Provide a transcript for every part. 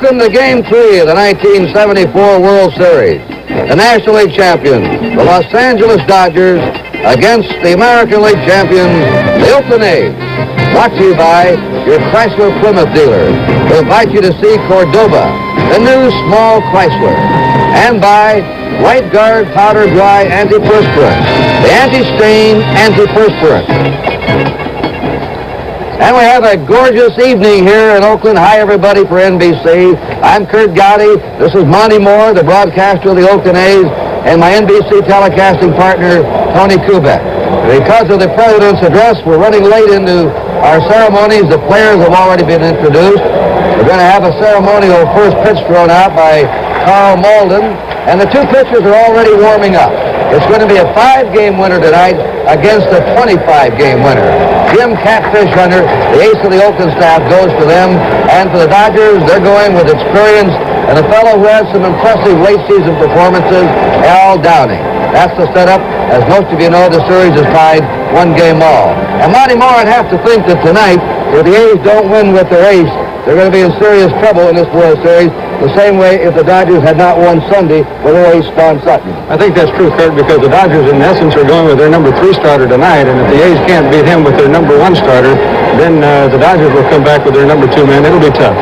Welcome to Game 3 of the 1974 World Series. The National League champions, the Los Angeles Dodgers, against the American League champions, the Oakland A's. Brought to you by your Chrysler Plymouth dealer. We invite you to see Cordoba, the new small Chrysler. And by Right Guard Powder Dry Antiperspirant, the anti-stain antiperspirant. And we have a gorgeous evening here in Oakland. Hi, everybody, for NBC. I'm Kurt Gowdy. This is Monty Moore, the broadcaster of the Oakland A's, and my NBC telecasting partner, Tony Kubek. Because of the President's address, we're running late into our ceremonies. The players have already been introduced. We're going to have a ceremonial first pitch thrown out by Carl Malden, and the two pitchers are already warming up. It's going to be a 5-game winner tonight against a 25-game winner. Jim Catfish Hunter, the ace of the Oakland staff, goes for them. And for the Dodgers, they're going with experience and a fellow who has some impressive late season performances, Al Downing. That's the setup. As most of you know, the series is tied 1 game all. And Monty Moore would have to think that tonight, if the A's don't win with their ace, they're going to be in serious trouble in this World Series, the same way if the Dodgers had not won Sunday with their ace, Spawn Sutton. I think that's true, Kurt, because the Dodgers, in essence, are going with their number 3 starter tonight, and if the A's can't beat him with their number 1 starter, then the Dodgers will come back with their number 2 man. It'll be tough.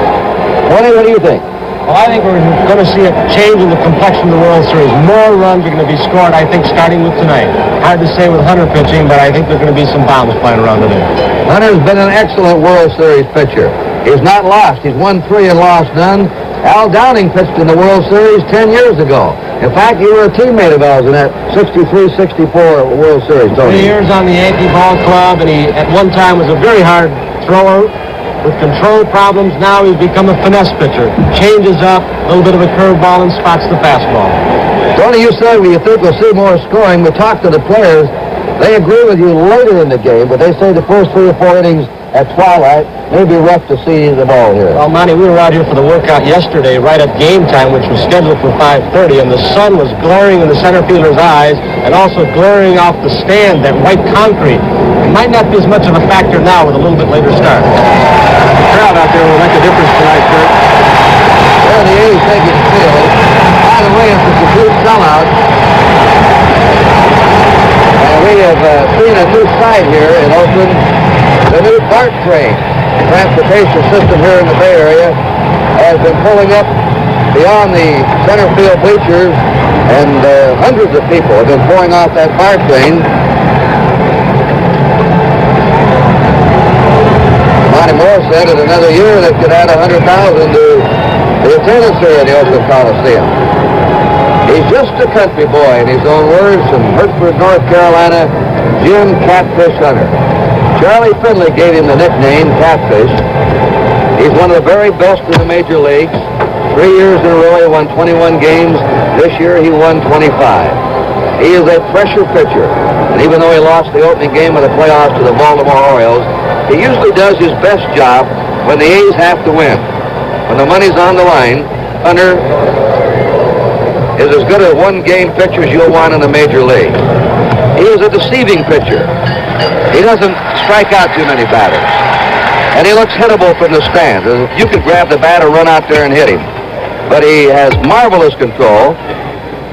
Tony, what do you think? Well, I think we're going to see a change in the complexion of the World Series. More runs are going to be scored, I think, starting with tonight. Hard to say with Hunter pitching, but I think there are going to be some bombs flying around today. Hunter's been an excellent World Series pitcher. He's not lost. He's won 3 and lost none. Al Downing pitched in the World Series 10 years ago. In fact, you were a teammate of ours in that 63-64 World Series, Tony. 3 years on the Yankee Ball Club, and he at one time was a very hard thrower with control problems. Now he's become a finesse pitcher. Changes up, a little bit of a curveball, and spots the fastball. Tony, you said you think we'll see more scoring. We talked to the players. They agree with you later in the game, but they say the first 3 or 4 innings at twilight may be rough to see the ball here. Well, Monty, we were out here for the workout yesterday, right at game time, which was scheduled for 5:30, and the sun was glaring in the center fielder's eyes and also glaring off the stand, that white concrete. It might not be as much of a factor now with a little bit later start. The crowd out there will make a difference tonight, Kurt. There the A's taking the field. By the way, it's a complete sellout. And we have seen a new sight here in Oakland. The new BART train, transportation system here in the Bay Area, has been pulling up beyond the center field bleachers, and hundreds of people have been pouring off that BART train. Monty Moore said in another year that could add 100,000 to the attendance here in the Oakland Coliseum. He's just a country boy, in his own words, from Hertford, North Carolina, Jim Catfish Hunter. Charlie Finley gave him the nickname Catfish. He's one of the very best in the major leagues. 3 years in a row he won 21 games. This year he won 25. He is a pressure pitcher. And even though he lost the opening game of the playoffs to the Baltimore Orioles, he usually does his best job when the A's have to win. When the money's on the line, Hunter is as good a 1-game pitcher as you'll want in the major league. He is a deceiving pitcher. He doesn't strike out too many batters. And he looks hittable from the stands. You could grab the bat or run out there and hit him. But he has marvelous control.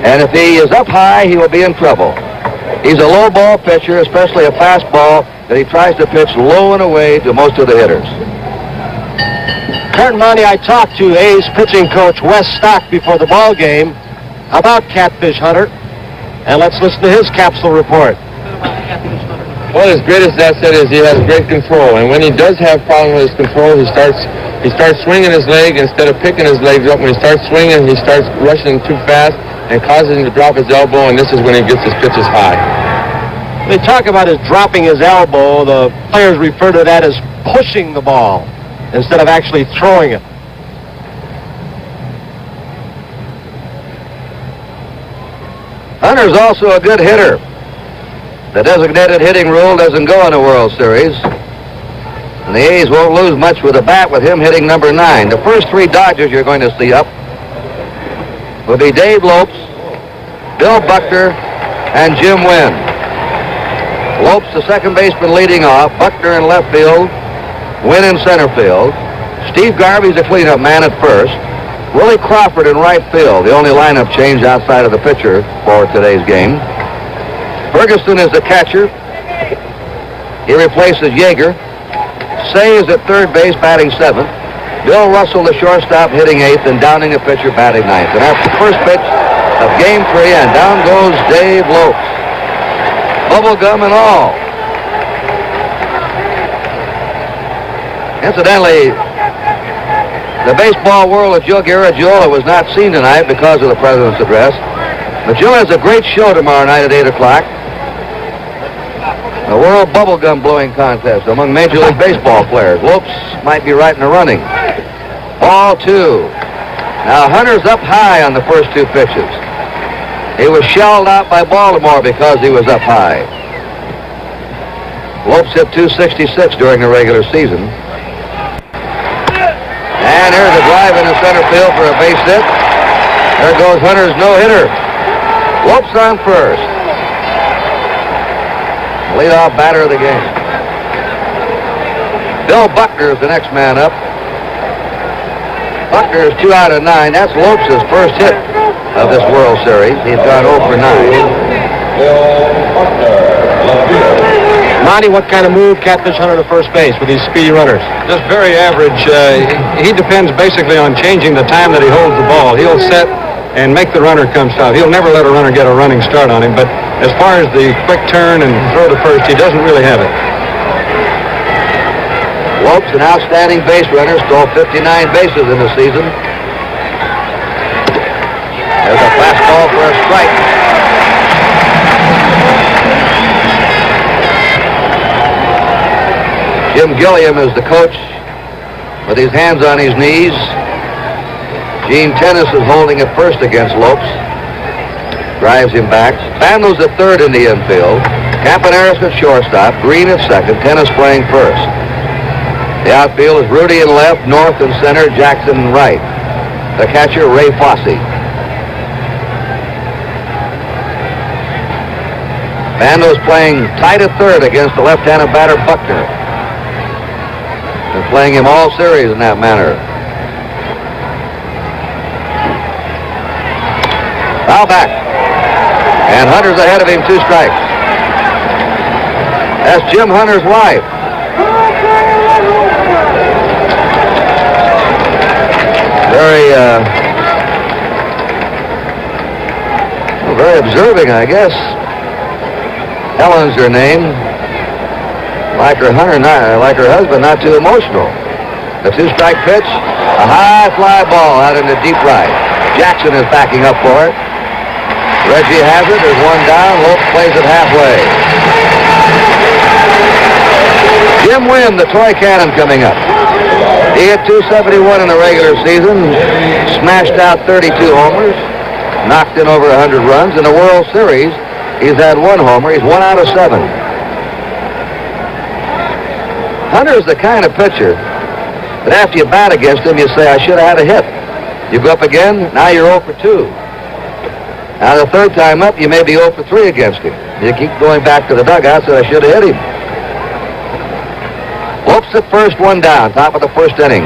And if he is up high, he will be in trouble. He's a low ball pitcher, especially a fastball that he tries to pitch low and away to most of the hitters. Kurt, Monty, I talked to A's pitching coach Wes Stock before the ball game about Catfish Hunter. And let's listen to his capsule report. Well, his greatest asset is he has great control, and when he does have problems with his control, he starts swinging his leg instead of picking his legs up. When he starts swinging, he starts rushing too fast and causes him to drop his elbow, and this is when he gets his pitches high. They talk about his dropping his elbow. The players refer to that as pushing the ball instead of actually throwing it. Hunter's also a good hitter. The designated hitting rule doesn't go in a World Series. And the A's won't lose much with a bat with him hitting number 9. The first 3 Dodgers you're going to see up will be Dave Lopes, Bill Buckner, and Jim Wynn. Lopes, the second baseman, leading off. Buckner in left field. Wynn in center field. Steve Garvey's the cleanup man at first. Willie Crawford in right field, the only lineup change outside of the pitcher for today's game. Ferguson is the catcher. He replaces Yeager. Say is at third base, batting seventh. Bill Russell, the shortstop, hitting eighth, and Downing, the pitcher, batting ninth. And that's the first pitch of Game 3, and down goes Dave Lopes. Bubblegum and all. Incidentally, the baseball world of Joe Garagiola was not seen tonight because of the President's address. But Joe has a great show tomorrow night at 8 o'clock. The World Bubblegum Blowing Contest among Major League Baseball players. Lopes might be right in the running. Ball 2. Now Hunter's up high on the first two pitches. He was shelled out by Baltimore because he was up high. Lopes hit .266 during the regular season. And here's a drive into center field for a base hit. There goes Hunter's no-hitter. Lopes on first. Leadoff batter of the game. Bill Buckner is the next man up. Buckner is 2 out of 9. That's Lopes' first hit of this World Series. He's gone 0 for 9. Monty, what kind of move Catfish Hunter to first base with these speedy runners? Just very average. He depends basically on changing the time that he holds the ball. He'll set and make the runner come stop. He'll never let a runner get a running start on him, but as far as the quick turn and throw to first, he doesn't really have it. Lopes, an outstanding base runner, stole 59 bases in the season. There's a fastball for a strike. Jim Gilliam is the coach with his hands on his knees. Gene Tennis is holding at first against Lopes. Drives him back. Bandler's at third in the infield. Campaneris at shortstop. Green at second. Tennis playing first. The outfield is Rudy in left, North in center, Jackson in right. The catcher, Ray Fosse. Bandler's playing tight at third against the left-handed batter, Buckner. Been playing him all series in that manner. Foul back. And Hunter's ahead of him, 2 strikes. That's Jim Hunter's wife. Very observing, I guess. Helen's her name. Like her husband, not too emotional. The 2-strike pitch, a high fly ball out into deep right. Jackson is backing up for it. Reggie has it. There's one down. Lopes plays it halfway. Jim Wynn, the toy cannon, coming up. He hit .271 in the regular season, smashed out 32 homers, knocked in over 100 runs. In the World Series, he's had 1 homer. He's 1 out of 7. Hunter's the kind of pitcher that after you bat against him, you say, I should have had a hit. You go up again, now you're 0 for 2. Now the third time up, you may be 0 for 3 against him. You keep going back to the dugout, so I should have hit him. Lopes at first, 1 down, top of the first inning.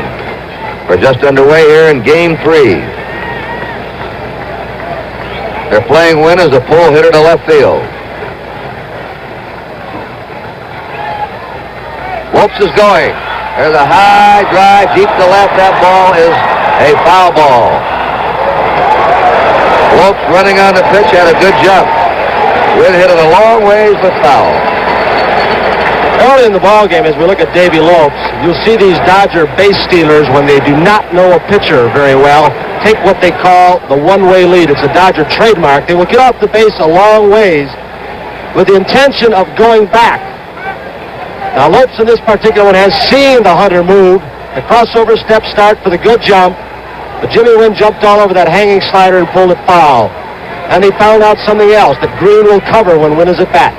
We're just underway here in Game 3. They're playing Wynn as a pull hitter to left field. Lopes is going. There's a high drive deep to left. That ball is a foul ball. Lopes running on the pitch had a good jump. Wynn hit it a long ways, but foul. Early in the ball game, as we look at Davy Lopes, you'll see these Dodger base stealers, when they do not know a pitcher very well, take what they call the one-way lead. It's a Dodger trademark. They will get off the base a long ways with the intention of going back. Now Lopes in this particular one has seen the Hunter move. The crossover step start for the good jump. But Jimmy Wynn jumped all over that hanging slider and pulled it foul. And he found out something else, that Green will cover when Wynn is at bat.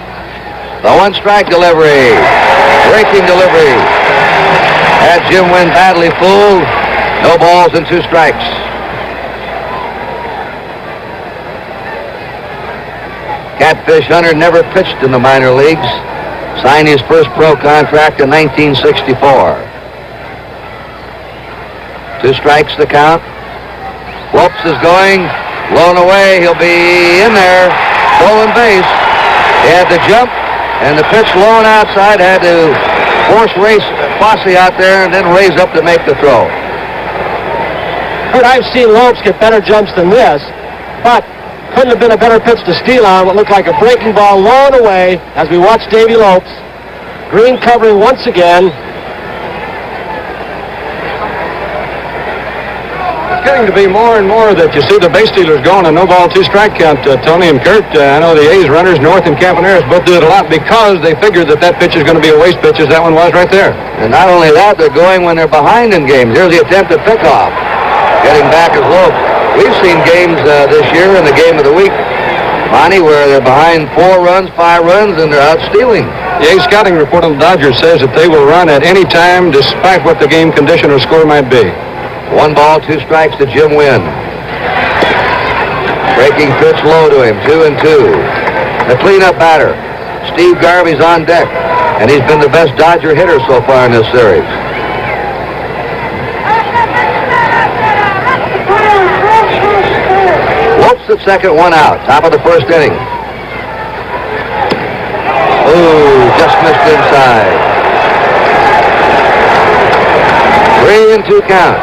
The 1-strike delivery. Breaking delivery. Had Jim Wynn badly fooled. No balls and 2 strikes. Catfish Hunter never pitched in the minor leagues. Signed his first pro contract in 1964. 2 strikes the count. Lopes is going, blown away. He'll be in there, stolen base. He had to jump, and the pitch blown outside, had to force Fosse out there and then raise up to make the throw. Kurt, I've seen Lopes get better jumps than this, but couldn't have been a better pitch to steal on what looked like a breaking ball blown away as we watch Davy Lopes. Green covering once again. It's getting to be more and more that you see the base stealers going a no-ball, two-strike count, Tony and Kurt. I know the A's runners, North and Campaneris, both do it a lot because they figured that pitch is going to be a waste pitch, as that one was right there. And not only that, they're going when they're behind in games. Here's the attempt at pickoff. Getting back as Lopes. We've seen games this year in the game of the week, Monty, where they're behind 4 runs, 5 runs, and they're out stealing. The A's scouting report on the Dodgers says that they will run at any time despite what the game condition or score might be. 1 ball, 2 strikes to Jim Wynn. Breaking pitch low to him, 2-2. The cleanup batter, Steve Garvey's on deck, and he's been the best Dodger hitter so far in this series. Lopes at second, 1 out, top of the first inning. Ooh, just missed inside. 3-2 count.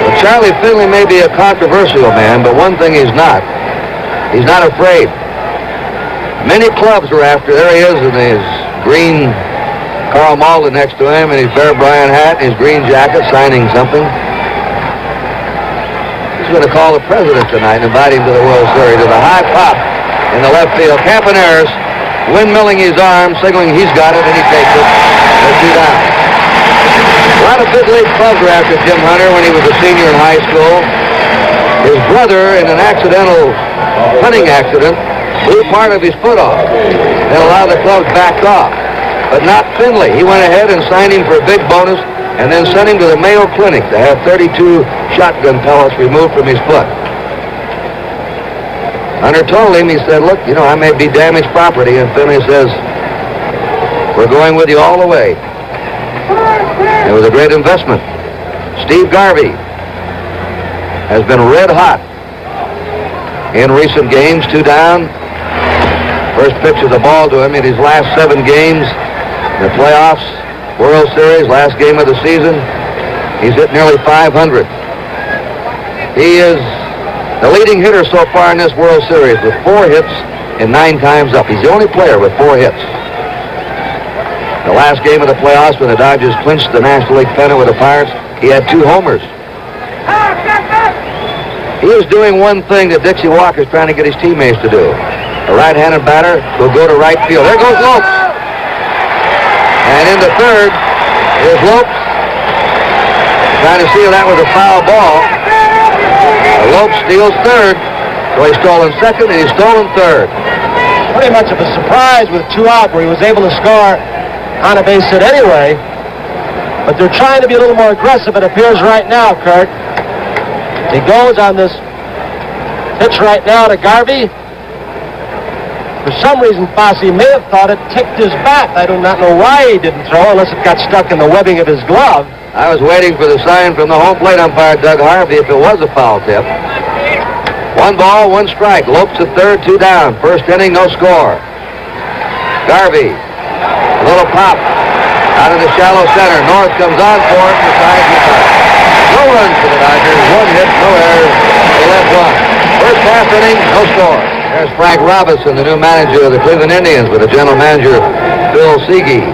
Well, Charlie Finley may be a controversial man, but one thing he's not afraid. Many clubs are after. There he is in his green Carl Malden next to him, and his Bear Bryant hat, and his green jacket, signing something. He's going to call the president tonight and invite him to the World Series. To the high pop in the left field. Campaneris windmilling his arm, signaling he's got it, and he takes it. They're 2 down. A lot of big league clubs were after Jim Hunter when he was a senior in high school. His brother, in an accidental hunting accident, blew part of his foot off. And a lot of the clubs backed off. But not Finley. He went ahead and signed him for a big bonus and then sent him to the Mayo Clinic to have 32 shotgun pellets removed from his foot. Hunter told him, he said, look, I may be damaged property. And Finley says, we're going with you all the way. It was a great investment. Steve Garvey has been red hot in recent games, 2 down. First pitch of the ball to him in his last 7 games. The playoffs, World Series, last game of the season. He's hit nearly 500. He is the leading hitter so far in this World Series with 4 hits and 9 times up. He's the only player with 4 hits. The last game of the playoffs when the Dodgers clinched the National League pennant with the Pirates, he had 2 homers. He is doing one thing that Dixie Walker's trying to get his teammates to do. A right-handed batter will go to right field. There goes Lopes. And in the third is Lopes. Trying to see if that was a foul ball. Lopes steals third. So he's stolen second and he's stolen third. Pretty much of a surprise with 2 out where he was able to score on a base hit anyway. But they're trying to be a little more aggressive, it appears right now, Kurt. He goes on this pitch right now to Garvey. For some reason, Fosse may have thought it ticked his bat. I do not know why he didn't throw, unless it got stuck in the webbing of his glove. I was waiting for the sign from the home plate umpire, Doug Harvey, if it was a foul tip. 1 ball, 1 strike. Lopes at third, 2 down. First inning, no score. Garvey, a little pop out of the shallow center. North comes on for it, decides he's out. No runs for the Dodgers. 1 hit, no errors. They left 1. First half inning, no score. There's Frank Robinson, the new manager of the Cleveland Indians, with the general manager, Phil Segui.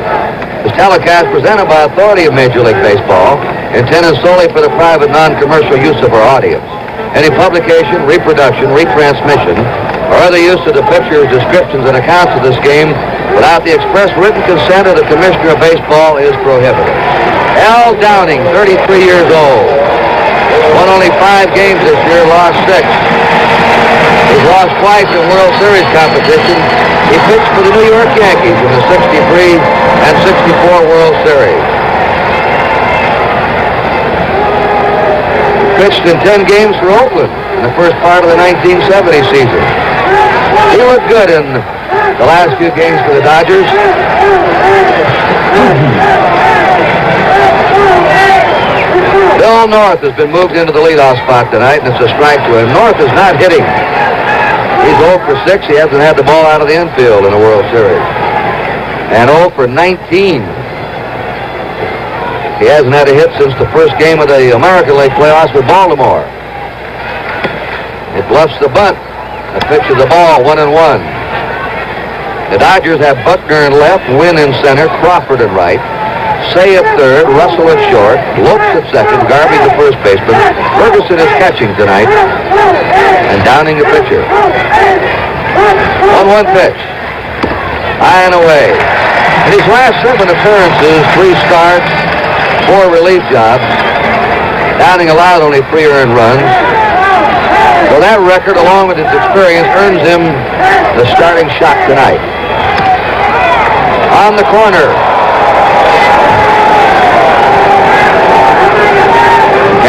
This telecast presented by authority of Major League Baseball, intended solely for the private, non-commercial use of our audience. Any publication, reproduction, retransmission, or other use of the pictures, descriptions, and accounts of this game without the express written consent of the Commissioner of Baseball is prohibited. Al Downing, 33 years old. Won only 5 games this year, lost 6. He's lost twice in World Series competition. He pitched for the New York Yankees in the 63 and 64 World Series. Pitched in 10 games for Oakland in the first part of the 1970 season. He looked good in the last few games for the Dodgers. Bill North has been moved into the leadoff spot tonight, and it's a strike to him. North is not hitting. He's 0 for 6. He hasn't had the ball out of the infield in the World Series. And 0 for 19. He hasn't had a hit since the first game of the American League playoffs with Baltimore. It bluffs the bunt. A pitch of the ball, 1-1. The Dodgers have Buckner in left, Wynn in center, Crawford in right, Say at third, Russell at short, Lopes at second, Garvey the first baseman. Ferguson is catching tonight, and Downing the pitcher. 1-1 pitch. High and away. In his last 7 appearances, 3 starts, 4 relief jobs. Downing allowed only 3 earned runs. So that record, along with his experience, earns him the starting shot tonight. On the corner.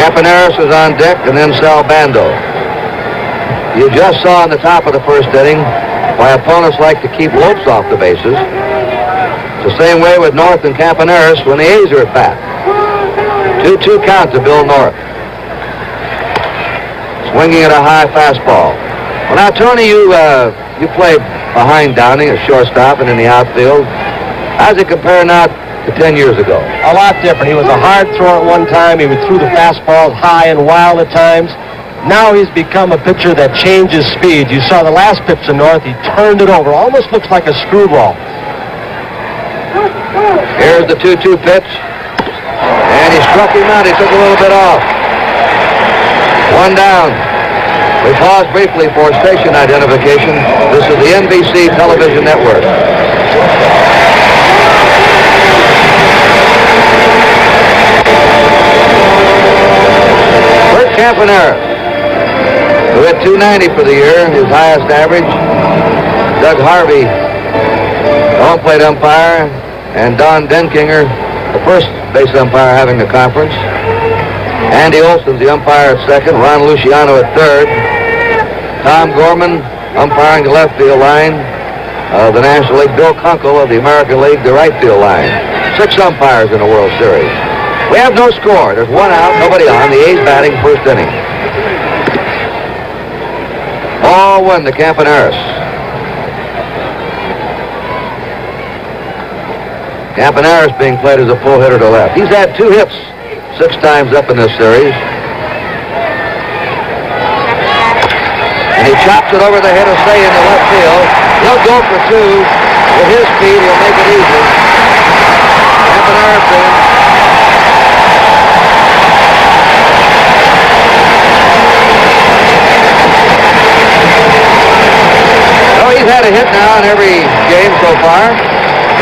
Campaneris is on deck, and then Sal Bando. You just saw in the top of the first inning why opponents like to keep Lopes off the bases. It's the same way with North and Campaneris when the A's are at bat. 2-2 count to Bill North. Swinging at a high fastball. Well, now, Tony, you played behind Downing, a shortstop, and in the outfield. How's it compare now to 10 years ago? A lot different. He was a hard thrower at one time. He would throw the fastballs high and wild at times. Now he's become a pitcher that changes speed. You saw the last pitch to North. He turned it over. Almost looks like a screwball. Here's the 2-2 pitch. And he struck him out. He took a little bit off. 1 down. We pause briefly for station identification. This is the NBC television network. Bert Campaneris, who hit .290 for the year, his highest average. Doug Harvey, the home plate umpire, and Don Denkinger, the first base umpire having the conference. Andy Olson's the umpire at second, Ron Luciano at third. Tom Gorman umpiring the left field line of the National League. Bill Kunkel of the American League, the right field line. 6 umpires in the World Series. We have no score. There's 1 out, nobody on. The A's batting first inning. Ball 1 to Campaneris. Campaneris being played as a full hitter to left. He's had 2 hits 6 times up in this series. And he chops it over the head of Say in the left field. He'll go for 2. With his speed, he'll make it easy. Campaneris in. Oh, he's had a hit now in every game so far.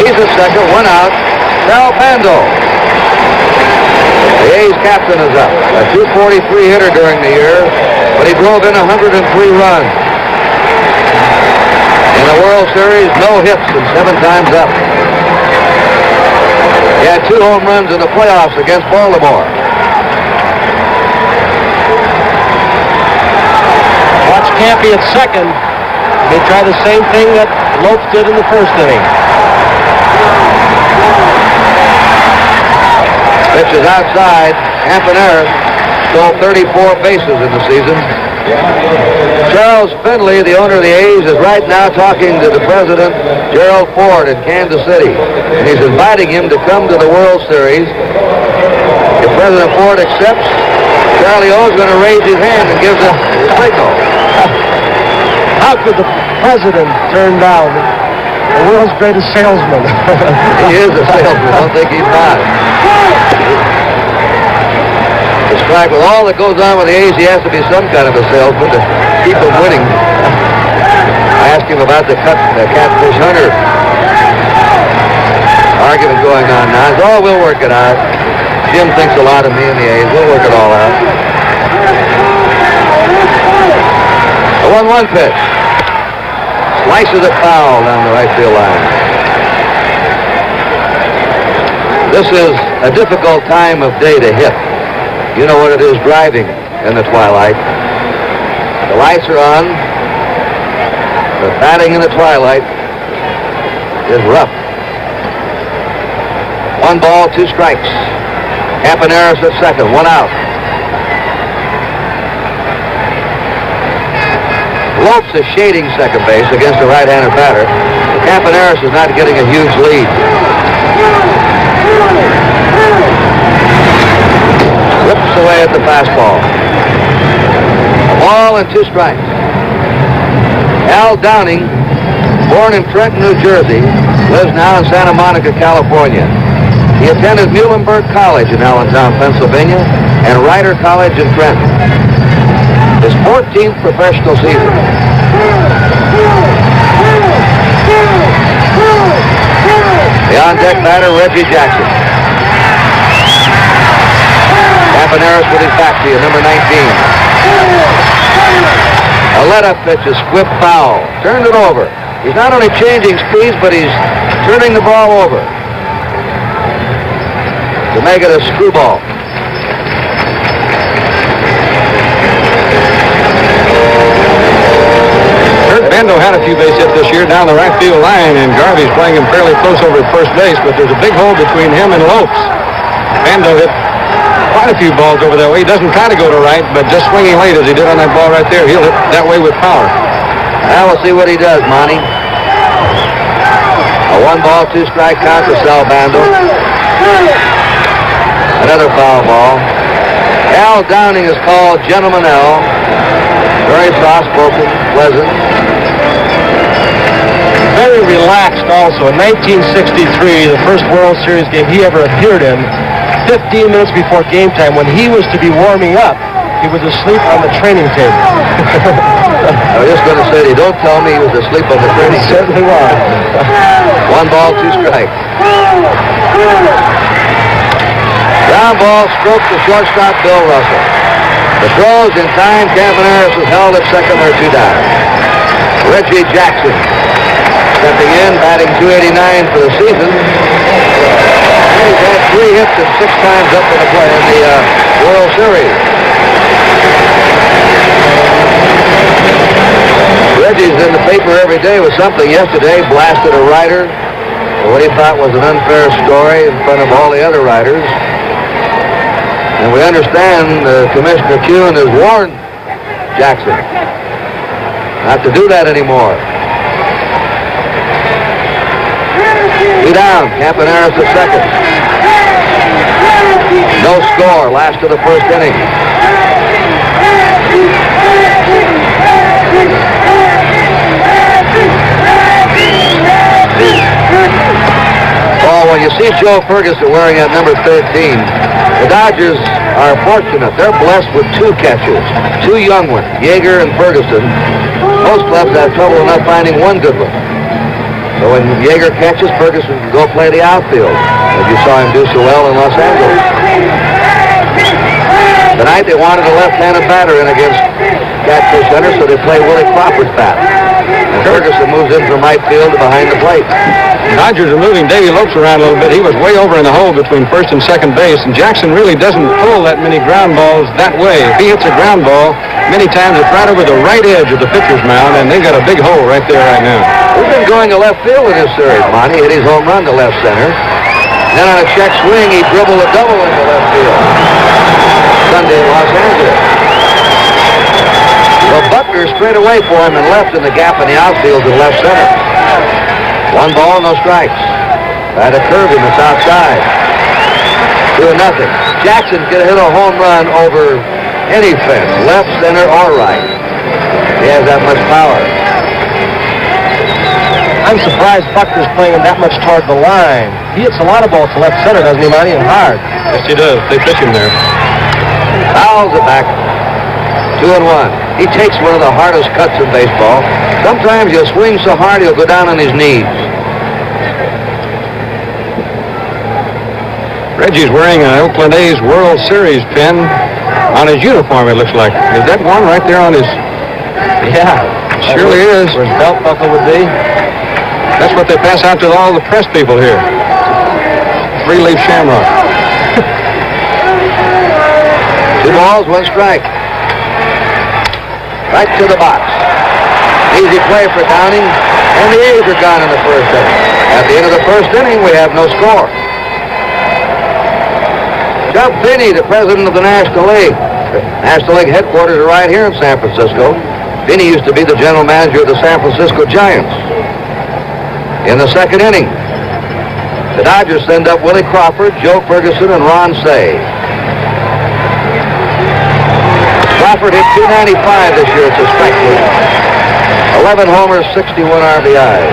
He's at second, 1 out. Sal Bando. The A's captain is up. A .243 hitter during the year, but he drove in 103 runs. In the World Series, no hits and 7 times up. He had 2 home runs in the playoffs against Baltimore. Watch Campy at second. They try the same thing that Lopes did in the first inning. Pitch is outside. Campaneris stole 34 bases in the season. Charles Finley, the owner of the A's, is right now talking to the president, Gerald Ford, in Kansas City. And he's inviting him to come to the World Series. If President Ford accepts, Charlie O's going to raise his hand and give the signal. How could the president turn down the world's greatest salesman? He is a salesman. Don't think he's not. It's like with all that goes on with the A's, he has to be some kind of a salesman to keep them winning. I asked him about the Catfish Hunter argument going on now. He said, oh, we'll work it out. Jim thinks a lot of me and the A's. We'll work it all out. A 1-1 pitch. Slices it foul down the right field line. This is a difficult time of day to hit. You know what it is driving in the twilight. The lights are on. The batting in the twilight is rough. 1 ball, 2 strikes. Campaneris at second, 1 out. Lopes is shading second base against the right-handed batter. Campaneris is not getting a huge lead. Rips away at the fastball. A ball and 2 strikes. Al Downing, born in Trenton, New Jersey, lives now in Santa Monica, California. He attended Muhlenberg College in Allentown, Pennsylvania, and Rider College in Trenton. His 14th professional season. The on-deck batter, Reggie Jackson. Campaneris with his back to you, number 19. A let-up pitch, a squib foul. Turned it over. He's not only changing speeds, but he's turning the ball over to make it a screwball. Bendo had a few base hits this year down the right field line, and Garvey's playing him fairly close over at first base, but there's a big hole between him and Lopes. Bendo hit quite a few balls over that way. He doesn't try to go to right, but just swinging late as he did on that ball right there, he'll hit that way with power. Now we'll see what he does, Monty. A 1-ball, 2-strike count to Sal Bando. Another foul ball. Al Downing is called Gentleman Al. Very soft-spoken, pleasant. Very relaxed also. In 1963, the first World Series game he ever appeared in, 15 minutes before game time, when he was to be warming up, he was asleep on the training table. I was just going to say, don't tell me he was asleep on the training table. Certainly was. 1 ball, 2 strikes. Ground ball, stroke to shortstop Bill Russell. The throws in time. Campaneris is held at second or 2 down. Reggie Jackson stepping in, batting .289 for the season. And he's had 3 hits and 6 times up in the play in the World Series. Reggie's in the paper every day with something. Yesterday, blasted a writer for what he thought was an unfair story in front of all the other writers. And we understand Commissioner Kuhn has warned Jackson not to do that anymore. 2 down, Campaneris at second. No score, last of the first inning. Oh, when you see Joe Ferguson wearing that number 13, the Dodgers are fortunate. They're blessed with 2 catchers, 2 young ones, Yeager and Ferguson. Most clubs have trouble enough finding 1 good one. So when Yeager catches, Ferguson can go play the outfield, as you saw him do so well in Los Angeles. Tonight they wanted a left-handed batter in against Catfish Hunter, so they play Willie Crawford's bat. And Ferguson moves in from right field to behind the plate. Dodgers are moving Davey Lopes around a little bit. He was way over in the hole between first and second base, and Jackson really doesn't pull that many ground balls that way. If he hits a ground ball, many times it's right over the right edge of the pitcher's mound, and they've got a big hole right there right now. He's been going to left field in this series, Monty. Hit his home run to left center. Then on a check swing, he dribbled a double into left field Sunday in Los Angeles. So Butler straight away for him and left in the gap in the outfield to left center. 1 ball, no strikes. Tried a curve him, it's outside. 2-0. Jackson could hit a home run over any fence, left, center, or right. He has that much power. I'm surprised Buckner's playing him that much toward the line. He hits a lot of balls to left center, doesn't he, Monty? And hard. Yes, he does. They pitch him there. Fouls it back. 2-1. He takes one of the hardest cuts in baseball. Sometimes he'll swing so hard he'll go down on his knees. Reggie's wearing an Oakland A's World Series pin on his uniform, it looks like. Is that one right there on his... Yeah. Surely is. Where his belt buckle would be. That's what they pass out to all the press people here. 3-leaf shamrock. 2 balls, 1 strike. Right to the box. Easy play for Downing, and the A's are gone in the first inning. At the end of the first inning, we have no score. Chuck Finney, the president of the National League. The National League headquarters are right here in San Francisco. Finney used to be the general manager of the San Francisco Giants. In the second inning, the Dodgers send up Willie Crawford, Joe Ferguson, and Ron Cey. Crawford hit .295 this year at the Spectrum. 11 homers, 61 RBIs.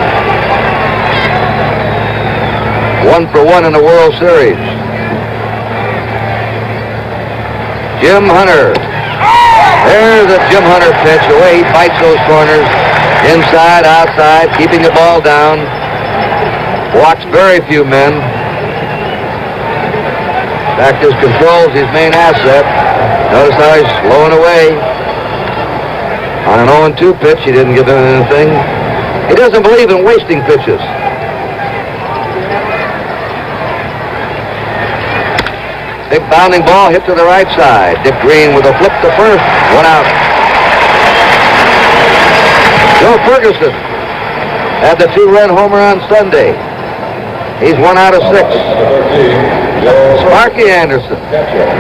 1-for-1 in the World Series. Jim Hunter. There's a Jim Hunter pitch. The way he bites those corners. Inside, outside, keeping the ball down. Walks very few men. In fact, his control's his main asset. Notice how he's slowing away. On an 0-2 pitch, he didn't give him anything. He doesn't believe in wasting pitches. Big bounding ball hit to the right side. Dick Green with a flip to first. 1 out. Joe Ferguson had the 2-run homer on Sunday. He's 1 out of 6. Sparky Anderson,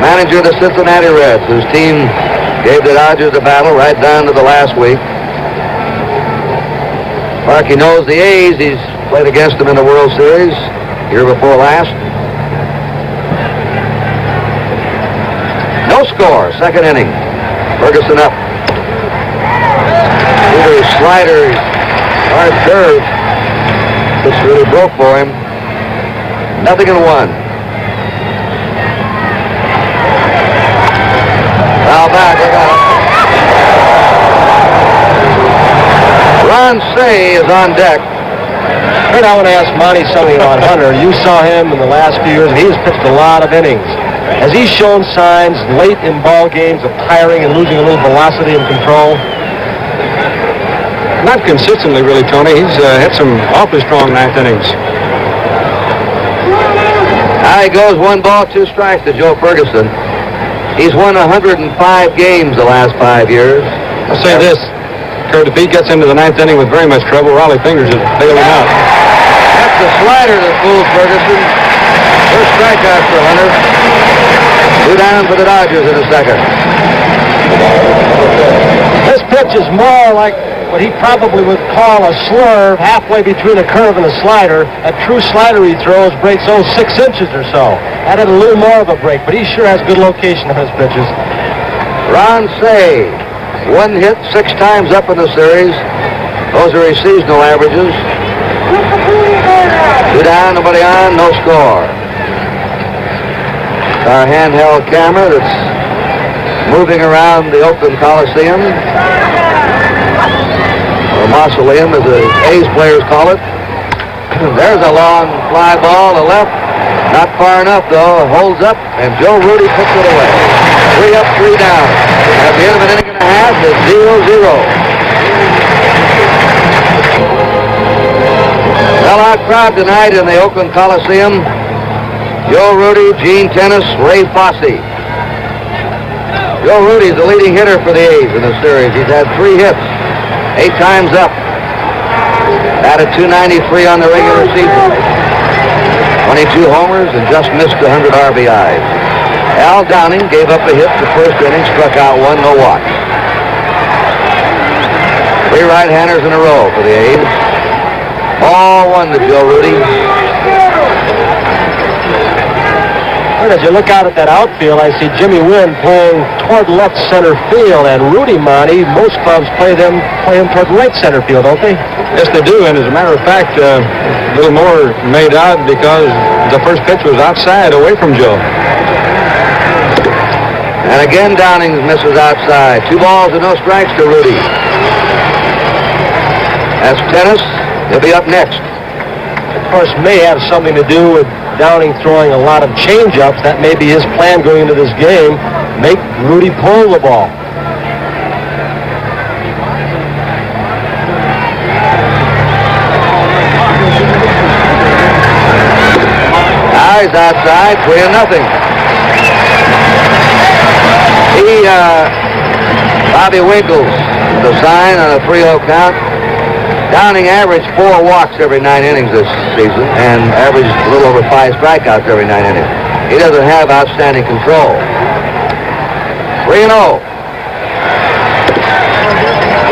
manager of the Cincinnati Reds, whose team gave the Dodgers a battle right down to the last week. Sparky knows the A's. He's played against them in the World Series year before last. No score, second inning. Ferguson up. Either his slider, hard curve. This really broke for him. 0-1. Foul back, look out. Ron Cey is on deck. Kurt, I want to ask Monty something about Hunter. You saw him in the last few years, and he has pitched a lot of innings. Has he shown signs late in ball games of tiring and losing a little velocity and control? Not consistently, really, Tony. He's hit some awfully strong ninth innings. Now he goes 1 ball, 2 strikes to Joe Ferguson. He's won 105 games the last 5 years. I'll say this, Kurt, if he gets into the ninth inning with very much trouble, Rollie Fingers is bailing out. That's the slider that fools Ferguson. First strikeout for Hunter. 2 down for the Dodgers in the second. This pitch is more like what he probably would call a slurve, halfway between a curve and a slider. A true slider he throws breaks 6 inches or so. That had a little more of a break, but he sure has good location on his pitches. Ron Cey, 1 hit, 6 times up in the series. Those are his seasonal averages. 2 down, nobody on, no score. Our handheld camera that's moving around the Oakland Coliseum, or mausoleum as the A's players call it. There's a long fly ball to left. Not far enough, though. It holds up, and Joe Rudi puts it away. 3 up, 3 down. At the end of an inning and a half, it's 0-0. Well-out crowd tonight in the Oakland Coliseum. Joe Rudi, Gene Tennis, Ray Fosse. Joe Rudi is the leading hitter for the A's in the series. He's had 3 hits, 8 times up. Batted .293 on the regular season. 22 homers and just missed 100 RBIs. Al Downing gave up a hit the first inning, struck out 1, no walks. 3 right-handers in a row for the A's. All 1 to Joe Rudi. As you look out at that outfield, I see Jimmy Wynn playing toward left center field, and Rudy Monty, most clubs play him toward right center field, don't they? Yes, they do, and as a matter of fact, a little more made out because the first pitch was outside, away from Joe. And again, Downing misses outside. 2 balls and no strikes to Rudi. That's Tennis. He'll be up next. Of course, may have something to do with Downing throwing a lot of change-ups. That may be his plan going into this game. Make Rudi pull the ball. Now he's outside, 3-0. Bobby Winkles, the sign on a 3-0 count. Downing averaged 4 walks every 9 innings this season and averaged a little over 5 strikeouts every 9 innings. He doesn't have outstanding control. 3-0.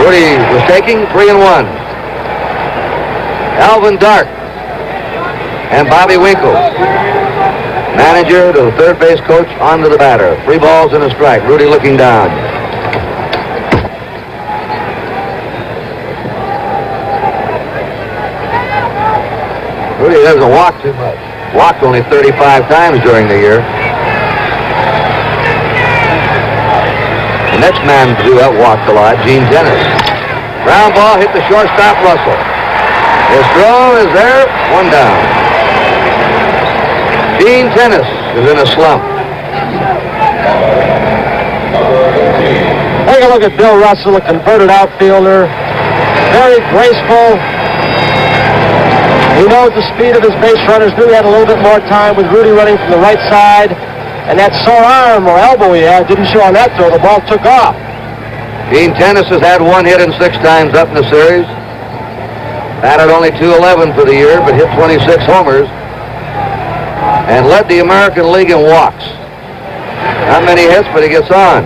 Rudy was taking 3-1. Alvin Dark and Bobby Winkle. Manager to the third base coach, on to the batter. 3 balls and a strike. Rudy looking down. Rudy doesn't walk too much. Walked only 35 times during the year. The next man to do that walked a lot, Gene Tennis. Ground ball hit the shortstop, Russell. His throw is there, 1 down. Gene Tennis is in a slump. Take a look at Bill Russell, a converted outfielder. Very graceful. He knows the speed of his base runners. Knew he had a little bit more time with Rudy running from the right side. And that sore arm or elbow he had didn't show on that throw. The ball took off. Gene Tennis has had 1 hit and 6 times up in the series. Batted only .211 for the year, but hit 26 homers. And led the American League in walks. Not many hits, but he gets on.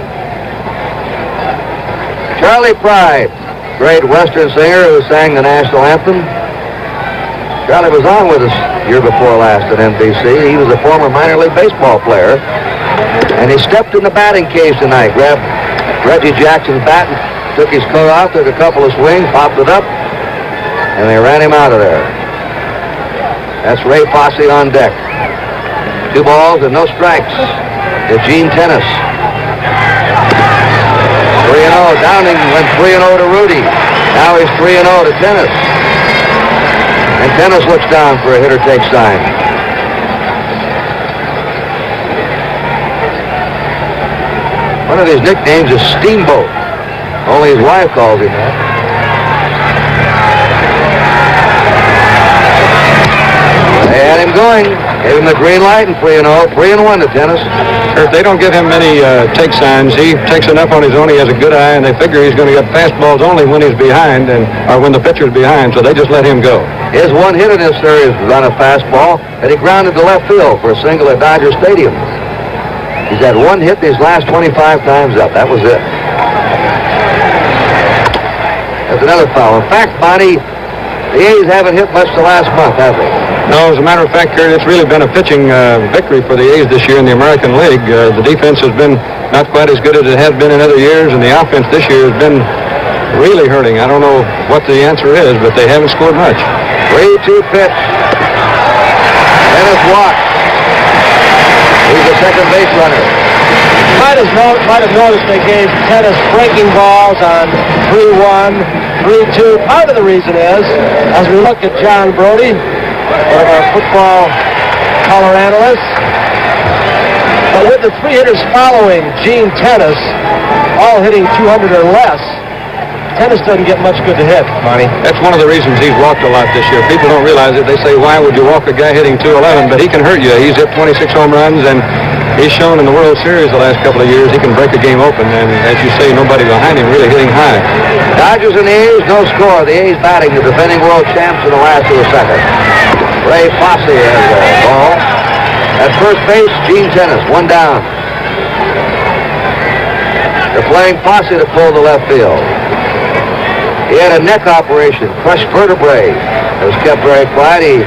Charlie Pride, great Western singer who sang the national anthem. Charlie was on with us year before last at NBC. He was a former minor league baseball player. And he stepped in the batting cage tonight, grabbed Reggie Jackson's bat, and took his coat off, took a couple of swings, popped it up, and they ran him out of there. That's Ray Fosse on deck. 2 balls and no strikes to Gene Tennis. 3-0. Downing went 3-0 to Rudy. Now he's 3-0 to Tennis. And Tennis looks down for a hitter-take sign. One of his nicknames is Steamboat. Only his wife calls him that. They had him going. Gave him the green light and 3-0. 3-1 to Tennis. If they don't give him many take signs, he takes enough on his own. He has a good eye, and they figure he's going to get fastballs only when he's behind, or when the pitcher's behind, so they just let him go. His 1 hit in this series was on a fastball, and he grounded to left field for a single at Dodger Stadium. He's had 1 hit these last 25 times up. That was it. That's another foul. In fact, Bonnie, the A's haven't hit much the last month, have they? No, as a matter of fact, Kurt, it's really been a pitching victory for the A's this year in the American League. The defense has been not quite as good as it has been in other years, and the offense this year has been really hurting. I don't know what the answer is, but they haven't scored much. 3-2 pitch. Tennis walks. He's the second base runner. Might have noticed they gave Tennis breaking balls on 3-1, 3-2. Part of the reason is, as we look at John Brody, one of our football color analysts, but with the 3 hitters following Gene Tennis, all hitting 200 or less, Tennis doesn't get much good to hit, Monty. That's one of the reasons he's walked a lot this year. People don't realize it. They say, why would you walk a guy hitting 211? But he can hurt you. He's hit 26 home runs, and he's shown in the World Series the last couple of years he can break a game open. And as you say, nobody behind him really hitting high. Dodgers and the A's, no score. The A's batting the defending world champs in the last of the second. Ray Fosse has the ball. At first base, Gene Tennis, 1 down. They're playing Fosse to pull the left field. He had a neck operation, crushed vertebrae. It was kept very quiet. He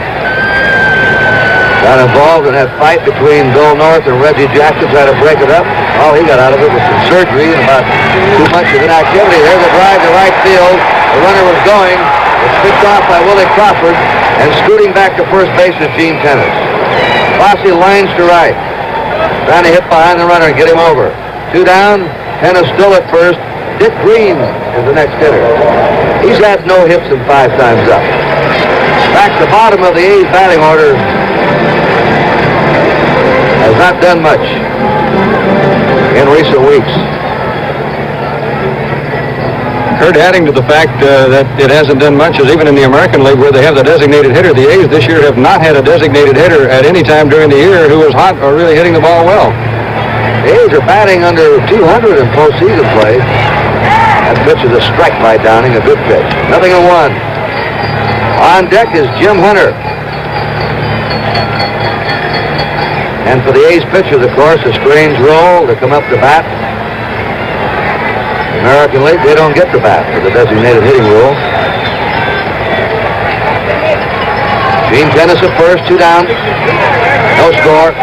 got involved in that fight between Bill North and Reggie Jackson, tried to break it up. All he got out of it was some surgery and about too much of inactivity. There's a drive to right field. The runner was going. It's picked off by Willie Crawford, and scooting back to first base is Gene Tennis. Fosse lines to right, trying to hit behind the runner and get him over. 2 down. Tennis still at first. Dick Green is the next hitter. He's had no hits in 5 times up. In fact, the bottom of the A's batting order has not done much in recent weeks. Kurt, adding to the fact that it hasn't done much is even in the American League where they have the designated hitter, the A's this year have not had a designated hitter at any time during the year who was hot or really hitting the ball well. The A's are batting under 200 in postseason play. That pitch is a strike by Downing, a good pitch. 0-1. On deck is Jim Hunter. And for the A's pitchers, of course, a strange role to come up to bat. American League, they don't get to bat for the designated hitting rule. Gene Tennis at first, 2 down. No score.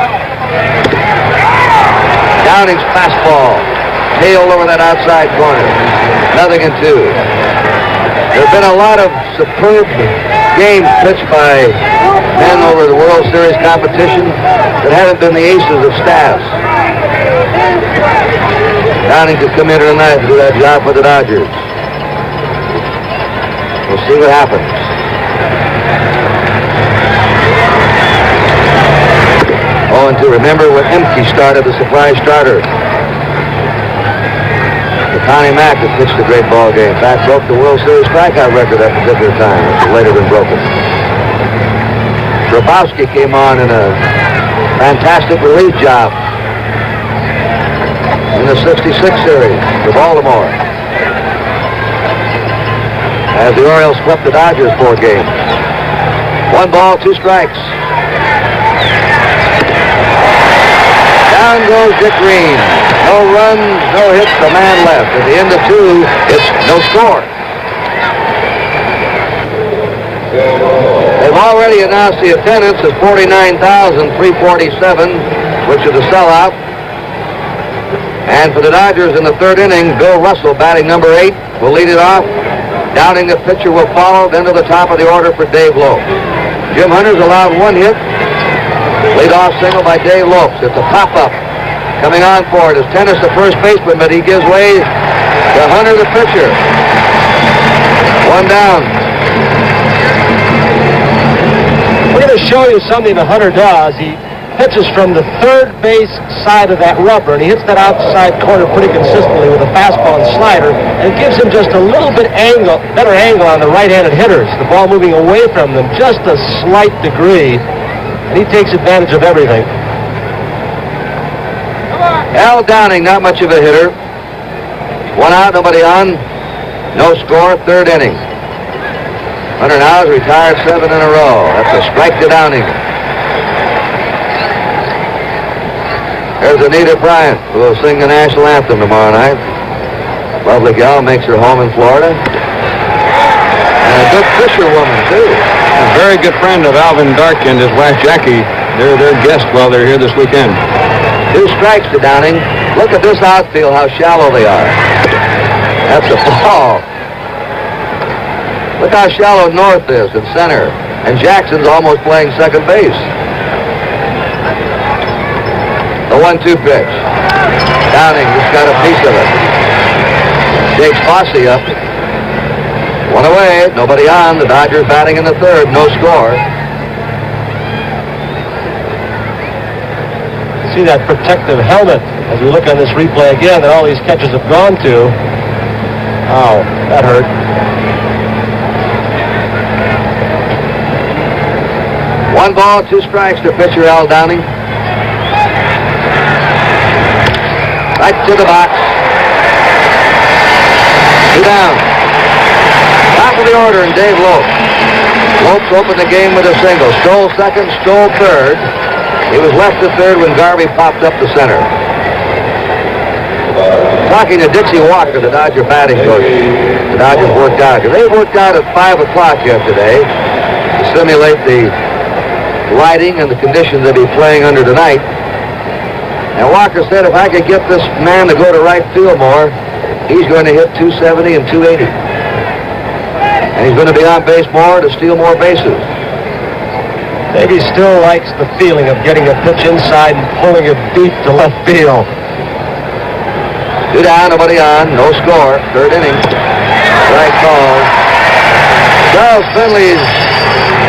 Downing's fastball tailed over that outside corner. 0-2. There have been a lot of superb games pitched by men over the World Series competition that haven't been the aces of staffs. Downing could come in tonight and do that job for the Dodgers. We'll see what happens. 0-2. Remember when Emke started, the surprise starter. Connie Mack had pitched a great ball game. In fact, broke the World Series strikeout record at a particular time, which has later been broken. Grabowski came on in a fantastic relief job in the 66 series for Baltimore, as the Orioles swept the Dodgers 4 games. 1 ball, 2 strikes. Down goes Dick Green. No runs, no hits, a man left. At the end of 2, it's no score. They've already announced the attendance as 49,347, which is a sellout. And for the Dodgers in the 3rd inning, Bill Russell, batting number 8, will lead it off. Downing, the pitcher, will follow. Then to the top of the order for Dave Lopes. Jim Hunter's allowed 1 hit. Lead-off single by Dave Lopes. It's a pop-up. Coming on for it is Tennis, the first baseman, but he gives way to Hunter, the pitcher. 1 down. We're going to show you something that Hunter does. He pitches from the 3rd base side of that rubber, and he hits that outside corner pretty consistently with a fastball and slider, and it gives him just a little bit better angle on the right-handed hitters. The ball moving away from them just a slight degree, and he takes advantage of everything. Al Downing, not much of a hitter. 1 out, nobody on. No score, 3rd inning. Hunter now has retired 7 in a row. That's a strike to Downing. There's Anita Bryant, who will sing the national anthem tomorrow night. Lovely gal, makes her home in Florida. And a good fisherwoman, too. A very good friend of Alvin Dark and his wife Jackie. They're their guest while they're here this weekend. 2 strikes to Downing. Look at this outfield, how shallow they are. That's a ball. Look how shallow North is in center. And Jackson's almost playing second base. The 1-2 pitch. Downing just got a piece of it. Shakes Fosse up. 1 away, nobody on. The Dodgers batting in the 3rd, no score. See that protective helmet as we look on this replay again that all these catches have gone to. Oh, that hurt. One ball, 2 strikes to pitcher Al Downing. Right to the box. 2 down. Top of the order and Dave Lopes. Lopes opened the game with a single. Stole second, stole third. He was left to third when Garvey popped up the center. Talking to Dixie Walker, the Dodger batting coach. The Dodgers worked out. They worked out at 5 o'clock yesterday to simulate the lighting and the conditions they'll be playing under tonight. And Walker said if I could get this man to go to right field more, he's going to hit 270 and 280. And he's going to be on base more to steal more bases. Maybe still likes the feeling of getting a pitch inside and pulling it deep to left field. 2 down, nobody on, no score, 3rd inning. Strike call. Charles Finley's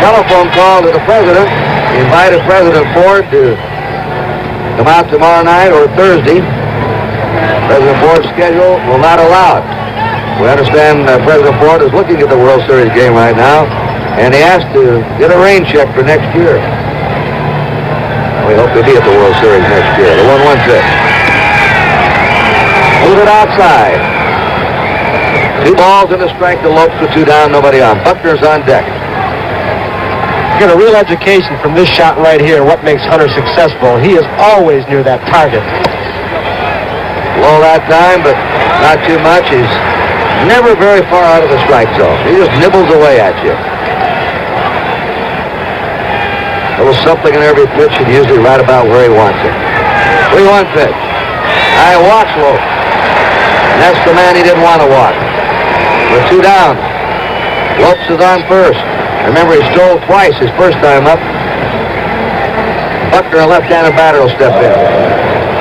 telephone call to the president. He invited President Ford to come out tomorrow night or Thursday. President Ford's schedule will not allow it. We understand President Ford is looking at the World Series game right now, and he asked to get a rain check for next year. We hope to be at the World Series next year. The 1-1 pitch. Move it outside. 2 balls and a strike to Lopes with 2 down, nobody on. Buckner's on deck. get a real education from this shot right here, what makes Hunter successful. He is always near that target. Low that time, but not too much. He's never very far out of the strike zone. He just nibbles away at you. A little something in every pitch, and usually right about where he wants it. 3-1 pitch. I walks Lopes. And that's the man he didn't want to walk. With 2 down. Lopes is on first. Remember, he stole twice his first time up. Buckner, a left-handed batter, will step in.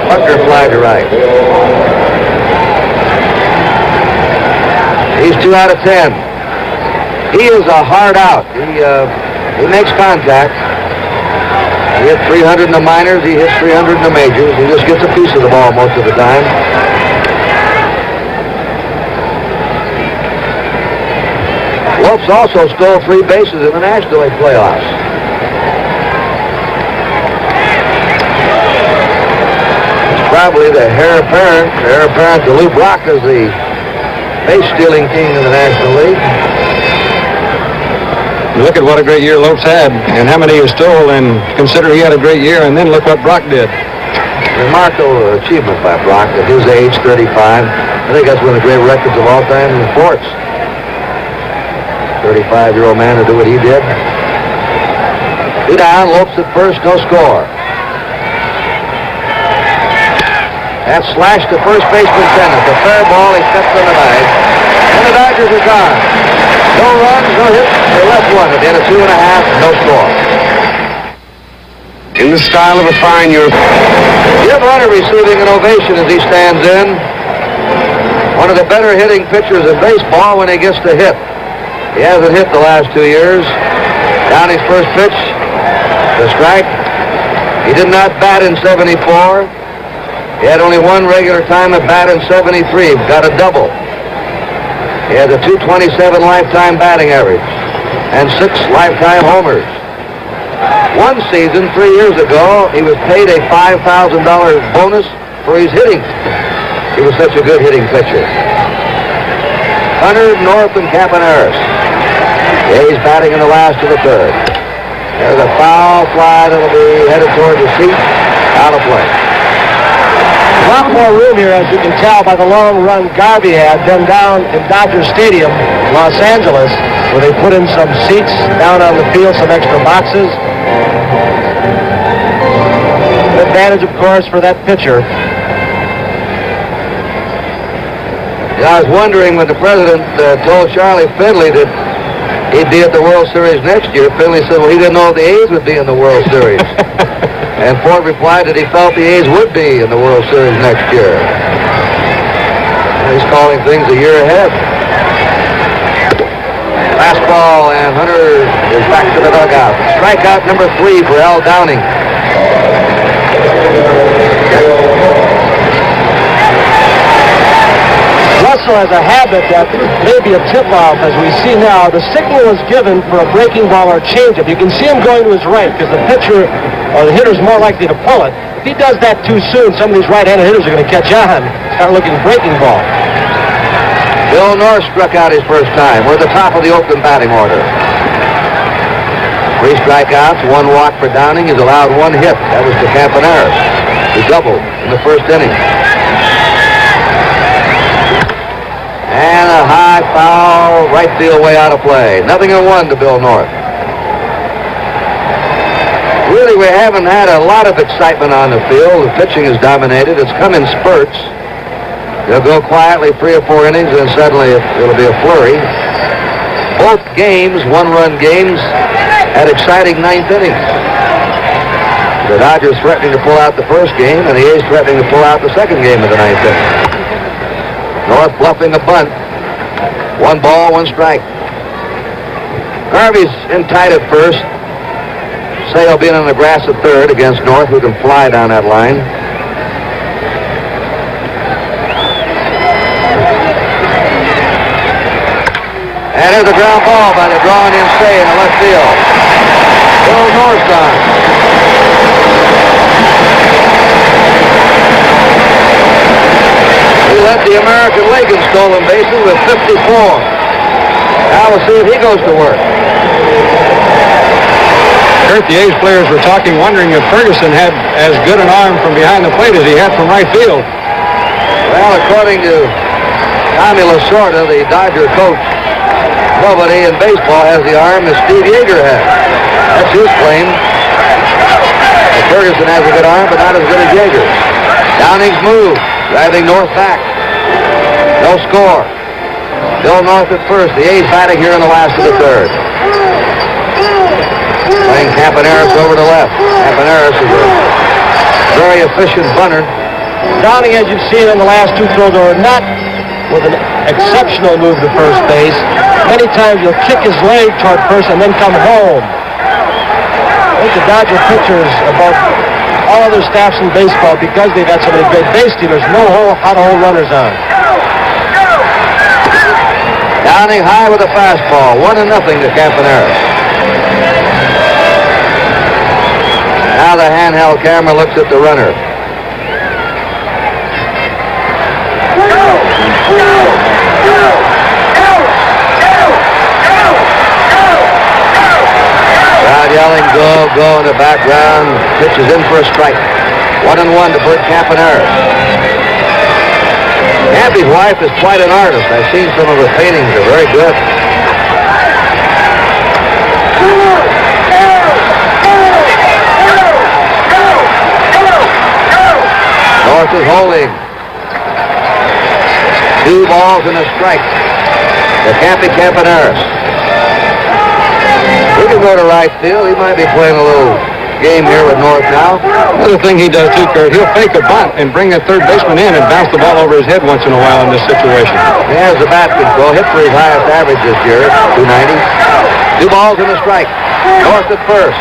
Buckner fly to right. He's 2 out of 10. He is a hard out. He makes contact. He hit 300 in the minors. He hits 300 in the majors. He just gets a piece of the ball most of the time. Lopes also stole 3 bases in the National League playoffs. It's probably the heir apparent to Lou Brock as the base-stealing king of the National League. Look at what a great year Lopes had and how many he stole, and consider he had a great year, and then look what Brock did. Remarkable achievement by Brock at his age, 35. I think that's one of the great records of all time in sports. 35-year-old man to do what he did. 2 down, Lopes at first, no score. That slash to first baseman Tennant. The fair ball, he steps on the bag. And the Dodgers are gone. No runs, no hits. They left one at the end of 2.5, no score. In the style of a fine European. Jim Hunter receiving an ovation as he stands in. One of the better hitting pitchers in baseball when he gets to hit. He hasn't hit the last 2 years. Downing's first pitch, the strike. He did not bat in 74. He had only 1 regular time at bat in 73. Got a double. He has a .227 lifetime batting average and 6 lifetime homers. One season, 3 years ago, he was paid a $5,000 bonus for his hitting. He was such a good hitting pitcher. Hunter, North, and Campaneris. He's batting in the last of the 3rd. There's a foul fly that'll be headed toward the seat. Out of play. A lot more room here, as you can tell by the long run Garvey had, than down in Dodger Stadium, Los Angeles, where they put in some seats down on the field, some extra boxes. An advantage, of course, for that pitcher. Yeah, I was wondering when the president told Charlie Finley that he'd be at the World Series next year. Finley said, well, he didn't know the A's would be in the World Series. And Ford replied that he felt the A's would be in the World Series next year. He's calling things a year ahead. Fastball, and Hunter is back to the dugout. Strikeout number 3 for Al Downing. Russell has a habit that may be a tip-off, as we see now. The signal is given for a breaking ball or changeup. You can see him going to his right because the pitcher or the hitter's more likely to pull it. If he does that too soon, some of these right-handed hitters are going to catch on, start looking breaking ball. Bill North struck out his first time. We're at the top of the Oakland batting order. 3 strikeouts, 1 walk for Downing. He's allowed 1 hit. That was to Campaneris, who doubled in the first inning. And a high foul, right field way out of play. 0-1 to Bill North. Really, we haven't had a lot of excitement on the field. The pitching is dominated. It's come in spurts. They'll go quietly 3 or 4 innings, and suddenly it'll be a flurry. Both games, 1-run games, had exciting 9th innings. The Dodgers threatening to pull out the first game, and the A's threatening to pull out the second game of the 9th inning. North bluffing a bunt. 1 ball, 1 strike. Garvey's in tight at first. Sale being on the grass at third against North, who can fly down that line. And there's a ground ball by the drawing in Say in the left field. Bill North's on. He led the American League in stolen bases with 54. Now we'll see if he goes to work. Kurt, the A's players were talking, wondering if Ferguson had as good an arm from behind the plate as he had from right field. Well, according to Tommy Lasorda, the Dodger coach, nobody in baseball has the arm that Steve Yeager had. That's his claim. Ferguson has a good arm, but not as good as Yeager. Downing's move, driving North back. No score. Bill North at first. The A's batting here in the last of the third. Playing Campaneris over to left. Campaneris is a very efficient bunter. Downing, as you've seen in the last two throws, are not with an exceptional move to first base. Many times he'll kick his leg toward first and then come home. I think the Dodger pitchers, above all other staffs in baseball, because they've had so many great base stealers, know how to hold runners on. Downing high with a fastball. 1-0 to Campaneris. Now the handheld camera looks at the runner. Crowd yelling, go, go in the background. Pitch is in for a strike. 1-1 to Bert Campaneris. Campy's wife is quite an artist. I've seen some of her paintings. They're very good. North is holding. 2 balls and a strike to Campy Campaneris. We can go to right field. He might be playing a little game here with North now. Another thing he does too, Kurt, he'll fake a bunt and bring that third baseman in and bounce the ball over his head once in a while in this situation. He has the bat control. Hit for his highest average this year, 290. 2 balls and a strike. North at first.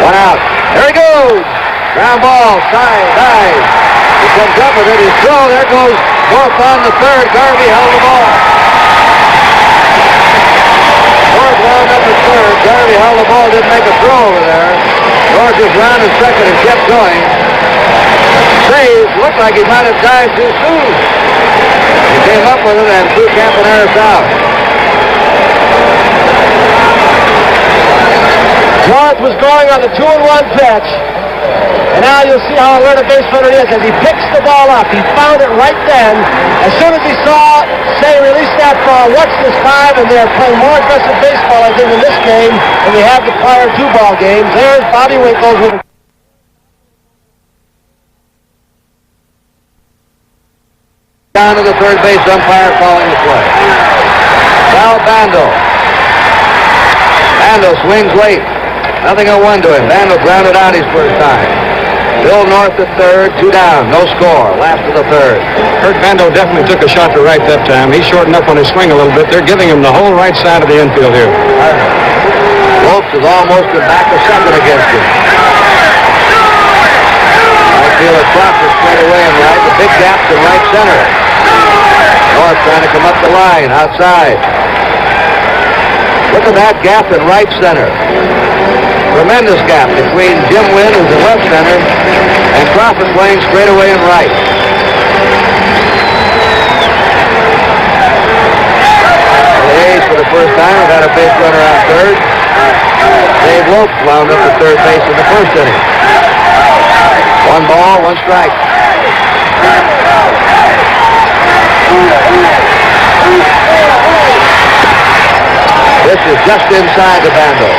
1 out. There he goes. Ground ball, side, dive. He comes up with it, he's thrown. There goes North on the third. Garvey held the ball. North wound up at third. Garvey held the ball, didn't make a throw over there. North just rounded second and kept going. Save, looked like he might have dived too soon. He came up with it and threw Campaneris out. North was going on the 2-1 pitch. And now you'll see how alert a base runner is as he picks the ball up. He found it right then. As soon as he saw Say release that ball, watch this time, and they're playing more aggressive baseball, I think, in this game than they have the prior 2 ball games. There's Bobby Winkles with down to the third base umpire calling the play. Sal Bando. Bando swings late. 0-1 to him. Bando grounded out his first time. Bill North at third, 2 down, no score. Last of the third. Kurt Bando definitely took a shot to right that time. He shortened up on his swing a little bit. They're giving him the whole right side of the infield here. Lopes is almost back to second against him. Right fielder Crawford straight away and right. The big gap to right center. North trying to come up the line, outside. Look at that gap in right center. Tremendous gap between Jim Wynn, who's in left center, and Crawford playing straight away in right. The A's, for the first time, have had a base runner on third. Dave Lopes wound up at third base in the first inning. 1 ball, 1 strike. This is just inside the Bando.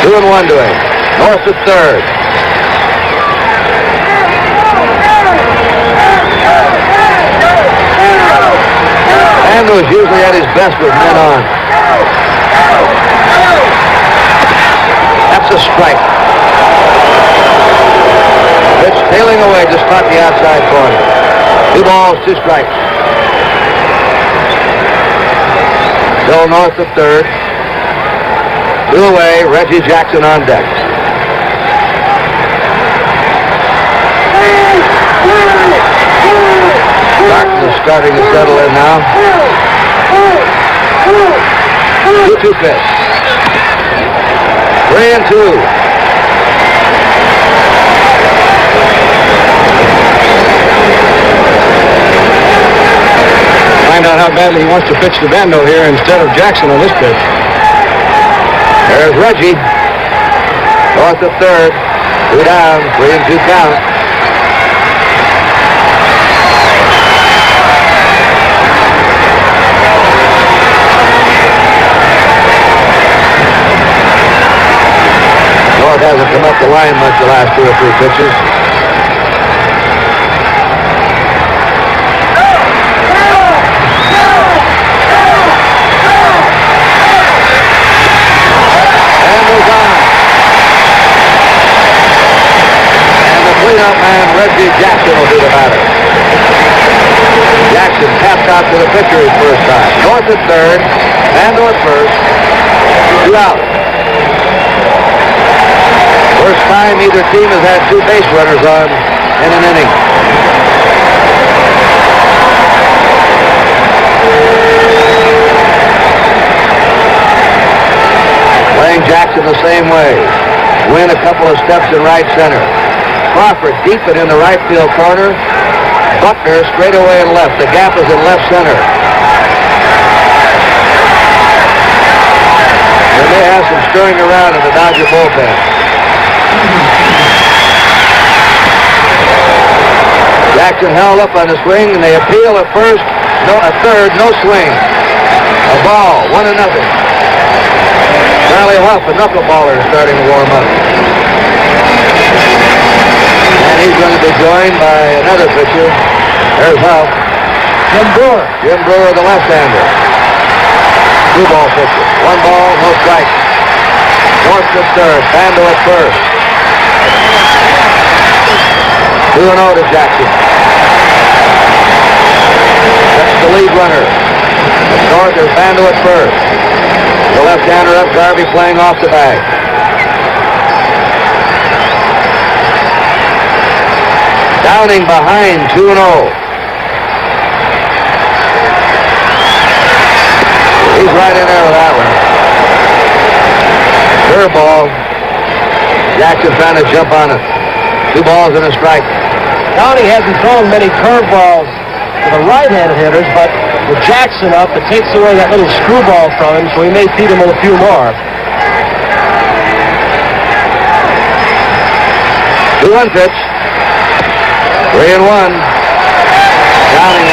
2-1 to him. North at third. Bando's usually at his best with men on. That's a strike. Pitch tailing away, just caught the outside corner. 2 balls, 2 strikes. Bill North at third. 2 away, Reggie Jackson on deck. Darkness is starting to settle in now. 2-2 pitch. 3-2. Find out how badly he wants to pitch to Bando here instead of Jackson on this pitch. There's Reggie. North of third. 2 down. 3-2 count. North hasn't come up the line much the last 2 or 3 pitches. Cleanup man Reggie Jackson will do the batter. Jackson tapped out to the pitcher his first time. North at third, Bando at first. 2 out. First time either team has had 2 base runners on in an inning. Playing Jackson the same way. Win a couple of steps in right center. Crawford deep it in the right field corner. Buckner straight away and left. The gap is in left center. They may have some stirring around in the Dodger bullpen. Jackson held up on the swing, and they appeal at first. No, at third, no swing. A ball, 1-0. Charlie Huff, a knuckleballer, starting to warm up. And he's going to be joined by another pitcher. There's Huff. Jim Brewer. Jim Brewer, the left-hander. 2-ball pitcher. 1 ball, no strike. North at third. Bando at first. 2-0 to Jackson. That's the lead runner. At North, there's Bando at first. The left-hander up, Garvey playing off the bag. Downing behind 2-0. He's right in there with that one. Curveball. Jackson trying to jump on it. 2 balls and a strike. Downing hasn't thrown many curveballs to the right-handed hitters, but with Jackson up, it takes away that little screwball from him, so he may feed him with a few more. 2-1 pitch. 3-1. Downing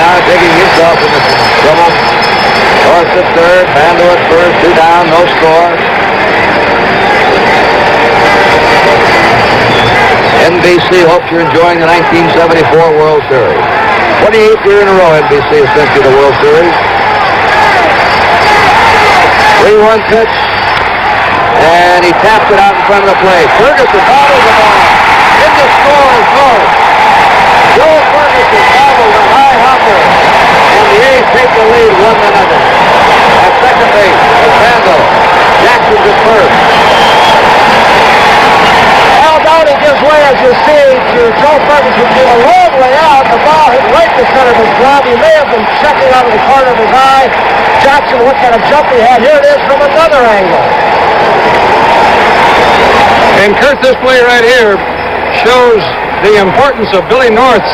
now digging himself into trouble. North at third, Bando at first, 2 down, no score. NBC hopes you're enjoying the 1974 World Series. 28th year in a row NBC has sent you the World Series. 3-1 pitch. And he tapped it out in front of the plate. Ferguson bobbles the ball. In the score is North. Joe Ferguson bobbled a high hopper. And the A's take the lead 1-0. At second base, it's Bando. Jackson's at first. Downing gives way, as you see, to Joe Ferguson. Did a long way out. The ball hit right to center of his glove. He may have been checking out of the corner of his eye. Jackson, what kind of jump he had. Here it is from another angle. And Kurt, this play right here shows the importance of Billy North's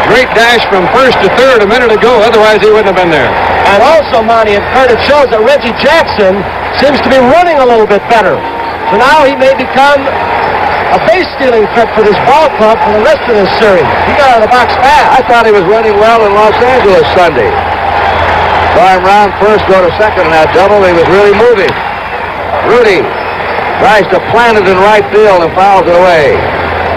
great dash from first to third a minute ago. Otherwise, he wouldn't have been there. And also, Monty and Kurt, it shows that Reggie Jackson seems to be running a little bit better. So now he may become a base-stealing threat for this ball club for the rest of this series. He got out of the box fast. I thought he was running well in Los Angeles Sunday. Saw him round first, go to second, and that double, he was really moving. Rudy tries to plant it in right field and fouls it away.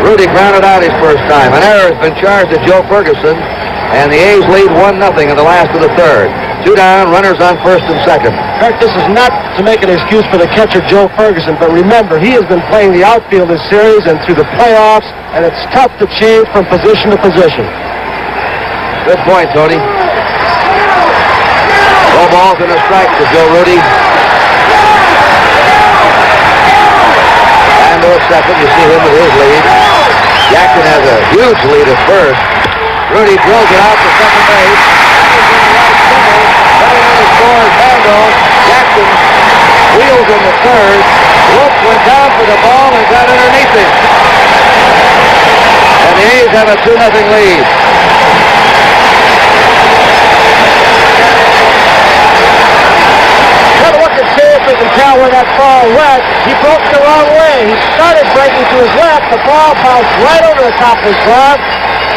Rudy grounded out his first time. An error has been charged to Joe Ferguson, and the A's lead 1-0 in the last of the third. 2 down, runners on first and second. Kurt, this is not to make an excuse for the catcher, Joe Ferguson, but remember, he has been playing the outfield this series and through the playoffs, and it's tough to change from position to position. Good point, Tony. 4 balls and a strike to Joe Rudy. Bando at second, you see him with his lead. Jackson has a huge lead at first. Rudy drills it out to second base. Running on the score is Bando. Jackson wheels in the third. Wolf went down for the ball and got underneath him. And the A's have a 2-0 lead. Have a look and see if we can tell where that ball went. He broke the wrong way. He started breaking to his left. The ball bounced right over the top of his glove.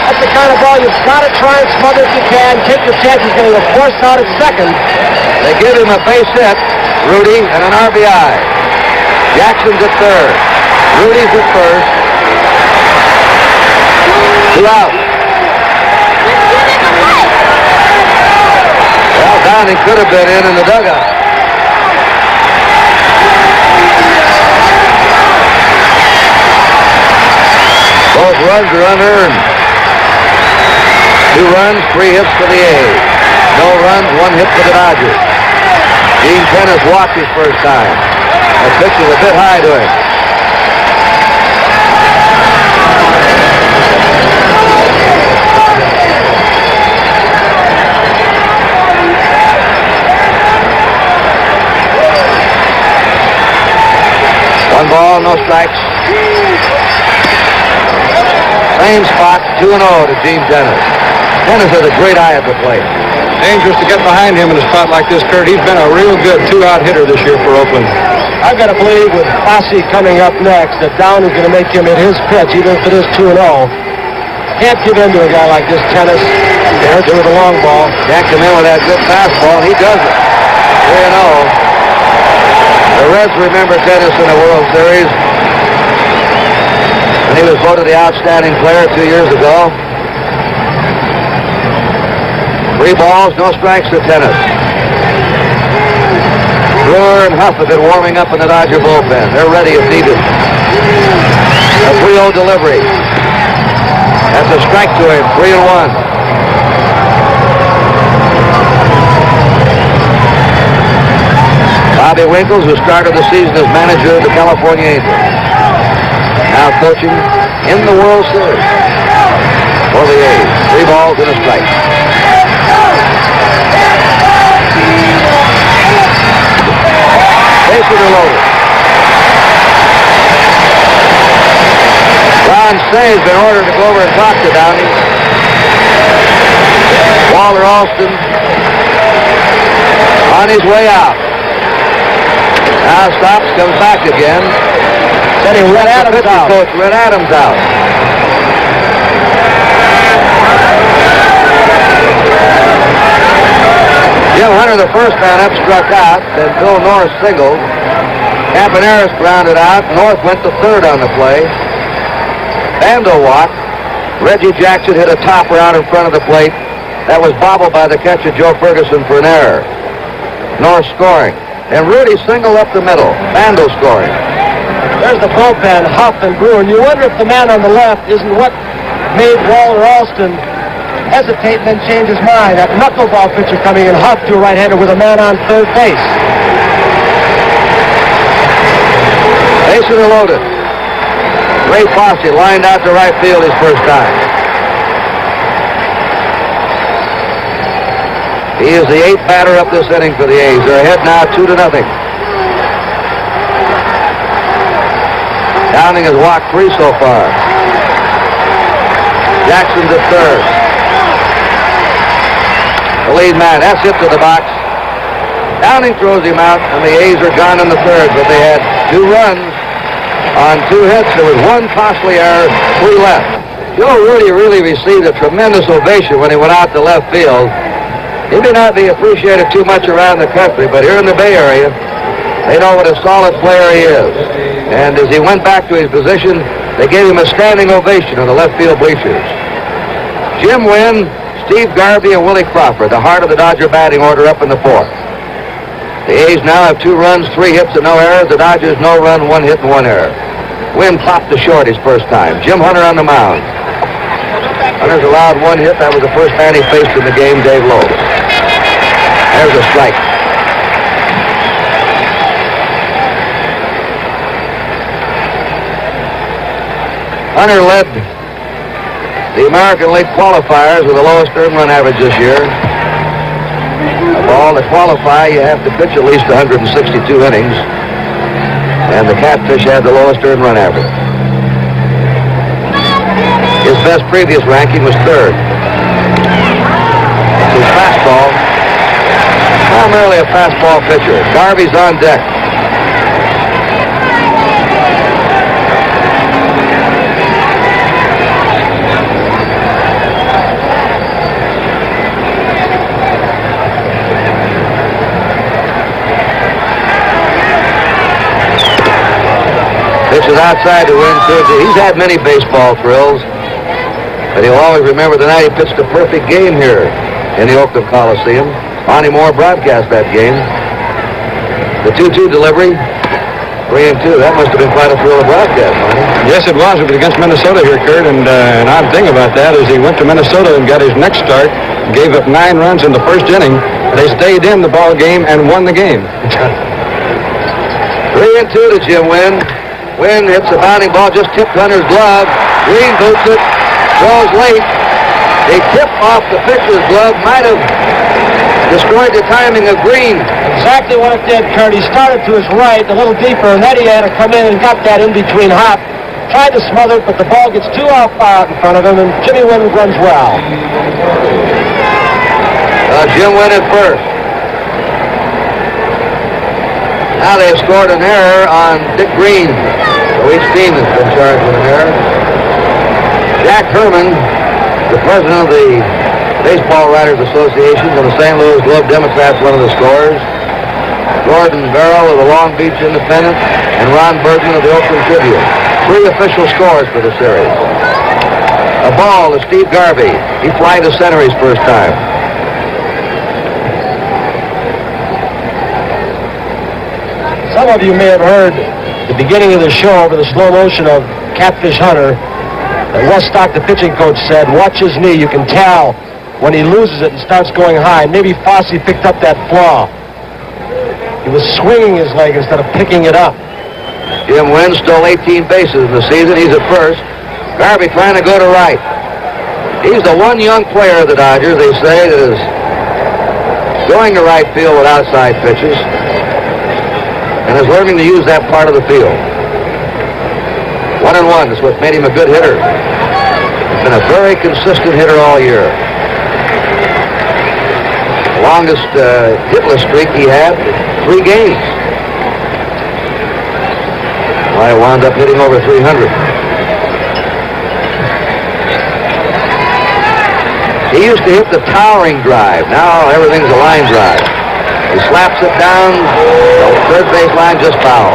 That's the kind of ball you've got to try and smother if you can. Take your chances getting a force out at second. They give him a base hit, Rudy, and an RBI. Jackson's at third. Rudy's at first. 2 out. Well, Downing could have been in the dugout. Both runs are unearned. 2 runs, 3 hits for the A's. No runs, 1 hit for the Dodgers. Gene Tennis walked his first time. That pitch was a bit high to him. One ball, no strikes. Same spot, 2-0 to Gene Tennis. Tennis has a great eye at the plate. Dangerous to get behind him in a spot like this, Kurt. He's been a real good 2-out hitter this year for Oakland. I've got to believe with Fossey coming up next that Down is going to make him hit his pitch, even if it is 2-0. Can't give in to a guy like this, Tennis. He hurts him with a long ball. Can't come in with that good fastball, and he does it. 3-0. The Reds remember Tennis in the World Series. And he was voted the outstanding player 2 years ago. 3 balls, no strikes to Tennis. Brewer and Huff have been warming up in the Dodger bullpen. They're ready if needed. A 3-0 delivery. That's a strike to him, 3-1. Bobby Winkles, who started the season as manager of the California Angels, now coaching in the World Series for the A's. 3 balls and a strike. Bases are loaded. Ron Cey has been ordered to go over and talk to Downey. Walter Alston on his way out. Now stops, comes back again. Setting Red Adams out. Coach Red Adams out. Jim Hunter, the first man up, struck out. Then Bill Norris singled. Campaneris grounded out. North went to third on the play. Bando walked. Reggie Jackson hit a top round in front of the plate. That was bobbled by the catcher Joe Ferguson for an error. North scoring. And Rudy singled up the middle. Bando scoring. There's the bullpen, Huff and Brewer. And you wonder if the man on the left isn't what made Walter Alston hesitate and then change his mind. That knuckleball pitcher coming in, Huff to a right-hander with a man on third base. Bases are loaded. Ray Fossey lined out to right field his first time. He is the 8th batter up this inning for the A's. They're ahead now 2-0. Downing has walked 3 so far. Jackson's at third. The lead man, that's hit to the box. Downing throws him out, and the A's are gone in the third, but they had 2 runs on 2 hits. There was 1 costly error, 3 left. Joe Rudy really received a tremendous ovation when he went out to left field. He may not be appreciated too much around the country, but here in the Bay Area, they know what a solid player he is. And as he went back to his position, they gave him a standing ovation on the left field bleachers. Jim Wynn, Steve Garvey, and Willie Crawford, the heart of the Dodger batting order up in the 4th. The A's now have 2 runs, 3 hits, and no errors. The Dodgers, no run, 1 hit, and 1 error. Wynn popped to short his first time. Jim Hunter on the mound. Hunter's allowed 1 hit. That was the first man he faced in the game, Dave Lowe. There's a strike. Hunter led the American League qualifiers with the lowest earned run average this year. Of all to qualify, you have to pitch at least 162 innings. And the Catfish had the lowest earned run average. His best previous ranking was 3rd. His fastball, primarily a fastball pitcher. Garvey's on deck. outside to win, too. He's had many baseball thrills, but he'll always remember the night he pitched a perfect game here in the Oakland Coliseum. Monty Moore broadcast that game. The 2-2 delivery, 3-2. That must have been quite a thrill of broadcast, Monty. Yes, it was. It was against Minnesota here, Kurt, and an odd thing about that is he went to Minnesota and got his next start, gave up 9 runs in the first inning. They stayed in the ball game and won the game. 3-2 to Jim Wynn. Wynn hits a bounding ball, just tipped Hunter's glove. Green boots it, throws late. A tip off the pitcher's glove might have destroyed the timing of Green. Exactly what it did, Kurt. He started to his right, a little deeper, and then he had to come in and got that in between hop. Tried to smother it, but the ball gets too out in front of him, and Jimmy Wynn runs well. Jim Wynn at first. Now they've scored an error on Dick Green. So each team has been charged with an error. Jack Herman, the president of the Baseball Writers Association of the St. Louis Globe-Democrats, one of the scorers. Gordon Barrell of the Long Beach Independent and Ron Bergman of the Oakland Tribune. 3 official scores for the series. A ball to Steve Garvey. He flied to center his first time. Some of you may have heard the beginning of the show over the slow motion of Catfish Hunter. Wes Stock, the pitching coach, said, watch his knee. You can tell when he loses it and starts going high. Maybe Fosse picked up that flaw. He was swinging his leg instead of picking it up. Jim Wynn stole 18 bases in the season. He's at first. Garvey trying to go to right. He's the one young player of the Dodgers, they say, that is going to right field with outside pitches and is learning to use that part of the field. 1-1 is what made him a good hitter. He's been a very consistent hitter all year. The longest hitless streak he had, 3 games. I wound up hitting over 300. He used to hit the towering drive. Now everything's a line drive. He slaps it down, the third base line just foul.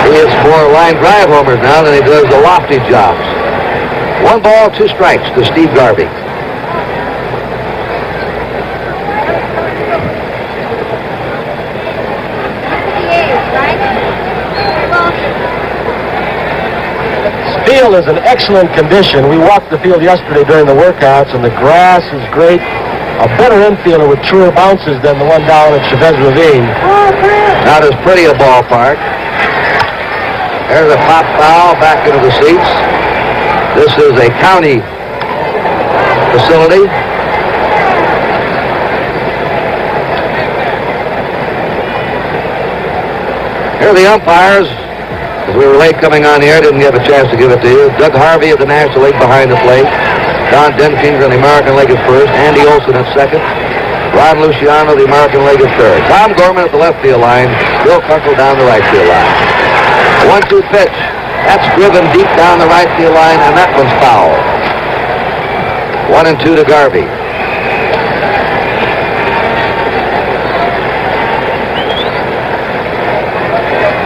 He hits more line drive homers now than he does the lofty jobs. 1 ball, 2 strikes to Steve Garvey. Field is in excellent condition. We walked the field yesterday during the workouts, and the grass is great. A better infielder with truer bounces than the one down at Chavez Ravine. Not as pretty a ballpark. There's a pop foul back into the seats. This is a county facility. Here are the umpires. As we were late coming on the air, didn't get a chance to give it to you. Doug Harvey of the National League behind the plate. Don Denkinger on the American League at first. Andy Olson at second. Ron Luciano of the American League at third. Tom Gorman at the left field line. Bill Kunkel down the right field line. 1-2 pitch. That's driven deep down the right field line, and that one's foul. 1-2 to Garvey.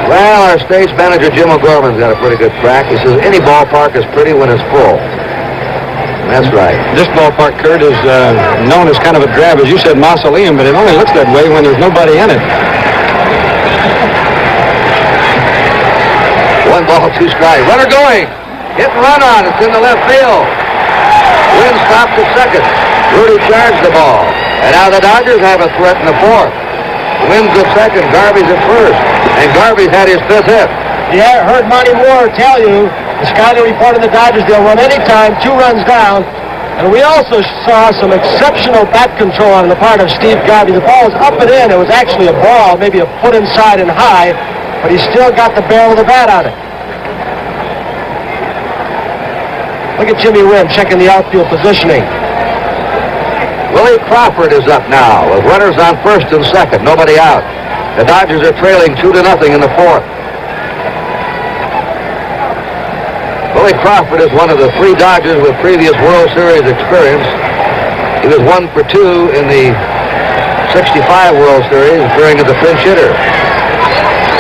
Well, our stage manager, Jim O'Gorman's got a pretty good crack. He says any ballpark is pretty when it's full. And that's right. This ballpark, Kurt, is known as kind of a drab, as you said, mausoleum, but it only looks that way when there's nobody in it. 1 ball, 2 strikes. Runner going. Hit and run on. It's in the left field. Wynn stops at second. Rudy charged the ball. And now the Dodgers have a threat in the 4th. Wynn's at second. Garvey's at first. And Garvey's had his 5th hit. Yeah, I heard Monty Moore tell you, the scouting report of the Dodgers, they'll run anytime, 2 runs down. And we also saw some exceptional bat control on the part of Steve Garvey. The ball was up and in. It was actually a ball, maybe a foot inside and high, but he still got the barrel of the bat on it. Look at Jimmy Wynn checking the outfield positioning. Willie Crawford is up now with runners on first and second, nobody out. The Dodgers are trailing 2-0 in the 4th. Willie Crawford is one of the 3 Dodgers with previous World Series experience. He was 1 for 2 in the '65 World Series, appearing as a pinch hitter.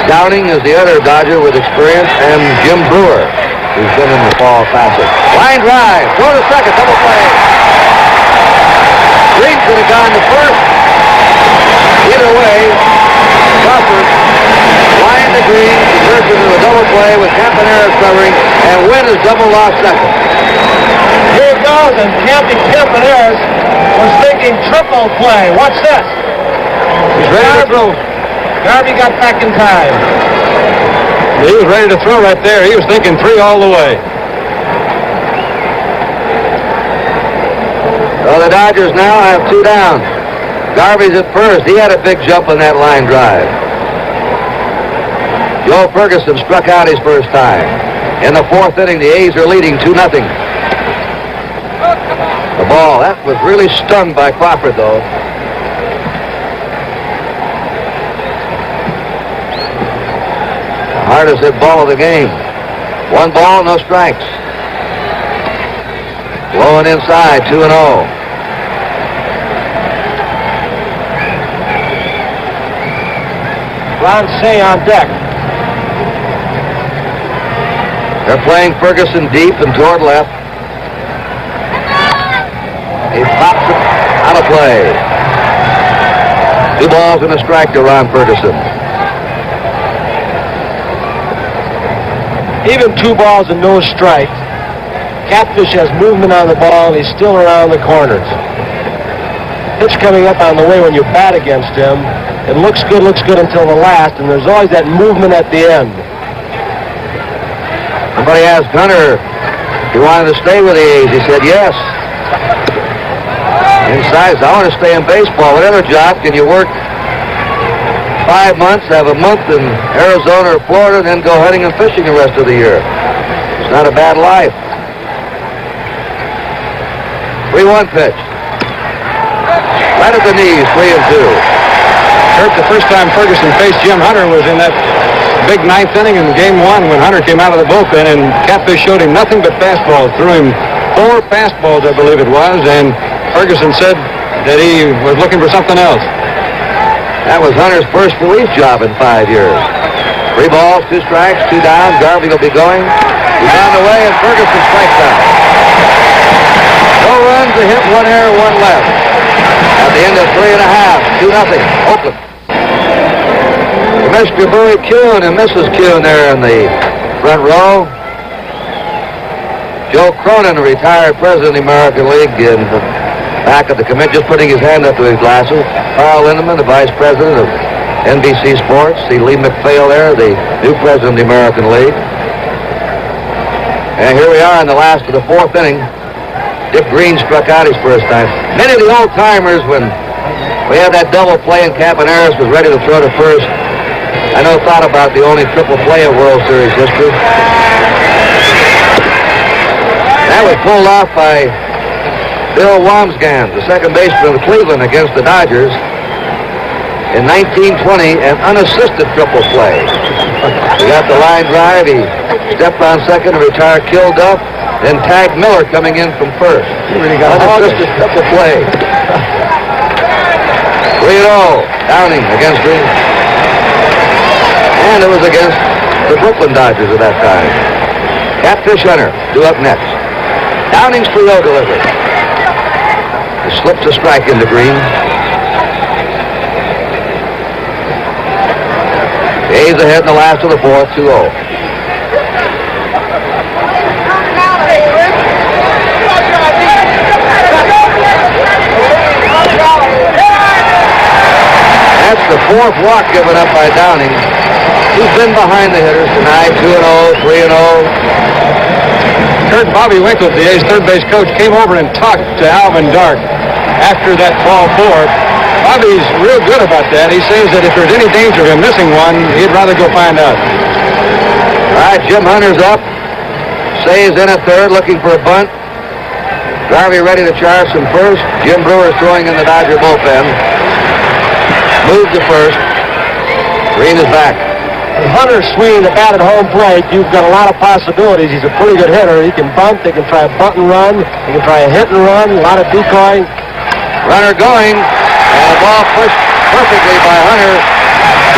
Downing is the other Dodger with experience, and Jim Brewer, who's been in the Fall Classic. Line drive, throw to second, double play. Green could have gone to first. Either way, Crawford line to Green, converts into a double play with Campaneris covering, and Wynn is double off second. Here it goes, and Campaneris was thinking triple play. Watch this. He's ready to throw. Garvey got back in time. He was ready to throw right there. He was thinking 3 all the way. So the Dodgers now have 2 down. Garvey's at first. He had a big jump on that line drive. Joe Ferguson struck out his first time. In the 4th inning, the A's are leading 2-0. The ball, that was really stung by Crawford, though. The hardest hit ball of the game. 1 ball, no strikes. Blowing inside, 2-0. Ron Cey on deck. They're playing Ferguson deep and toward left. He pops it out of play. 2 balls and a strike to Ron Ferguson. Even 2 balls and no strike. Catfish has movement on the ball, and he's still around the corners. Pitch coming up on the way when you bat against him. It looks good until the last, and there's always that movement at the end. Somebody asked Hunter if he wanted to stay with the A's. He said yes. Inside, I want to stay in baseball. Whatever job, can you work 5 months, have a month in Arizona or Florida, and then go hunting and fishing the rest of the year? It's not a bad life. 3-1 pitch. Right at the knees, 3-2. Kurt, the first time Ferguson faced Jim Hunter was in that big 9th inning in Game 1 when Hunter came out of the bullpen, and Catfish showed him nothing but fastballs. Threw him 4 fastballs, I believe it was, and Ferguson said that he was looking for something else. That was Hunter's first relief job in 5 years. 3 balls, 2 strikes, 2 down. Garvey will be going. He's on the way, and Ferguson strikes out. No runs, a hit, 1 error, 1 left. At the end of 3.5, 2-0, Oakland. Mr. Bowie Kuhn and Mrs. Kuhn there in the front row. Joe Cronin, a retired president of the American League, in the back of the committee, just putting his hand up to his glasses. Carl Lindemann, the vice president of NBC Sports. See Lee McPhail there, the new president of the American League. And here we are in the last of the 4th inning. Dick Green struck out his first time. Many of the old-timers, when we had that double play and Campaneris was ready to throw to first, I know thought about the only triple play in World Series history. That was pulled off by Bill Wamsgans, the second baseman of Cleveland against the Dodgers in 1920, an unassisted triple play. He got the line drive, he stepped on second and retired, killed Duff, then tagged Miller coming in from first. He really got unassisted triple play. 3-0, Downing against Green. And it was against the Brooklyn Dodgers at that time. Catfish Hunter, 2 up next. Downing's 3-0 delivery. He slips a strike into Green. The A's ahead in the last of the 4th, 2-0. That's the 4th walk given up by Downing. He's been behind the hitters tonight, 2-0, 3-0. Kurt Bobby Winkler, the A's third base coach, came over and talked to Alvin Dark after that ball 4. Bobby's real good about that. He says that if there's any danger of him missing one, he'd rather go find out. All right, Jim Hunter's up. Say's in at third, looking for a bunt. Garvey ready to charge from first. Jim Brewer's throwing in the Dodger bullpen. Moved to first. Green is back. With Hunter swinging the bat at home plate, you've got a lot of possibilities. He's a pretty good hitter. He can bunt. They can try a bunt and run. They can try a hit and run. A lot of decoy. Runner going. And the ball pushed perfectly by Hunter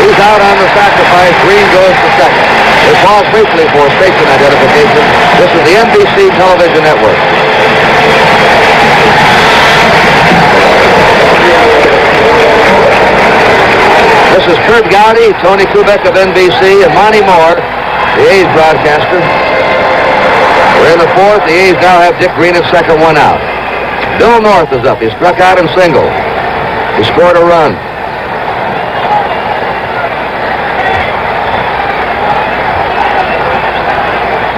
He's out on the sacrifice. Green goes to second. They pause briefly for station identification. This is the NBC television network. This is Kurt Gowdy, Tony Kubek of NBC, and Monty Moore, the A's broadcaster. We're in the fourth. The A's now have Dick Green at second, one out. Bill North is up. He struck out in single. He scored a run.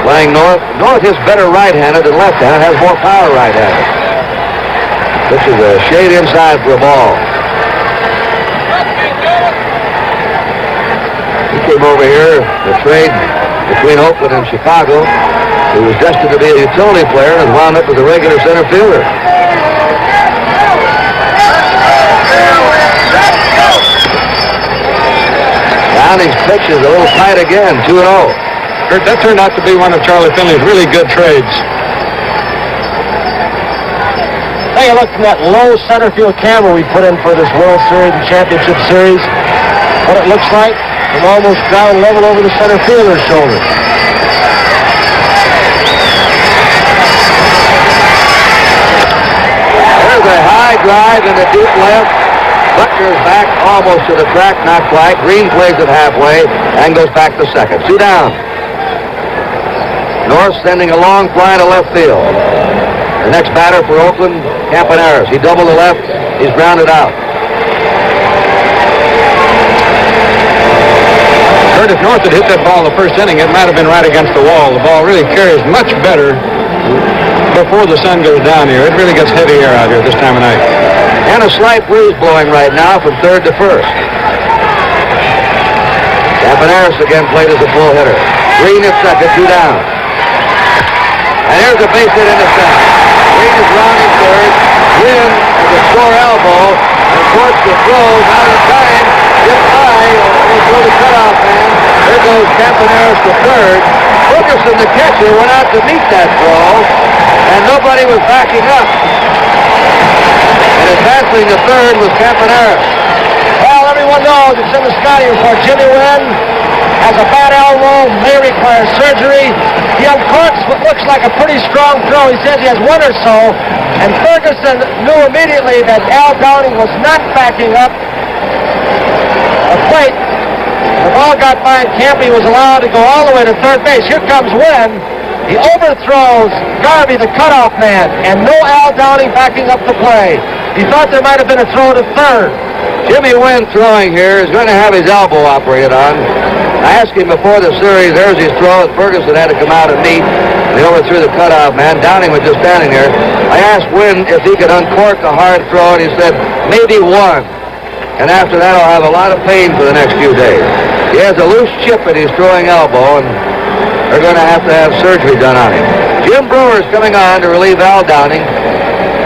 Playing North. North is better right-handed than left-handed. Has more power right-handed. This is a shade inside for a ball. He came over here, the trade between Oakland and Chicago. He was destined to be a utility player and wound up as a regular center fielder. Downing's pitch is a little tight again, 2-0. Kurt, that turned out to be one of Charlie Finley's really good trades. Take a look from that low center field camera we put in for this World Series and Championship Series. What it looks like from almost ground level over the center fielder's shoulder. There's a high drive in the deep left. Buckner's back almost to the track, not quite. Green plays it halfway and goes back to second. 2 down. North sending a long fly to left field. The next batter for Oakland, Campaneris. He doubled the left. He's grounded out. Kurt, if North had hit that ball in the first inning, it might have been right against the wall. The ball really carries much better before the sun goes down here. It really gets heavy air out here this time of night. And a slight breeze blowing right now from third to first. Campaneris again played as a full hitter. Green at second, 2 down. And here's a base hit into center. Green is rounding third. Wynn with a sore elbow. And Courts the throw. Out of time. Gets high. Will throw the cutoff man. There goes Campaneris to third. Ferguson, the catcher, went out to meet that throw. And nobody was backing up. And advancing to third was Campaneris. Well, everyone knows it's in the Scotty report. Jimmy Wynn has a bad elbow, may require surgery. He uncorks what looks like a pretty strong throw. He says he has one or so. And Ferguson knew immediately that Al Downing was not backing up a plate. The ball got by and Campy was allowed to go all the way to third base. Here comes Wynn. He overthrows Garvey, the cutoff man, and no Al Downing backing up the play. He thought there might have been a throw to third. Jimmy Wynn throwing here is going to have his elbow operated on. I asked him before the series, there's his throw, and Ferguson had to come out and meet. They overthrew the cutoff man. Downing was just standing there. I asked Wynn if he could uncork a hard throw, and he said, maybe one. And after that, I'll have a lot of pain for the next few days. He has a loose chip in his throwing elbow, and they're going to have surgery done on him. Jim Brewer is coming on to relieve Al Downing.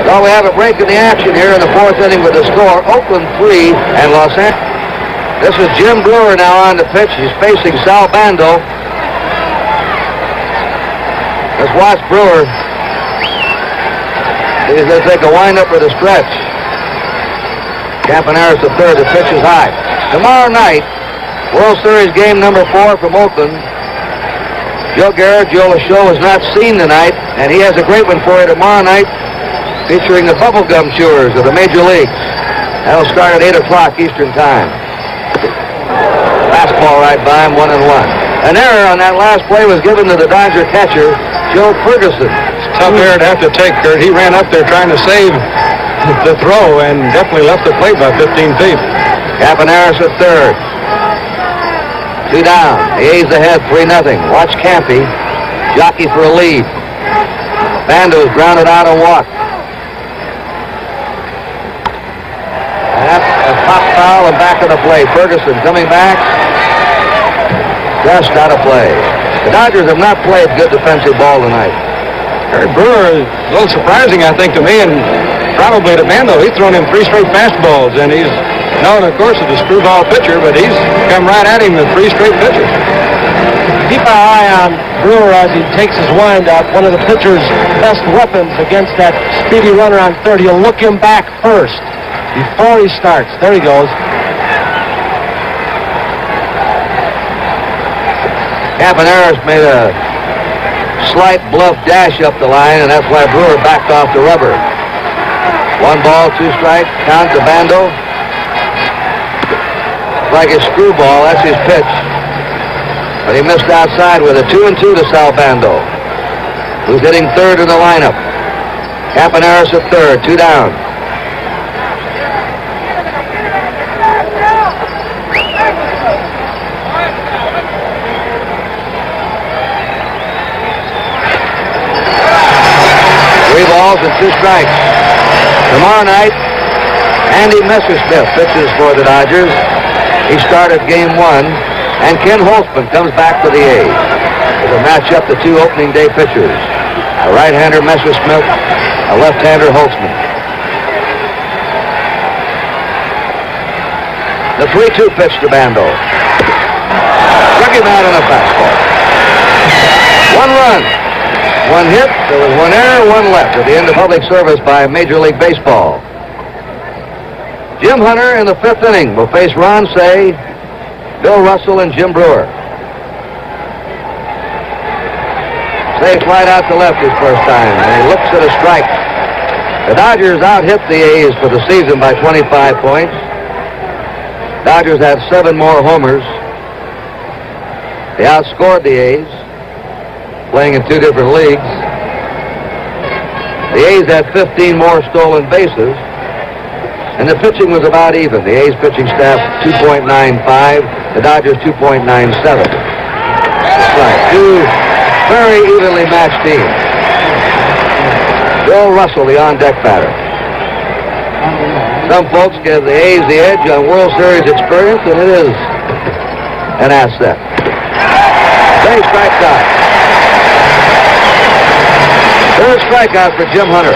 Well, we have a break in the action here in the fourth inning with the score, Oakland 3 and Los Angeles. This is Jim Brewer now on the pitch. He's facing Sal Bando. Let's watch Brewer. He's going to take a windup for the stretch. Campaneris the third. The pitch is high. Tomorrow night, World Series game number 4 from Oakland. Joe Garrett, Joe LaChaux is not seen tonight, and he has a great one for you tomorrow night, featuring the bubblegum chewers of the Major Leagues. That'll start at 8 o'clock Eastern Time. Fastball right by him, 1-1. An error on that last play was given to the Dodger catcher, Joe Ferguson. Tough error to have to take, Kurt. He ran up there trying to save the throw and definitely left the plate by 15 feet. Campaneris at third. 2 down. The A's ahead, 3-0. Watch Campy jockey for a lead. Bando's grounded out and walked. That's a pop foul and back of the play. Ferguson coming back. Just out of play. The Dodgers have not played good defensive ball tonight. Kurt Brewer is a little surprising, I think, to me, and probably to Bando. He's thrown him 3 straight fastballs, and he's known, of course, as a screwball pitcher, but he's come right at him with 3 straight pitches. Keep an eye on Brewer as he takes his windup. One of the pitcher's best weapons against that speedy runner on third. He'll look him back first before he starts. There he goes. Campaneris made a slight bluff dash up the line, and that's why Brewer backed off the rubber. 1 ball, 2 strikes, count to Bando. Like a screwball, that's his pitch. But he missed outside with a 2-2 to Sal Bando, who's hitting third in the lineup. Campaneris at third, 2 down. Three balls and 2 strikes. Tomorrow night, Andy Messersmith pitches for the Dodgers. He started game 1, and Ken Holtzman comes back for the A's. It'll match up the 2 opening day pitchers. A right-hander Messersmith, a left-hander Holtzman. The 3-2 pitch to Bando. Struck him out on a fastball. 1 run. 1 hit, there was 1 error, 1 left at the end of public service by Major League Baseball. Jim Hunter in the 5th inning will face Ron Cey, Bill Russell, and Jim Brewer. Cey flied out to left his first time, and he looks at a strike. The Dodgers out-hit the A's for the season by 25 points. Dodgers had 7 more homers. They outscored the A's, playing in 2 different leagues. The A's had 15 more stolen bases, and the pitching was about even. The A's pitching staff 2.95, the Dodgers 2.97. That's right, 2 very evenly matched teams. Bill Russell, the on-deck batter. Some folks give the A's the edge on World Series experience, and it is an asset. Cey strikes out. 3rd strikeout for Jim Hunter.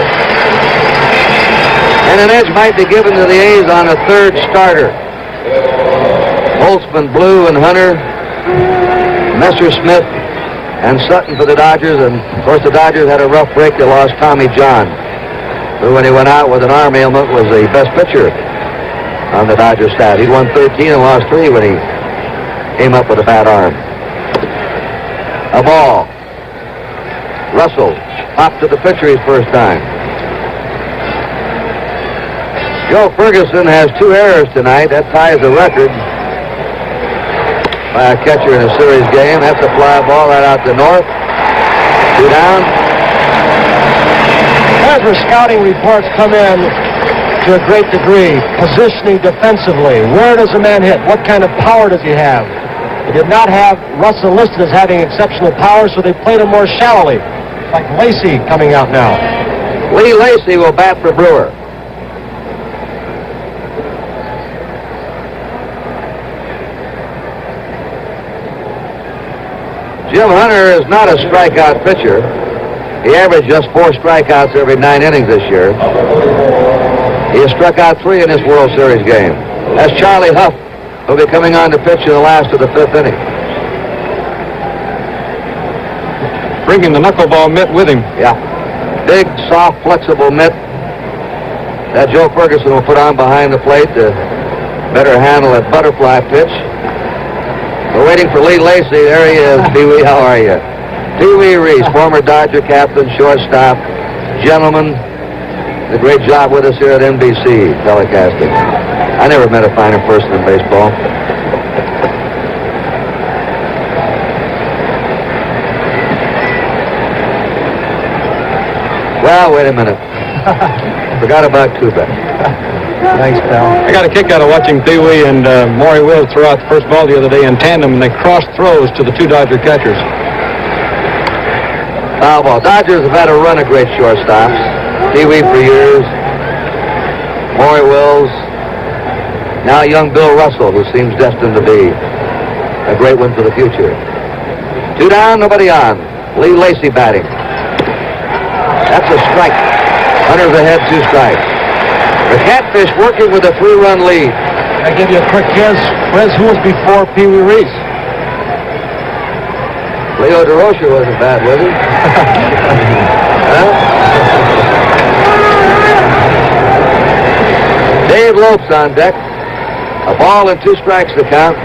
And an edge might be given to the A's on a 3rd starter. Holtzman, Blue, and Hunter, Messersmith, and Sutton for the Dodgers. And, of course, the Dodgers had a rough break. They lost Tommy John, who, when he went out with an arm ailment, was the best pitcher on the Dodgers staff. He'd won 13 and lost 3 when he came up with a bad arm. A ball. Russell popped to the pitcher his first time. Joe Ferguson has 2 errors tonight. That ties the record by a catcher in a series game. That's a fly ball right out to North. 2 down. That's where scouting reports come in to a great degree. Positioning defensively. Where does a man hit? What kind of power does he have? They did not have Russell listed as having exceptional power, so they played him more shallowly. Like Lacey coming out now. Lee Lacey will bat for Brewer. Jim Hunter is not a strikeout pitcher. He averaged just 4 strikeouts every 9 innings this year. He has struck out 3 in this World Series game. That's Charlie Huff, who'll be coming on to pitch in the last of the 5th inning. Bringing the knuckleball mitt with him. Yeah. Big, soft, flexible mitt that Joe Ferguson will put on behind the plate to better handle that butterfly pitch. We're waiting for Lee Lacey. There he is. Pee Wee, how are you? Pee Wee Reese, former Dodger captain, shortstop, gentleman. Did a great job with us here at NBC telecasting. I never met a finer person in baseball. Well, wait a minute. Forgot about Kuba. Thanks, pal. I got a kick out of watching Pee Wee and Maury Wills throw out the first ball the other day in tandem, and they crossed throws to the 2 Dodger catchers. Foul ball. Dodgers have had a run of great shortstops. Pee Wee for years. Maury Wills. Now young Bill Russell, who seems destined to be a great one for the future. 2 down, nobody on. Lee Lacey batting. That's a strike. Hunter's ahead, 2 strikes. The Catfish working with a 3-run lead. I give you a quick guess. Who was before Pee Wee Reese? Leo DeRocher wasn't bad, was he? Huh? Dave Lopes on deck. A ball and 2 strikes to count.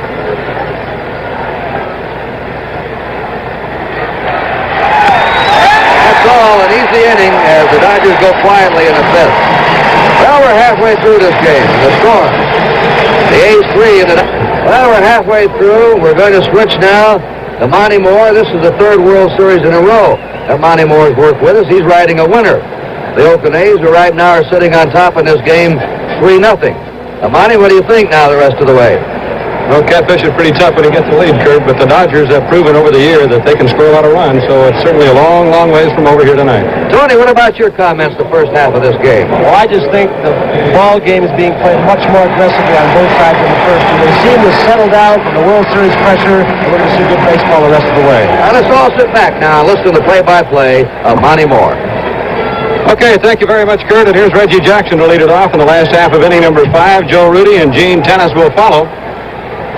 the inning as the Dodgers go quietly in the fifth. Well, we're halfway through this game. The score, the A's 3 and the... Well, we're halfway through. We're going to switch now to Monty Moore. This is the third World Series in a row that Monty Moore's worked with us. He's riding a winner. The Oakland A's, who right now are sitting on top in this game 3-0. Now, Monty, what do you think now the rest of the way? Well, Catfish is pretty tough when he gets the lead, Kurt, but the Dodgers have proven over the year that they can score a lot of runs, so it's certainly a long, long ways from over here tonight. Tony, what about your comments the first half of this game? Well, I just think the ball game is being played much more aggressively on both sides in the first. They seem to settle down from the World Series pressure, and we're going to see good baseball the rest of the way. Now, let's all sit back now and listen to the play-by-play of Monty Moore. Okay, thank you very much, Kurt, and here's Reggie Jackson to lead it off in the last half of inning number 5. Joe Rudy and Gene Tennis will follow.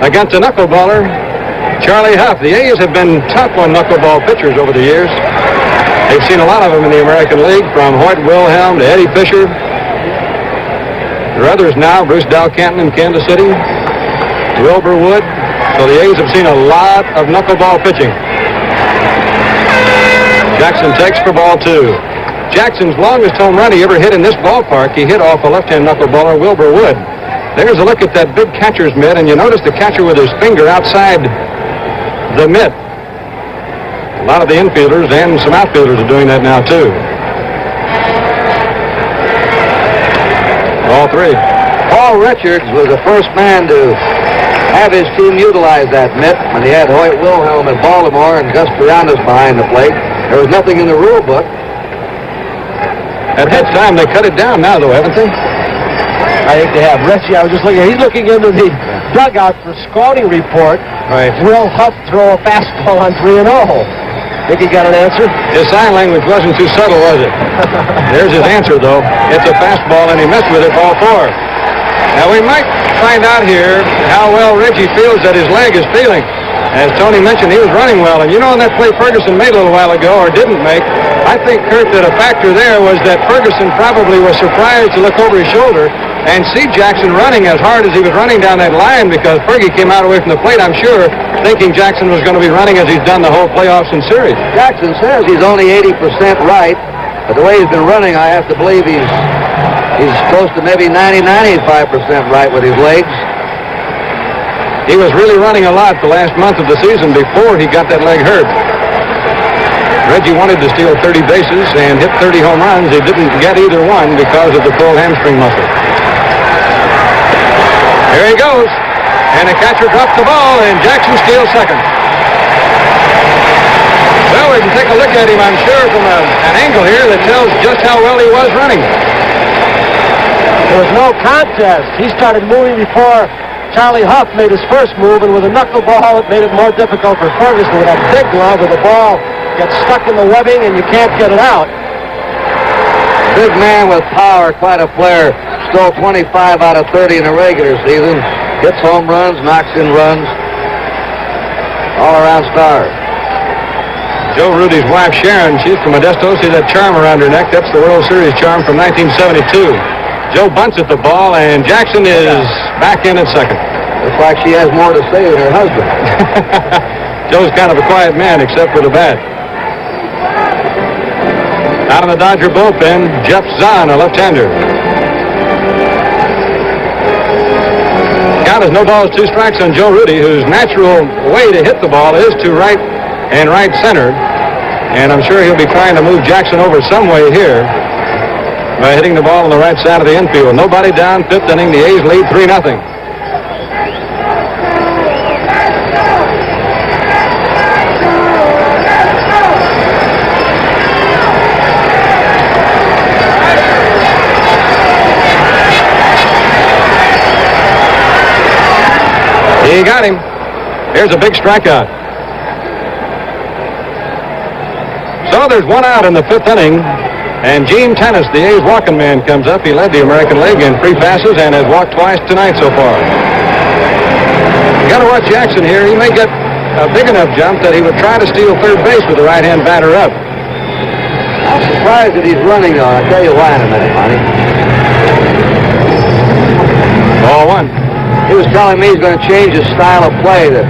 Against a knuckleballer, Charlie Huff. The A's have been tough on knuckleball pitchers over the years. They've seen a lot of them in the American League, from Hoyt Wilhelm to Eddie Fisher. There are others now, Bruce Dow Canton in Kansas City, Wilbur Wood. So the A's have seen a lot of knuckleball pitching. Jackson takes for ball 2. Jackson's longest home run he ever hit in this ballpark, he hit off a left-hand knuckleballer, Wilbur Wood. There's a look at that big catcher's mitt, and you notice the catcher with his finger outside the mitt. A lot of the infielders and some outfielders are doing that now, too. Ball 3. Paul Richards was the first man to have his team utilize that mitt when he had Hoyt Wilhelm in Baltimore and Gus Trianis behind the plate. There was nothing in the rule book. At that time, they cut it down now, though, haven't they? I think they have. Richie, I was just looking. He's looking into the dugout for scouting report. Right. Will Huff throw a fastball on 3-0? Think he got an answer? His sign language wasn't too subtle, was it? There's his answer, though. It's a fastball, and he missed with it, ball 4. Now, we might find out here how well Reggie feels that his leg is feeling. As Tony mentioned, he was running well. And you know, on that play Ferguson made a little while ago, or didn't make, I think, Kurt, that a factor there was that Ferguson probably was surprised to look over his shoulder and see Jackson running as hard as he was running down that line, because Fergie came out away from the plate, I'm sure, thinking Jackson was going to be running as he's done the whole playoffs and series. Jackson says he's only 80% right, but the way he's been running, I have to believe he's close to maybe 90-95% right with his legs. He was really running a lot the last month of the season before he got that leg hurt. Reggie wanted to steal 30 bases and hit 30 home runs. He didn't get either one because of the pulled hamstring muscle. Here he goes, and the catcher dropped the ball, and Jackson steals second. Well, we can take a look at him, I'm sure, from an angle here that tells just how well he was running. There was no contest. He started moving before Charlie Huff made his first move, and with a knuckleball, it made it more difficult for Ferguson. With that big glove, where the ball gets stuck in the webbing and you can't get it out. Big man with power, quite a player. Stole 25 out of 30 in the regular season. Hits home runs, knocks in runs. All-around star. Joe Rudy's wife, Sharon, she's from Modesto. See that charm around her neck? That's the World Series charm from 1972. Joe bunts at the ball, and Jackson is back in at second. Looks like she has more to say than her husband. Joe's kind of a quiet man, except for the bat. Out of the Dodger bullpen, Jeff Zahn, a left-hander. Count is no balls, 2 strikes on Joe Rudy, whose natural way to hit the ball is to right and right center. And I'm sure he'll be trying to move Jackson over some way here by hitting the ball on the right side of the infield. Nobody down, 5th inning. The A's lead 3-0. He got him. Here's a big strikeout. So there's 1 out in the 5th inning. And Gene Tennis, the A's walking man, comes up. He led the American League in free passes and has walked twice tonight so far. You got to watch Jackson here. He may get a big enough jump that he would try to steal third base with the right-hand batter up. I'm surprised that he's running, though. I'll tell you why in a minute, Monty. Ball 1. He was telling me he's going to change his style of play, that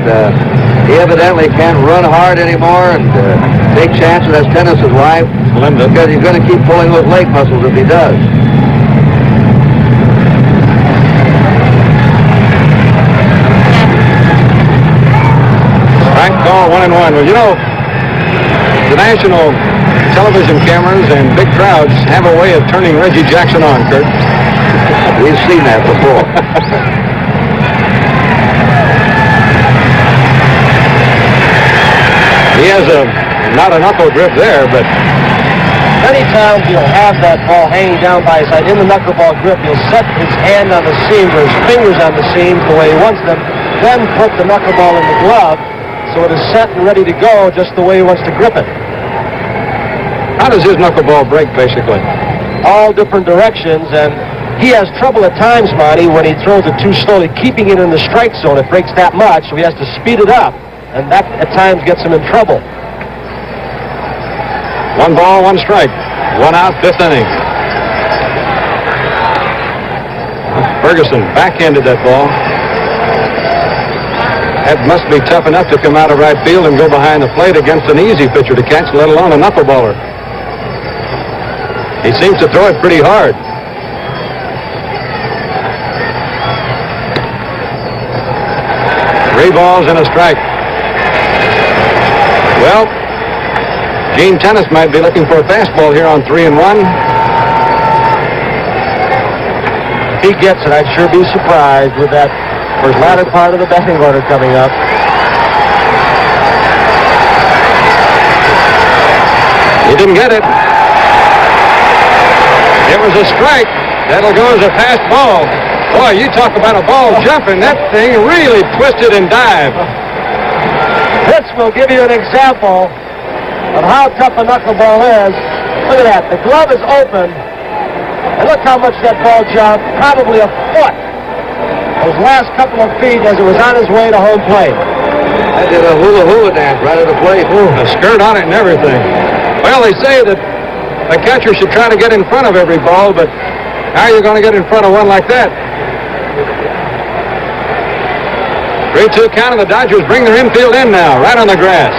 he evidently can't run hard anymore, and Big chance, and that's Tennis's wife. Linda. Because he's going to keep pulling those leg muscles if he does. Strike call, 1-1. Well, you know, the national television cameras and big crowds have a way of turning Reggie Jackson on, Kurt. We've seen that before. He has not a knuckle grip there, but Many times he'll have that ball hanging down by his side in the knuckleball grip. He'll set his hand on the seams or his fingers on the seams the way he wants them, then put the knuckleball in the glove so it is set and ready to go just the way he wants to grip it. how does his knuckleball break, basically? All different directions, and he has trouble at times, Monty, when he throws it too slowly, keeping it in the strike zone. It breaks that much, so he has to speed it up, and that at times gets him in trouble. 1 ball, 1 strike. 1 out, 5th inning. Ferguson backhanded that ball. That must be tough enough to come out of right field and go behind the plate against an easy pitcher to catch, let alone a knuckleballer. He seems to throw it pretty hard. Three balls and a strike. Well, Gene Tennis might be looking for a fastball here on 3-1. If he gets it, I'd sure be surprised with that latter part of the batting order coming up. He didn't get it. It was a strike. That'll go as a fastball. Boy, you talk about a ball jumping. That thing really twisted and dived. This will give you an example of how tough a knuckleball is. Look at that. The glove is open. And look how much that ball jumped. Probably a foot. Those last couple of feet as it was on his way to home plate. I did a hula dance right at the plate. A skirt on it and everything. Well, they say that a catcher should try to get in front of every ball, but how are you going to get in front of one like that? 3-2 count, and the Dodgers bring their infield in now, right on the grass.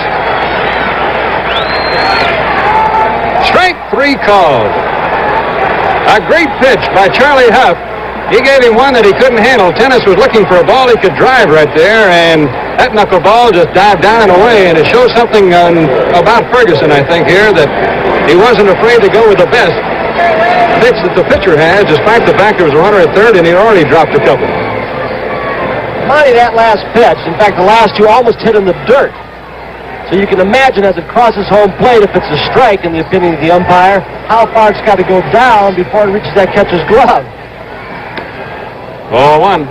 Strike 3 called. A great pitch by Charlie Huff. He gave him one that he couldn't handle. Tennis was looking for a ball he could drive right there, and that knuckleball just dived down and away, and it shows something about Ferguson, I think, here, that he wasn't afraid to go with the best pitch that the pitcher has, despite the fact there was a runner at third, and he'd already dropped a couple. Monty, that last pitch, in fact, the last two almost hit in the dirt. So you can imagine as it crosses home plate, if it's a strike, in the opinion of the umpire, how far it's got to go down before it reaches that catcher's glove. Ball 1.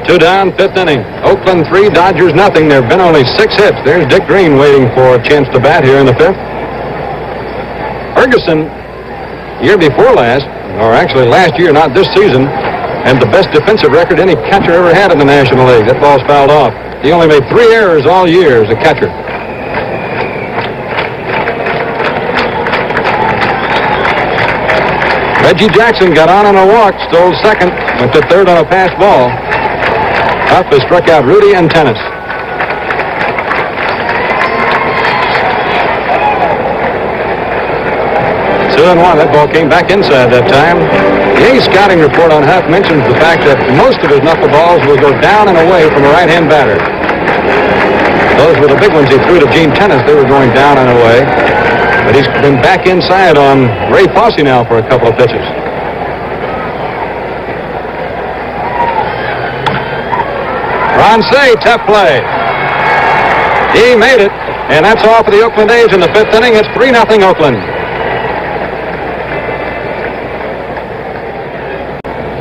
Two down, 5th inning. Oakland 3, Dodgers nothing. There have been only 6 hits. There's Dick Green waiting for a chance to bat here in the 5th. Ferguson, year before last, or actually last year, not this season, and the best defensive record any catcher ever had in the National League. That ball's fouled off. He only made 3 errors all year as a catcher. Reggie Jackson got on a walk, stole second, went to third on a pass ball. Huff has struck out Rudy and Tennis. 2-1. That ball came back inside that time. The A's scouting report on Huff mentions the fact that most of his knuckleballs will go down and away from a right-hand batter. Those were the big ones he threw to Gene Tennis. They were going down and away. But he's been back inside on Ray Fosse now for a couple of pitches. Ron Cey, tough play. He made it, and that's all for the Oakland A's in the 5th inning. It's 3-0 Oakland.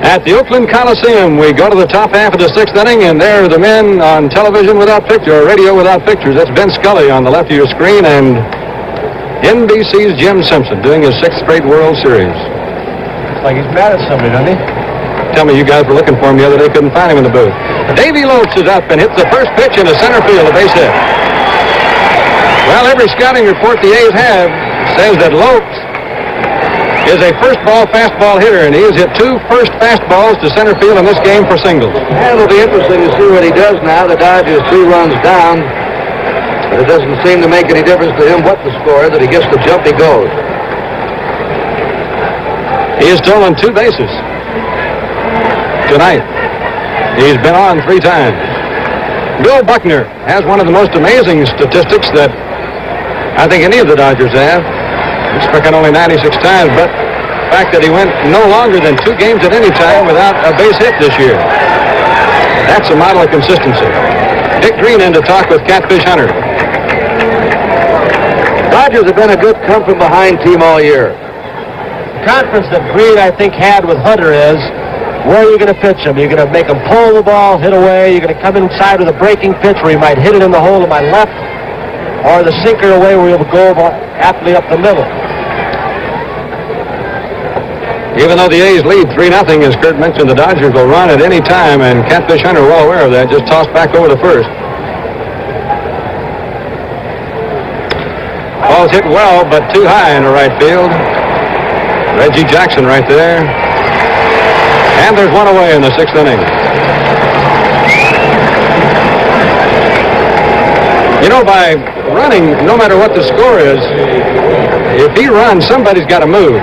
At the Oakland Coliseum, we go to the top half of the 6th inning, and there are the men on television without picture, or radio without pictures. That's Ben Scully on the left of your screen, and NBC's Jim Simpson doing his 6th straight World Series. Looks like he's mad at somebody, doesn't he? Tell me, you guys were looking for him the other day, couldn't find him in the booth. Davey Lopes is up and hits the first pitch into center field, a base hit. Well, every scouting report the A's have says that Lopes is a first ball fastball hitter, and he has hit 2 first fastballs to center field in this game for singles. And it'll be interesting to see what he does now. The Dodgers 3 runs down. But it doesn't seem to make any difference to him what the score is. That he gets the jump, he goes. He has stolen 2 bases tonight. He's been on 3 times. Bill Buckner has one of the most amazing statistics that I think any of the Dodgers have. He's stricken only 96 times, but the fact that he went no longer than 2 games at any time without a base hit this year. That's a model of consistency. Dick Green in to talk with Catfish Hunter. Dodgers have been a good come-from-behind team all year. The conference that Green, I think, had with Hunter is, where are you going to pitch him? You're going to make him pull the ball, hit away. You're going to come inside with a breaking pitch where he might hit it in the hole to my left, or the sinker away where he'll go aptly up the middle. Even though the A's lead 3-0, as Kurt mentioned, the Dodgers will run at any time, and Catfish Hunter, well aware of that, just tossed back over to first. Ball's hit well, but too high into right field. Reggie Jackson right there. And there's one away in the 6th inning. You know, by running, no matter what the score is, if he runs, somebody's got to move.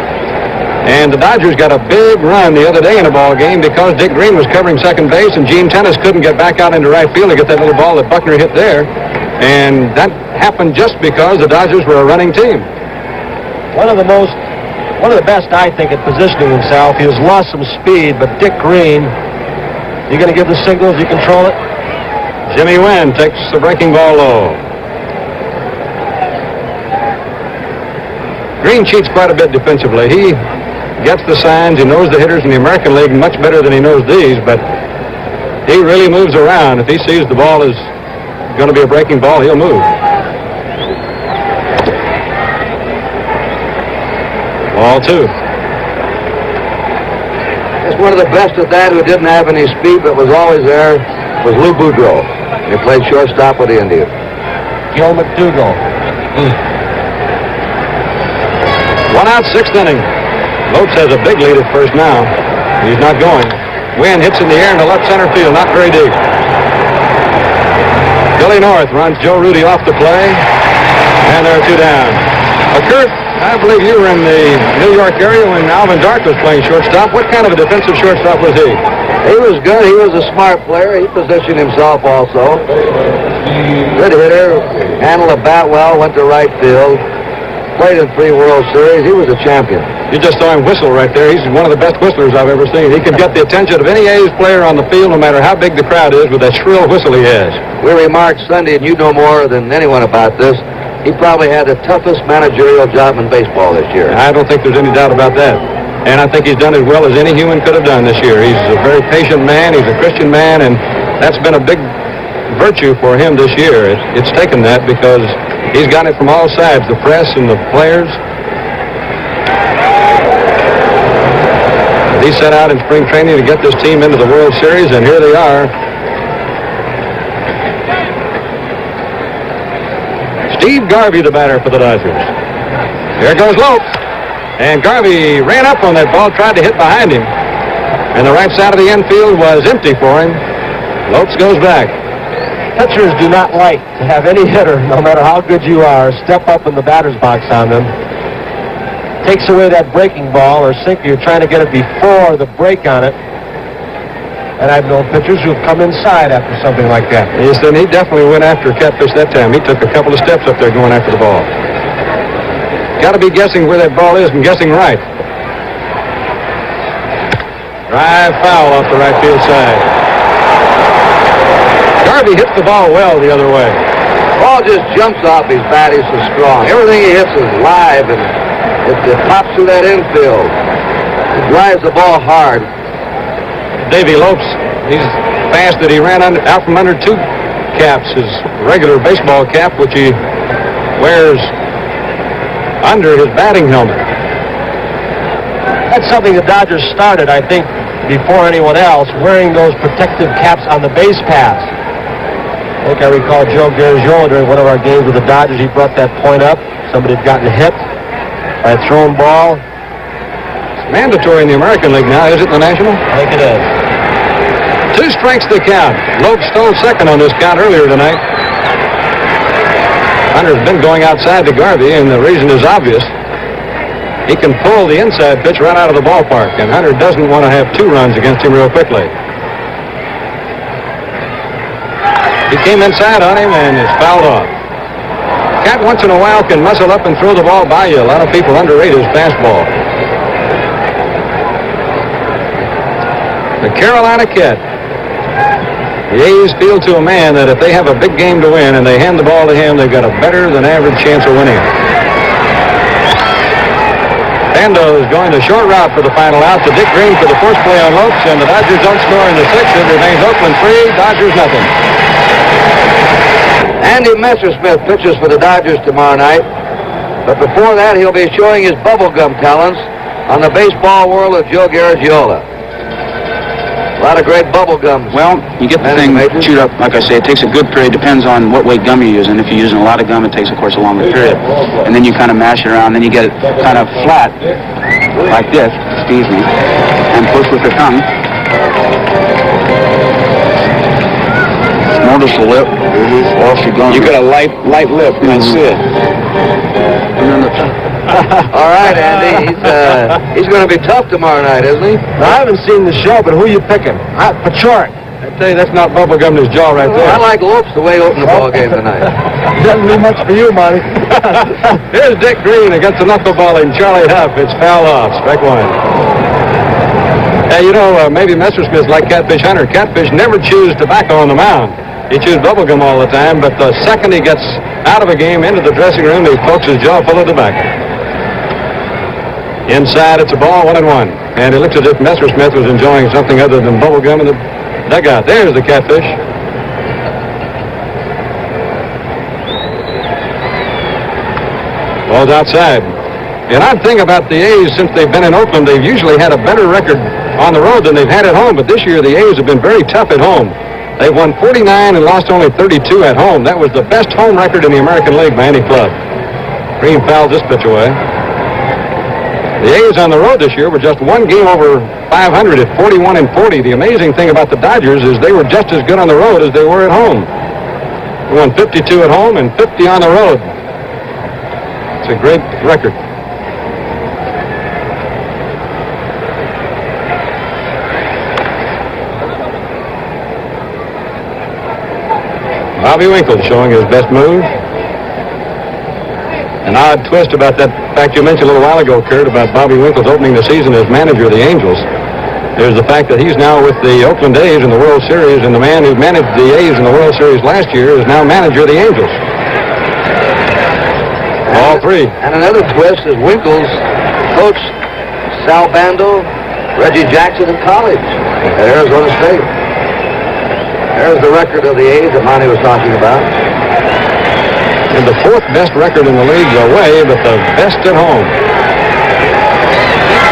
And the Dodgers got a big run the other day in a ball game because Dick Green was covering second base and Gene Tennis couldn't get back out into right field to get that little ball that Buckner hit there. And that happened just because the Dodgers were a running team. One of the best, I think, at positioning himself. He has lost some speed, but Dick Green, you going to give the signals, you control it? Jimmy Wynn takes the breaking ball low. Green cheats quite a bit defensively. He gets the signs, he knows the hitters in the American League much better than he knows these, but he really moves around. If he sees the ball is going to be a breaking ball, he'll move. Ball 2. Just one of the best at that who didn't have any speed but was always there was Lou Boudreau. He played shortstop with the Indians. Gil McDougall. 1 out, 6th inning. Lopes has a big lead at first now. He's not going. Wynn hits in the air in the left center field, not very deep. Billy North runs Joe Rudy off the play, and there are 2 down. Kurt, I believe you were in the New York area when Alvin Dark was playing shortstop. What kind of a defensive shortstop was he? He was good. He was a smart player. He positioned himself also. Good hitter. Handled the bat well. Went to right field. Played in 3 World Series. He was a champion. You just saw him whistle right there. He's one of the best whistlers I've ever seen. He can get the attention of any A's player on the field, no matter how big the crowd is, with that shrill whistle he has. We remarked Sunday, and you know more than anyone about this, he probably had the toughest managerial job in baseball this year. I don't think there's any doubt about that. And I think he's done as well as any human could have done this year. He's a very patient man. He's a Christian man, and that's been a big virtue for him this year. It's taken that because he's got it from all sides, the press and the players. He set out in spring training to get this team into the World Series, and here they are. Steve Garvey, the batter for the Dodgers. Here goes Lopes. And Garvey ran up on that ball, tried to hit behind him. And the right side of the infield was empty for him. Lopes goes back. Pitchers do not like to have any hitter, no matter how good you are, step up in the batter's box on them. Takes away that breaking ball or sinker. You're trying to get it before the break on it. And I've known pitchers who've come inside after something like that. Yes, then he definitely went after Catfish that time. He took a couple of steps up there going after the ball. Got to be guessing where that ball is and guessing right. Drive foul off the right field side. Garvey hits the ball well the other way. Ball just jumps off his bat. He's so strong. Everything he hits is live, and it pops through that infield. It drives the ball hard. Davey Lopes, he's fast that he ran out from under 2 caps, his regular baseball cap, which he wears under his batting helmet. That's something the Dodgers started, I think, before anyone else, wearing those protective caps on the base paths. I think I recall Joe Garagiola during one of our games with the Dodgers. He brought that point up. Somebody had gotten hit by a thrown ball. mandatory in the American League now, is it, in the National? I think it is. 2 strikes to count. Loeb stole second on this count earlier tonight. Hunter's been going outside to Garvey, and the reason is obvious. He can pull the inside pitch right out of the ballpark, and Hunter doesn't want to have 2 runs against him real quickly. He came inside on him and is fouled off. Cat once in a while can muscle up and throw the ball by you. A lot of people underrate his fastball. The Carolina Cat. The A's feel to a man that if they have a big game to win and they hand the ball to him, they've got a better than average chance of winning. Bando is going the short route for the final out to Dick Green for the first play on Lopes, and the Dodgers don't score in the 6th. It remains Oakland 3, Dodgers nothing. Andy Messersmith pitches for the Dodgers tomorrow night. But before that, he'll be showing his bubblegum talents on the baseball world of Joe Garagiola. A lot of great bubble gums. Well, you get the thing chewed up, like I say, it takes a good period. Depends on what weight gum you're using. If you're using a lot of gum, it takes, of course, a longer period. And then you kind of mash it around, then you get it kind of flat, like this, excuse me, and push with your tongue. Notice the lip. Off your gum. You got a light lip, that's it. And then all right, Andy. He's going to be tough tomorrow night, isn't he? Now, I haven't seen the show, but who are you picking? Pachorik. I tell you, that's not bubblegum in his jaw right there. I like Lopes the way he opened the ball game tonight. Doesn't mean much for you, Monty. Here's Dick Green against the knuckleballing Charlie Huff. It's foul off. Strike 1. Hey, you know, maybe Messersmith's like Catfish Hunter. Catfish never chews tobacco on the mound. He chews bubblegum all the time, but the second he gets out of a game into the dressing room, he pokes his jaw full of tobacco. Inside, it's a ball, 1-1. And it looks as if Messersmith was enjoying something other than bubblegum in the dugout. There's the Catfish. Ball's outside. And odd thing about the A's, since they've been in Oakland, they've usually had a better record on the road than they've had at home. But this year, the A's have been very tough at home. They've won 49 and lost only 32 at home. That was the best home record in the American League by any club. Green fouls this pitch away. The A's on the road this year were just 1 game over 500 at 41-40. The amazing thing about the Dodgers is they were just as good on the road as they were at home. They won 52 at home and 50 on the road. It's a great record. Bobby Winkle showing his best move. An odd twist about that fact you mentioned a little while ago, Kurt, about Bobby Winkle's opening the season as manager of the Angels. There's the fact that he's now with the Oakland A's in the World Series, and the man who managed the A's in the World Series last year is now manager of the Angels. All 3. And another twist is Winkle's coached Sal Bando, Reggie Jackson in college at Arizona State. There's the record of the A's that Monty was talking about. And the 4th best record in the league away, but the best at home.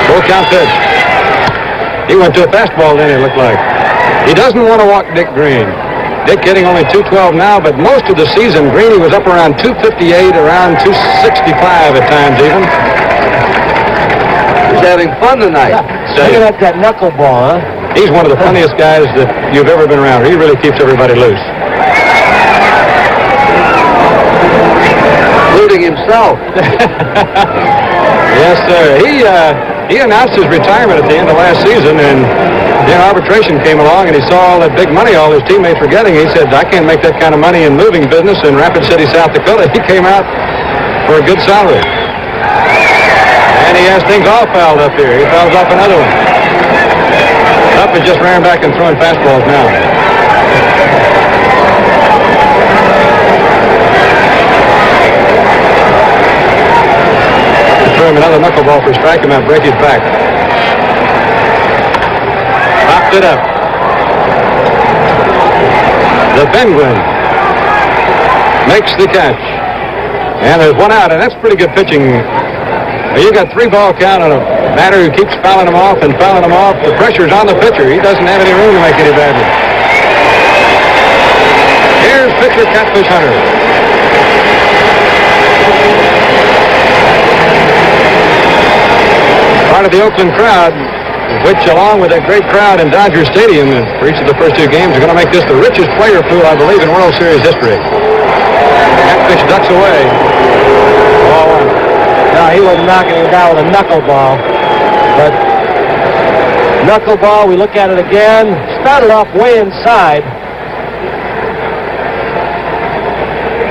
Full count pitch. He went to a fastball then, it looked like. He doesn't want to walk Dick Green. Dick hitting only 212 now, but most of the season, Greeny was up around 258, around 265 at times even. He's having fun tonight. Looking at that knuckleball, huh? He's one of the funniest guys that you've ever been around. He really keeps everybody loose. Including himself. Yes, sir. He announced his retirement at the end of last season, and then arbitration came along, and he saw all that big money all his teammates were getting. He said, I can't make that kind of money in moving business in Rapid City, South Dakota. He came out for a good salary. And he has things all fouled up here. He fouls off another one. Up is just ran back and throwing fastballs now. Throw him another knuckleball for strike him out, break his back. Popped it up. The Penguin makes the catch. And there's 1 out, and that's pretty good pitching. You got 3-ball count on a batter who keeps fouling them off and fouling them off. The pressure's on the pitcher. He doesn't have any room to make any bad ones. Here's pitcher Catfish Hunter. Part part of the Oakland crowd, which, along with that great crowd in Dodger Stadium for each of the first two games, are going to make this the richest player pool, I believe, in World Series history. Catfish ducks away. Ball one. No, he wasn't knocking him down with a knuckleball. But knuckleball, we look at it again. Started off way inside.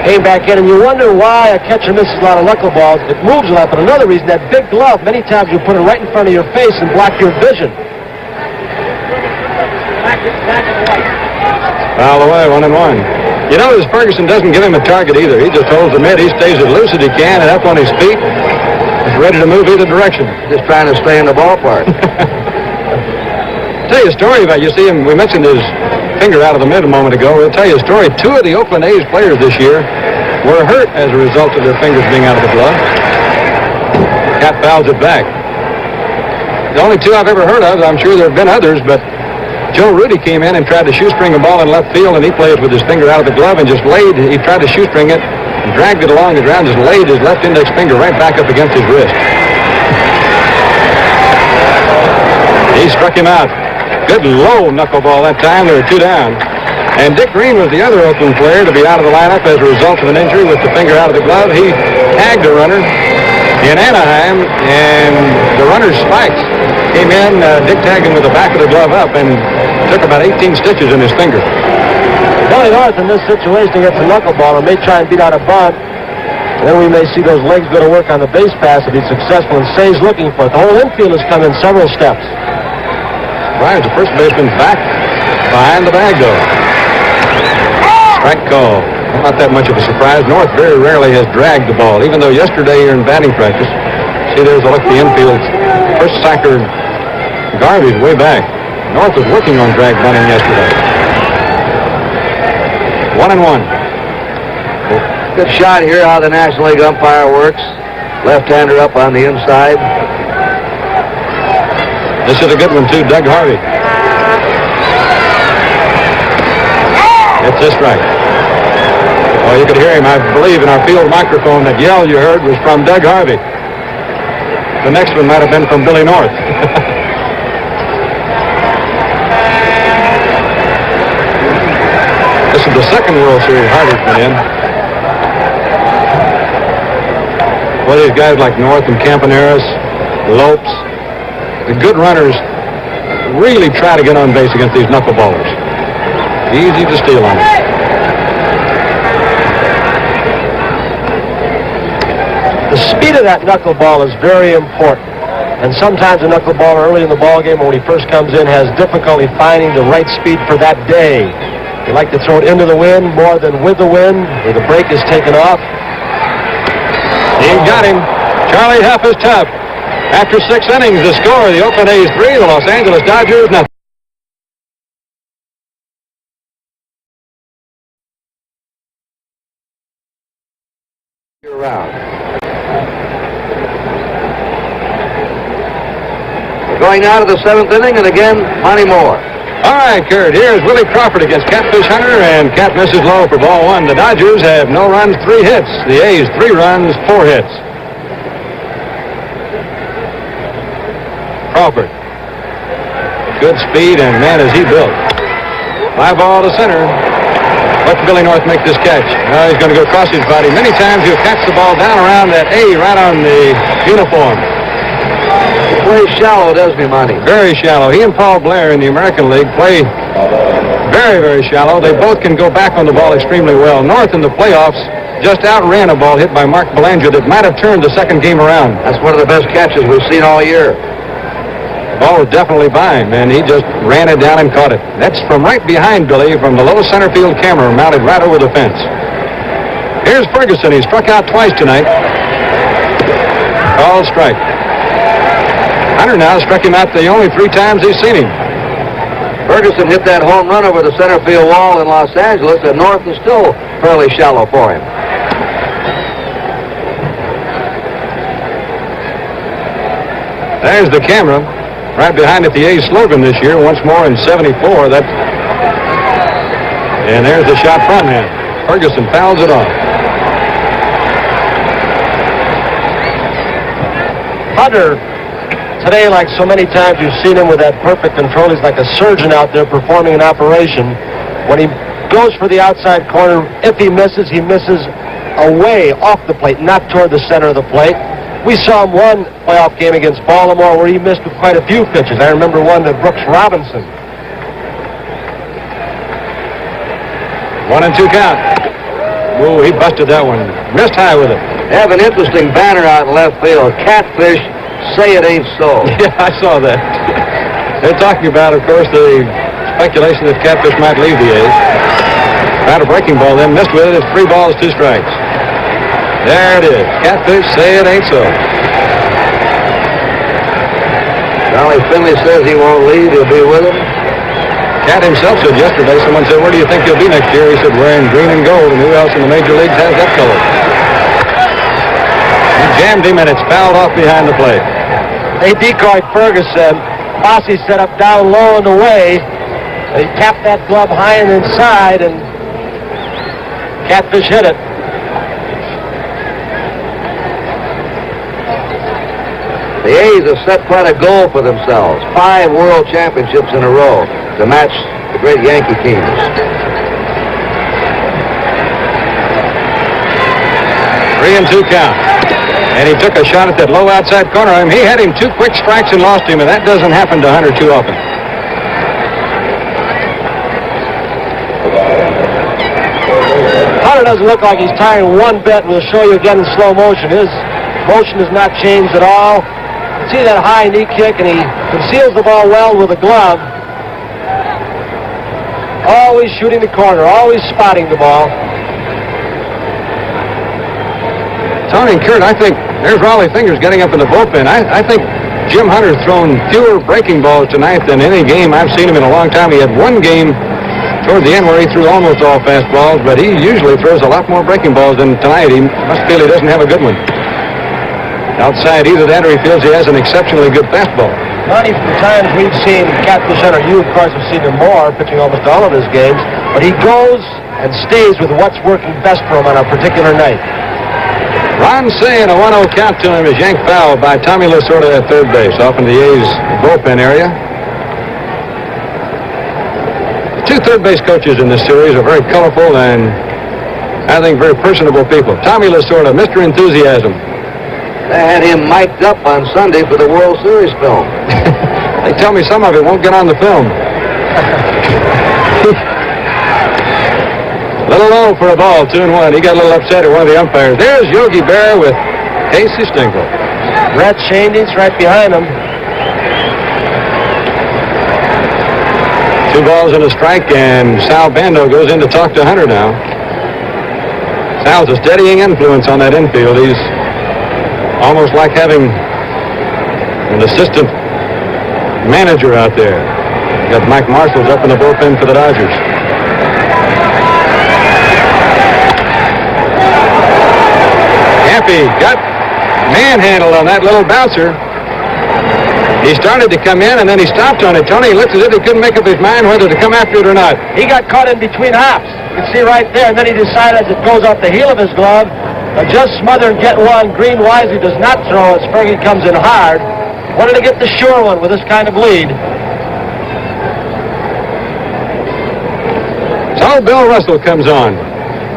Came back in, and you wonder why a catcher misses a lot of knuckleballs. It moves a lot, but another reason, that big glove, many times you put it right in front of your face and block your vision. Foul away, 1-1. You notice Ferguson doesn't give him a target either. He just holds the mid. He stays as loose as he can and up on his feet. He's ready to move either direction. Just trying to stay in the ballpark. Tell you a story about, you see him, we mentioned his finger out of the mid a moment ago. We'll tell you a story. Two of the Oakland A's players this year were hurt as a result of their fingers being out of the glove. Cat fouls it back. The only two I've ever heard of, I'm sure there have been others, but Joe Rudy came in and tried to shoestring a ball in left field, and he plays with his finger out of the glove and just laid, he tried to shoestring it and dragged it along the ground, just laid his left index finger right back up against his wrist. He struck him out. Good low knuckleball that time. There were two down. And Dick Green was the other Oakland player to be out of the lineup as a result of an injury with the finger out of the glove. He tagged a runner in Anaheim, and the runner's spikes came in. Dick tagged him with the back of the glove up and took about 18 stitches in his finger. Billy North in this situation against a knuckleballer may try and beat out a bunt. And then we may see those legs go to work on the base pass if he's successful, and Say's looking for it. The whole infield has come in several steps. Right, the first baseman back behind the bag, though. Strike call. Not that much of a surprise. North very rarely has dragged the ball, even though yesterday here in batting practice, see there's a look at the infield. First sacker, Garvey's way back. North was working on drag bunting yesterday. 1-1. Good shot here how the National League umpire works. Left-hander up on the inside. This is a good one, too, Doug Harvey. It's a strike. Oh, you could hear him, I believe, in our field microphone. That yell you heard was from Doug Harvey. The next one might have been from Billy North. This is the second World Series Harvey's been in. Well, these guys like North and Campaneris, Lopes, the good runners really try to get on base against these knuckleballers. Easy to steal on them. The speed of that knuckleball is very important. And sometimes a knuckleballer early in the ball game, when he first comes in, has difficulty finding the right speed for that day. They like to throw it into the wind more than with the wind, where the break is taken off. He got him. Charlie Huff is tough. After 6 innings, the score, the Oakland A's 3, the Los Angeles Dodgers nothing. Around. We're going now to the 7th inning, and again, Monty Moore. All right, Kurt, here's Willie Crawford against Catfish Hunter, and Cat misses low for ball one. The Dodgers have no runs, 3 hits. The A's 3 runs, 4 hits. Crawford. Good speed, and man, is he built. Fly ball to center. Let Billy North make this catch. Now he's going to go across his body. Many times he'll catch the ball down around that A right on the uniform. He plays shallow, doesn't he, Monty? Very shallow. He and Paul Blair in the American League play very, very shallow. They both can go back on the ball extremely well. North in the playoffs just outran a ball hit by Mark Belanger that might have turned the second game around. That's one of the best catches we've seen all year. The ball was definitely by him, and he just ran it down and caught it. That's from right behind Billy, from the low center field camera mounted right over the fence. Here's Ferguson. He struck out twice tonight. Called strike. Hunter now struck him out the only 3 times he's seen him. Ferguson hit that home run over the center field wall in Los Angeles, and North is still fairly shallow for him. There's the camera. Right behind it, the A's slogan this year, once more in 74. And there's the shot front hand. Ferguson fouls it off. Hunter today, like so many times you've seen him with that perfect control, he's like a surgeon out there performing an operation. When he goes for the outside corner, if he misses away off the plate, not toward the center of the plate. We saw him one playoff game against Baltimore where he missed with quite a few pitches. I remember one to Brooks Robinson. 1-2 count. Whoa, he busted that one. Missed high with it. They have an interesting banner out in left field. Catfish, say it ain't so. Yeah, I saw that. They're talking about, of course, the speculation that Catfish might leave the A's. Tried a breaking ball, then missed with it. It's 3 balls, 2 strikes. There it is. Catfish, say it ain't so. Charlie Finley says he won't leave. He'll be with him. Cat himself said yesterday, someone said, where do you think he'll be next year? He said, wearing green and gold, and who else in the major leagues has that color? He jammed him, and it's fouled off behind the plate. They decoyed Ferguson. Fosse set up down low and away. He tapped that glove high and inside, and Catfish hit it. The A's have set quite a goal for themselves. 5 world championships in a row to match the great Yankee teams. Three and 2 count. And he took a shot at that low outside corner. He had him 2 quick strikes and lost him, and that doesn't happen to Hunter too often. Hunter doesn't look like he's tiring one bit. We'll show you again in slow motion. His motion has not changed at all. See that high knee kick, and he conceals the ball well with a glove. Always shooting the corner, always spotting the ball. Tony and Kurt, I think there's Raleigh Fingers getting up in the bullpen. I think Jim Hunter's thrown fewer breaking balls tonight than any game I've seen him in a long time. He had one game toward the end where he threw almost all fastballs, but he usually throws a lot more breaking balls than tonight. He must feel he doesn't have a good one. Outside either that or he feels he has an exceptionally good fastball. Monty, from the times we've seen Catfish Hunter, you, of course, have seen him more, pitching almost all of his games, but he goes and stays with what's working best for him on a particular night. Ron Say and a 1-0 count to him is yanked foul by Tommy Lasorda at third base, off in the A's bullpen area. The 2 third base coaches in this series are very colorful and, I think, very personable people. Tommy Lasorda, Mr. Enthusiasm. They had him mic'd up on Sunday for the World Series film. They tell me some of it won't get on the film. Little low for a ball, 2-1. He got a little upset at one of the umpires. There's Yogi Berra with Casey Stengel. Brett Shandy's right behind him. 2 balls and a strike, and Sal Bando goes in to talk to Hunter now. Sal's a steadying influence on that infield. He's almost like having an assistant manager out there. Got Mike Marshall's up in the bullpen for the Dodgers. Campy got manhandled on that little bouncer. He started to come in, and then he stopped on it. Tony looked as if he couldn't make up his mind whether to come after it or not. He got caught in between hops. You can see right there, and then he decided as it goes off the heel of his glove, just smother and get one. Green wisely does not throw it. Spergy comes in hard. Wanted to get the sure one with this kind of lead. So Bill Russell comes on.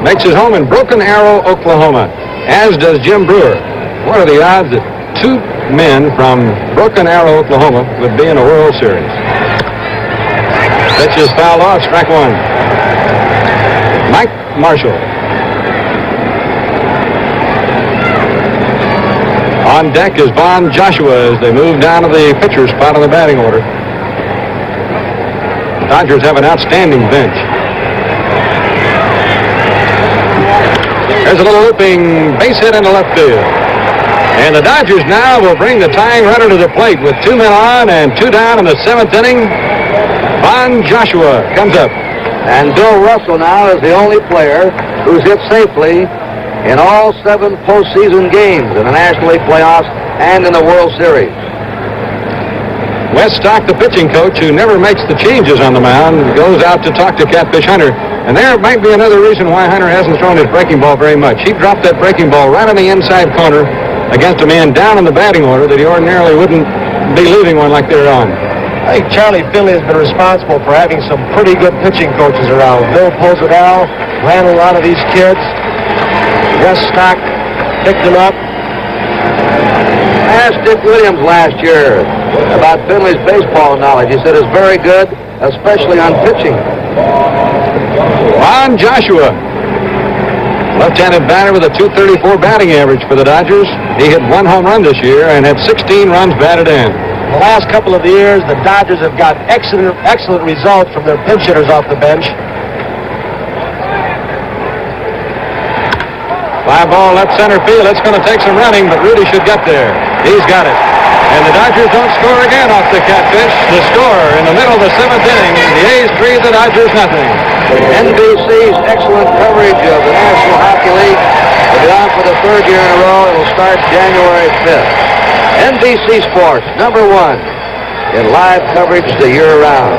Makes his home in Broken Arrow, Oklahoma, as does Jim Brewer. What are the odds that 2 men from Broken Arrow, Oklahoma would be in a World Series? Pitch is fouled off, strike 1. Mike Marshall. On deck is Von Joshua as they move down to the pitcher's spot on the batting order. The Dodgers have an outstanding bench. There's a little looping base hit into left field. And the Dodgers now will bring the tying runner to the plate with 2 men on and 2 down in the 7th inning. Von Joshua comes up. And Bill Russell now is the only player who's hit safely in all 7 postseason games in the National League playoffs and in the World Series. Wes Stock, the pitching coach, who never makes the changes on the mound, goes out to talk to Catfish Hunter. And there might be another reason why Hunter hasn't thrown his breaking ball very much. He dropped that breaking ball right on the inside corner against a man down in the batting order that he ordinarily wouldn't be leaving one like they're on. I think Charlie Finley has been responsible for having some pretty good pitching coaches around. Bill Pozadell ran a lot of these kids. Wes Stock picked them up. I asked Dick Williams last year about Finley's baseball knowledge. He said it's very good, especially on pitching. Ron Joshua, left-handed batter with a .234 batting average for the Dodgers. He hit 1 home run this year and had 16 runs batted in. The last couple of years, the Dodgers have got excellent results from their pinch hitters off the bench. Fly ball left center field. It's going to take some running, but Rudy should get there. He's got it. And the Dodgers don't score again off the catfish. The score in the middle of the 7th inning. The A's 3, the Dodgers nothing. NBC's excellent coverage of the National Hockey League will be on for the 3rd year in a row. It will start January 5th. NBC Sports, #1 in live coverage the year round.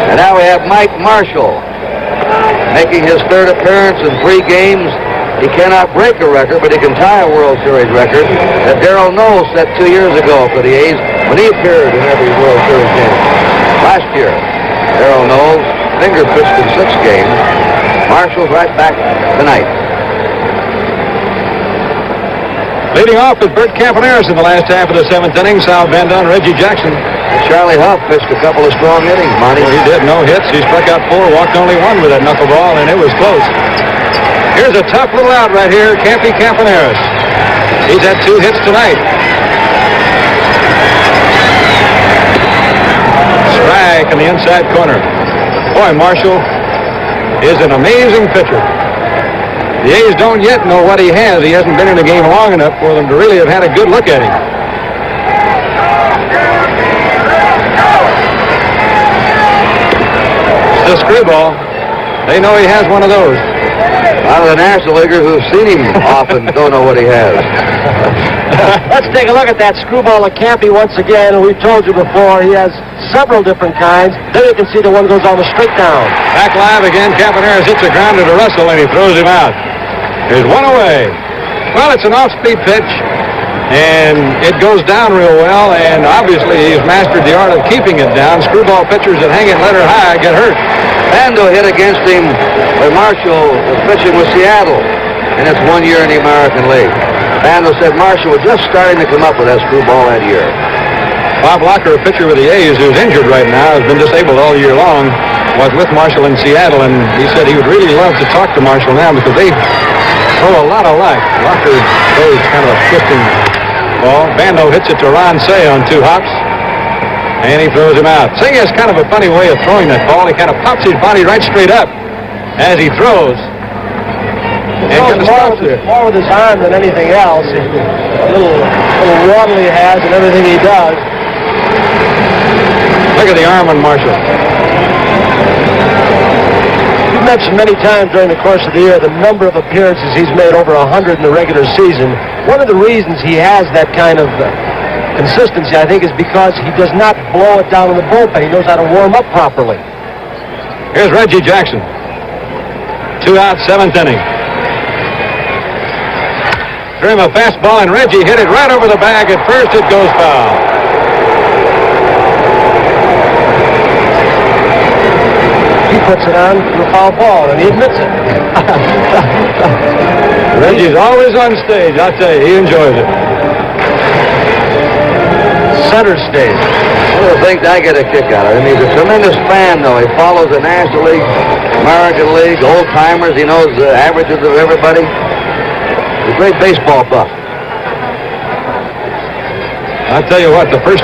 And now we have Mike Marshall making his 3rd appearance in 3 games. He cannot break a record, but he can tie a World Series record that Darrell Knowles set 2 years ago for the A's when he appeared in every World Series game. Last year, Darrell Knowles finger pitched in 6 games. Marshall's right back tonight. Leading off with Bert Campaneris in the last half of the 7th inning. Sal Van Dunn, Reggie Jackson. Charlie Huff pitched a couple of strong innings, Monty. Well, he did. No hits. He struck out 4, walked only 1 with that knuckleball, and it was close. Here's a tough little out right here, Campy Campaneris. He's had 2 hits tonight. Strike in the inside corner. Boy, Marshall is an amazing pitcher. The A's don't yet know what he has. He hasn't been in the game long enough for them to really have had a good look at him. The screwball. They know he has one of those. A lot of the National Leaguers who've seen him often don't know what he has. Let's take a look at that screwball of Campy once again. And we've told you before, he has several different kinds. There you can see the one goes almost straight down. Back live again. Campaneris hits a grounder to Russell, and he throws him out. There's 1 away. Well, it's an off-speed pitch, and it goes down real well, and obviously he's mastered the art of keeping it down. Screwball pitchers that hang it letter high get hurt. Bando hit against him when Marshall was pitching with Seattle in its 1 year in the American League. Bando said Marshall was just starting to come up with that screwball that year. Bob Locker, a pitcher with the A's who's injured right now, has been disabled all year long, was with Marshall in Seattle, and he said he would really love to talk to Marshall now because they throw a lot of life. Locker throws kind of a twisting ball. Bando hits it to Ron Say on 2 hops, and he throws him out. Say has kind of a funny way of throwing that ball. He kind of pops his body right straight up as he throws. And more with his arm than anything else. A little waddle he has and everything he does. Look at the arm on Marshall. You've mentioned many times during the course of the year the number of appearances he's made, over 100 in the regular season. One of the reasons he has that kind of consistency, I think, is because he does not blow it down in the bullpen. He knows how to warm up properly. Here's Reggie Jackson. 2 out, 7th inning. Threw him a fastball, and Reggie hit it right over the bag. At first, it goes foul. He puts it on for a foul ball, and he admits it. Reggie's always on stage. I'll tell you, he enjoys it. Center stage. One of the things I get a kick out of him, he's a tremendous fan, though. He follows the National League, American League, old-timers. He knows the averages of everybody. He's a great baseball buff. I'll tell you what, the first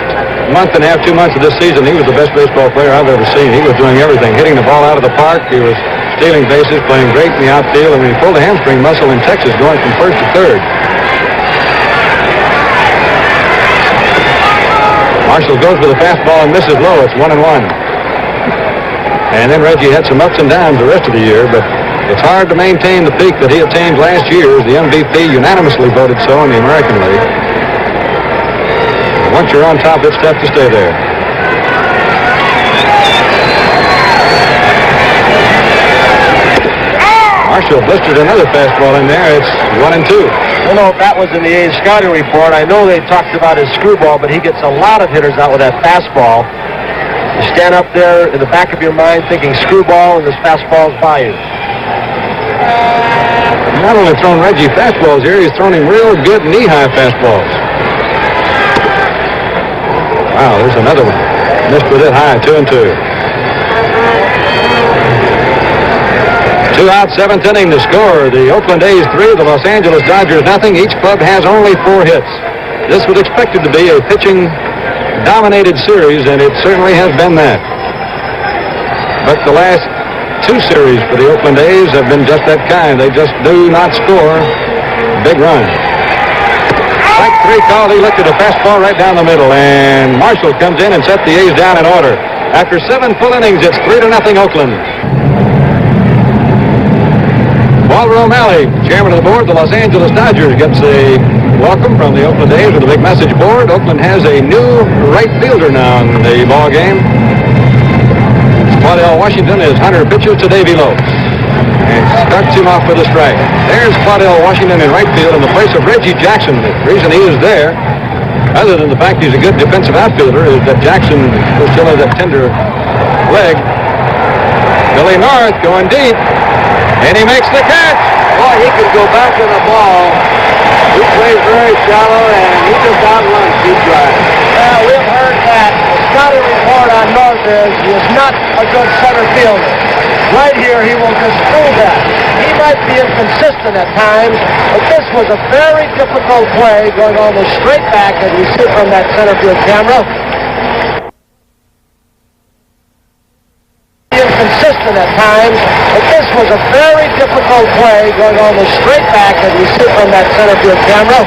month and a half, 2 months of this season, he was the best baseball player I've ever seen. He was doing everything, hitting the ball out of the park. He was stealing bases, playing great in the outfield, and when he pulled a hamstring muscle in Texas, going from 1st to 3rd. Marshall goes with a fastball and misses low. It's 1-1. And then Reggie had some ups and downs the rest of the year, but it's hard to maintain the peak that he attained last year as the MVP, unanimously voted so in the American League. Once you're on top, it's tough to stay there. Marshall blistered another fastball in there. It's 1-2. I don't know if that was in the A's scouting report. I know they talked about his screwball, but he gets a lot of hitters out with that fastball. You stand up there in the back of your mind thinking screwball, and this fastball's by you. He's not only thrown Reggie fastballs here, he's thrown him real good knee-high fastballs. Wow, there's another one. Missed with it high, 2-2. 2 out, 7th inning to score. The Oakland A's 3, the Los Angeles Dodgers nothing. Each club has only 4 hits. This was expected to be a pitching-dominated series, and it certainly has been that. But the last 2 series for the Oakland A's have been just that kind. They just do not score big runs. Strike 3 call. He looked at a fastball right down the middle, and Marshall comes in and sets the A's down in order. After 7 full innings, it's 3-0 Oakland. Walter O'Malley, chairman of the board, the Los Angeles Dodgers, gets a welcome from the Oakland A's with a big message board. Oakland has a new right fielder now in the ball game. Claudell Washington is Hunter pitches to Davy Lopes and starts him off with a strike. There's Claudell Washington in right field in the place of Reggie Jackson. The reason he is there, other than the fact he's a good defensive outfielder, is that Jackson still has that tender leg. Billy North going deep. And he makes the catch. Boy, he could go back in the ball. He plays very shallow, and he just outruns deep drive. Well, we've heard that. The scouting report on North is he is not a good center fielder. Right here, he will just prove that. He might be inconsistent at times, but this was a very difficult play going almost straight back, as we see from that center field camera. Inconsistent at times, but this was a very difficult play going almost straight back, as we see from that center field camera.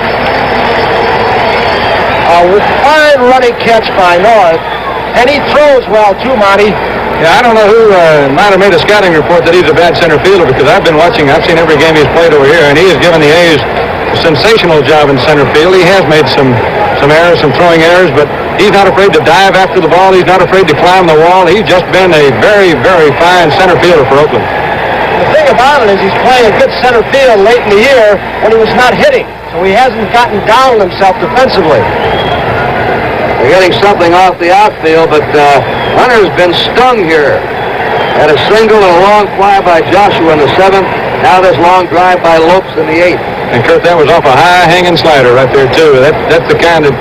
With fine running catch by North, and he throws well too, Monty. Yeah, I don't know who might have made a scouting report that he's a bad center fielder, because I've been watching. I've seen every game he's played over here, and he has given the A's a sensational job in center field. He has made some errors, some throwing errors, but he's not afraid to dive after the ball. He's not afraid to climb the wall. He's just been a very, very fine center fielder for Oakland. The thing about it is he's playing a good center field late in the year when he was not hitting, so he hasn't gotten down on himself defensively. They're getting something off the outfield, but Hunter's been stung here. Had a single and a long fly by Joshua in the 7th. Now this long drive by Lopes in the 8th. And Kurt, that was off a high-hanging slider right there, too. That's the kind that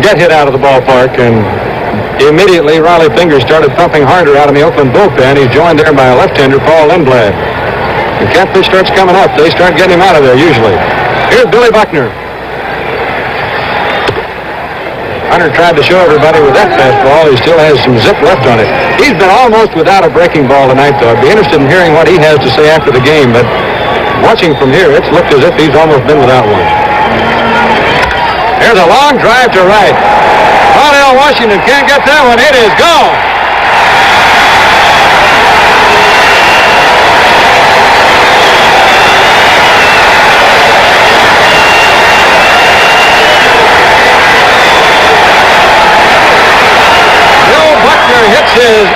get hit out of the ballpark, and immediately Riley Fingers started pumping harder out in the Oakland bullpen. He's joined there by a left-hander, Paul Lindblad. The catfish starts coming up. They start getting him out of there, usually. Here's Billy Buckner. Hunter tried to show everybody with that fastball. He still has some zip left on it. He's been almost without a breaking ball tonight, though. I'd be interested in hearing what he has to say after the game, but watching from here, it's looked as if he's almost been without one. There's a long drive to right. Claudell Washington can't get that one. It is gone. Bill Buckner hits his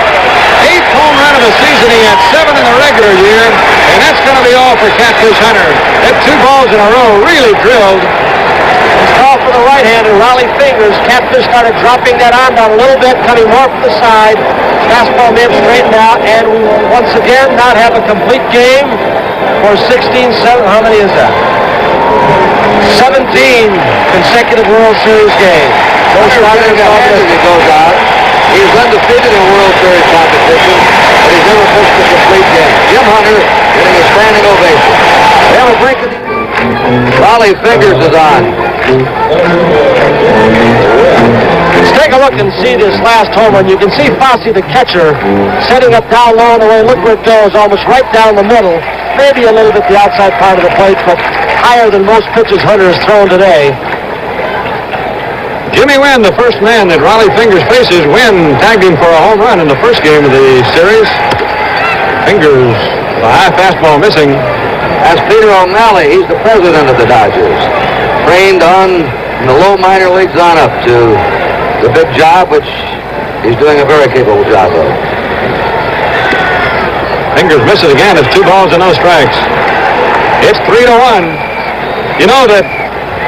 8th home run of the season. He had 7 in the regular year, and that's going to be all for Catfish Hunter. Hit 2 balls in a row, really drilled. Call for the right-hander, Riley Fingers. Catfish started dropping that arm down a little bit, cutting more from the side. Fastball may have straightened out, and we will once again not have a complete game for 16-7. How many is that? 17 consecutive World Series games. As he goes out. He's undefeated in World Series competition, but he's never pitched a complete game. Jim Hunter getting a standing ovation. We have a break. Riley Fingers is on. Let's take a look and see this last home run. You can see Fosse, the catcher, setting up down low in the way. Look where it goes, almost right down the middle. Maybe a little bit the outside part of the plate, but higher than most pitches Hunter has thrown today. Jimmy Wynn, the first man that Riley Fingers faces. Wynn tagged him for a home run in the first game of the series. Fingers, a high fastball missing. That's Peter O'Malley. He's the president of the Dodgers. Trained on in the low minor leagues on up to the big job, which he's doing a very capable job of. Fingers miss it again. It's 2 balls and no strikes. It's 3-1. You know that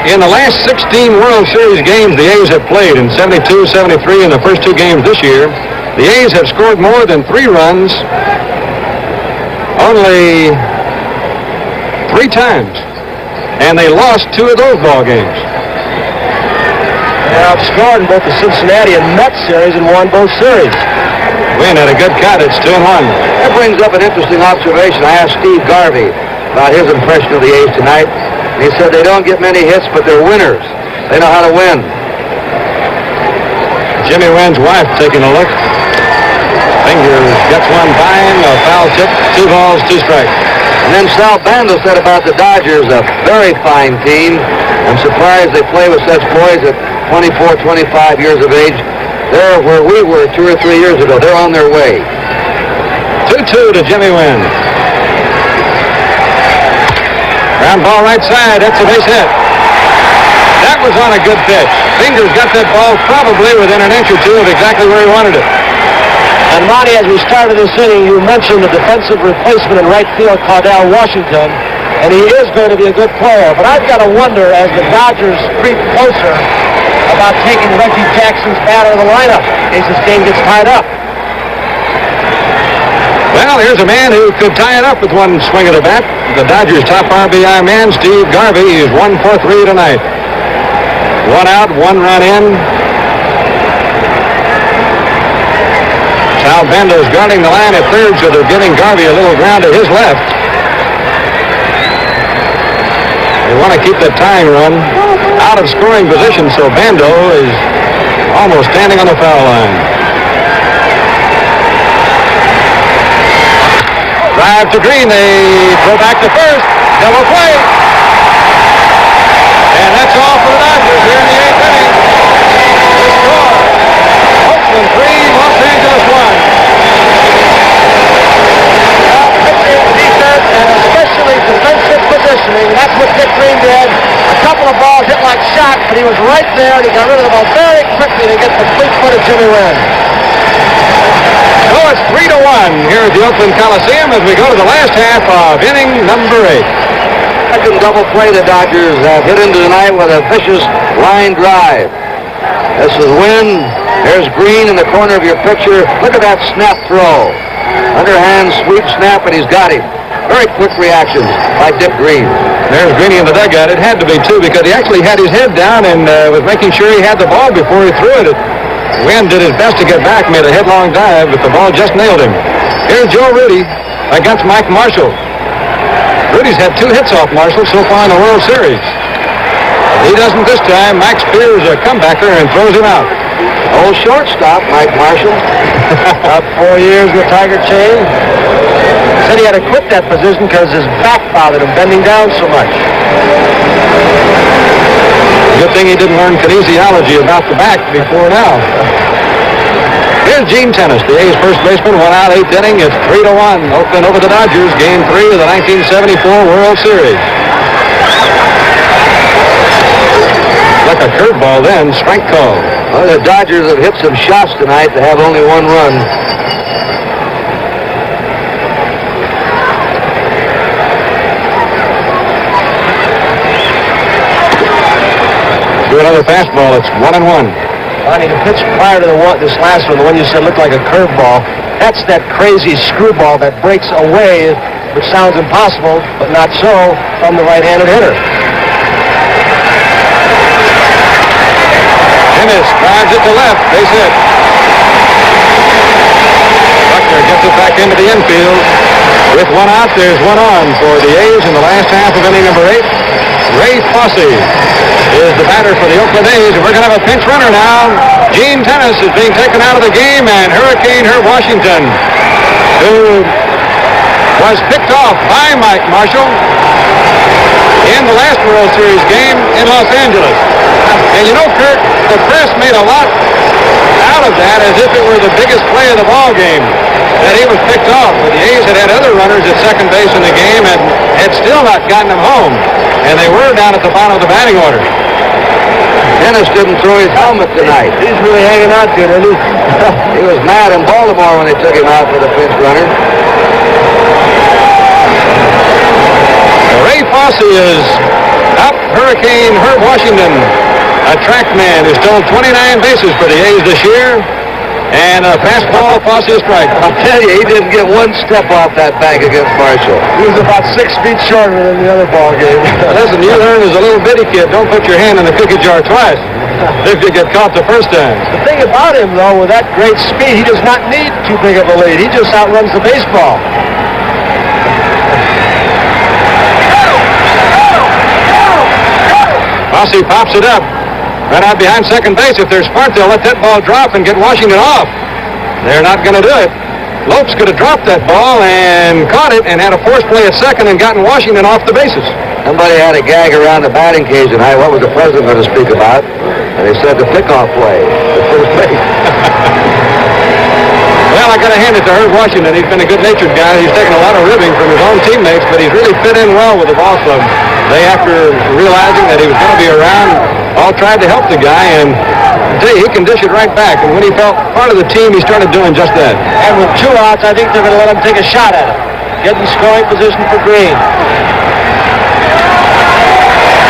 in the last 16 World Series games the A's have played, in 72, 73, and the first 2 games this year, the A's have scored more than 3 runs only 3 times. And they lost 2 of those ball games. They outscored in both the Cincinnati and Mets series and won both series. Wynn had a good cut. It's 2-1. That brings up an interesting observation. I asked Steve Garvey about his impression of the A's tonight. And he said they don't get many hits, but they're winners. They know how to win. Jimmy Wynn's wife taking a look. Fingers gets one by him. A foul tip. 2 balls, 2 strikes. And then Sal Bando said about the Dodgers, a very fine team. I'm surprised they play with such boys at 24, 25 years of age. They're where we were 2 or 3 years ago. They're on their way. 2-2 to Jimmy Wynn. Ground ball right side. That's a base hit. That was on a good pitch. Fingers got that ball probably within an inch or 2 of exactly where he wanted it. And Monty, as we started this inning, you mentioned the defensive replacement in right field, Cardell Washington, and he is going to be a good player. But I've got to wonder, as the Dodgers creep closer, about taking Reggie Jackson's bat out of the lineup in case this game gets tied up. Well, here's a man who could tie it up with one swing of the bat. The Dodgers' top RBI man, Steve Garvey. He's 1 for 3 tonight. 1 out, 1 run in. Sal Bando's guarding the line at third, so they're giving Garvey a little ground to his left. They want to keep that tying run out of scoring position, so Bando is almost standing on the foul line. Drive to Green. They throw back to first. Double play. And that's all for the Dodgers here in the 8th inning. The score: Oakland 3, Los Angeles 1. Pitching, defense, and especially defensive positioning. That's what Dick Green did. A couple of balls hit like shots, but he was right there, and he got rid of the ball very quickly to get the fleet foot of Jimmy Wynn. So it's 3-1 here at the Oakland Coliseum as we go to the last half of inning number 8. Second double play the Dodgers have hit into tonight with a vicious line drive. This is Wynn. There's Green in the corner of your picture. Look at that snap throw. Underhand sweep snap, and he's got him. Very quick reactions by Dick Green. There's Greeny in the dugout. It had to be, too, because he actually had his head down and was making sure he had the ball before he threw it. Wynn did his best to get back, made a headlong dive, but the ball just nailed him. Here's Joe Rudy against Mike Marshall. Rudy's had 2 hits off Marshall so far in the World Series. He doesn't this time. Max Spears, a comebacker, and throws him out. Old shortstop, Mike Marshall. About 4 years with Tiger chain. Said he had to quit that position because his back bothered him, bending down so much. Good thing he didn't learn kinesiology about the back before now. Here's Gene Tennis, the A's first baseman, 1 out, 8th inning. It's 3-1. Oakland over the Dodgers, Game 3 of the 1974 World Series. Like a curveball then, strike call. Well, the Dodgers have hit some shots tonight to have only 1 run. Do another fastball. It's 1-1. Bonnie, the pitch prior to this last one, the one you said looked like a curveball, that's that crazy screwball that breaks away, which sounds impossible, but not so, from the right-handed hitter. Ennis drives it to left. Base hit. Buckner gets it back into the infield. With 1 out, there's 1 on for the A's in the last half of inning number 8. Ray Fosse is the batter for the Oakland A's, and we're going to have a pinch runner now. Gene Tennis is being taken out of the game, and Hurricane Herb Washington, who was picked off by Mike Marshall in the last World Series game in Los Angeles. And you know, Kurt, the press made a lot out of that as if it were the biggest play of the ball game, that he was picked off. But the A's had other runners at second base in the game and had still not gotten them home. And they were down at the bottom of the batting order. Dennis didn't throw his helmet tonight. He's really hanging out good, isn't he? He was mad in Baltimore when they took him out for the pinch runner. Fosse is up. Hurricane Herb Washington, a track man who stole 29 bases for the A's this year. And a fastball, Fosse a strike. I'll tell you, he didn't get one step off that bag against Marshall. He was about 6 feet shorter than the other ball game. Listen, you learn as a little bitty kid, don't put your hand in the cookie jar twice if you get caught the first time. The thing about him, though, with that great speed, he does not need too big of a lead. He just outruns the baseball. Fosse pops it up. Right out behind second base. If they're smart, they'll let that ball drop and get Washington off. They're not going to do it. Lopes could have dropped that ball and caught it and had a force play at second and gotten Washington off the bases. Somebody had a gag around the batting cage tonight. What was the president going to speak about? And they said the pickoff play at first base. Well, I got to hand it to Herb Washington. He's been a good-natured guy. He's taken a lot of ribbing from his own teammates, but he's really fit in well with the ball club. They, after realizing that he was going to be around, all tried to help the guy, and I tell you, he can dish it right back. And when he felt part of the team, he started doing just that. And with 2 outs, I think they're going to let him take a shot at it. Get in scoring position for Green.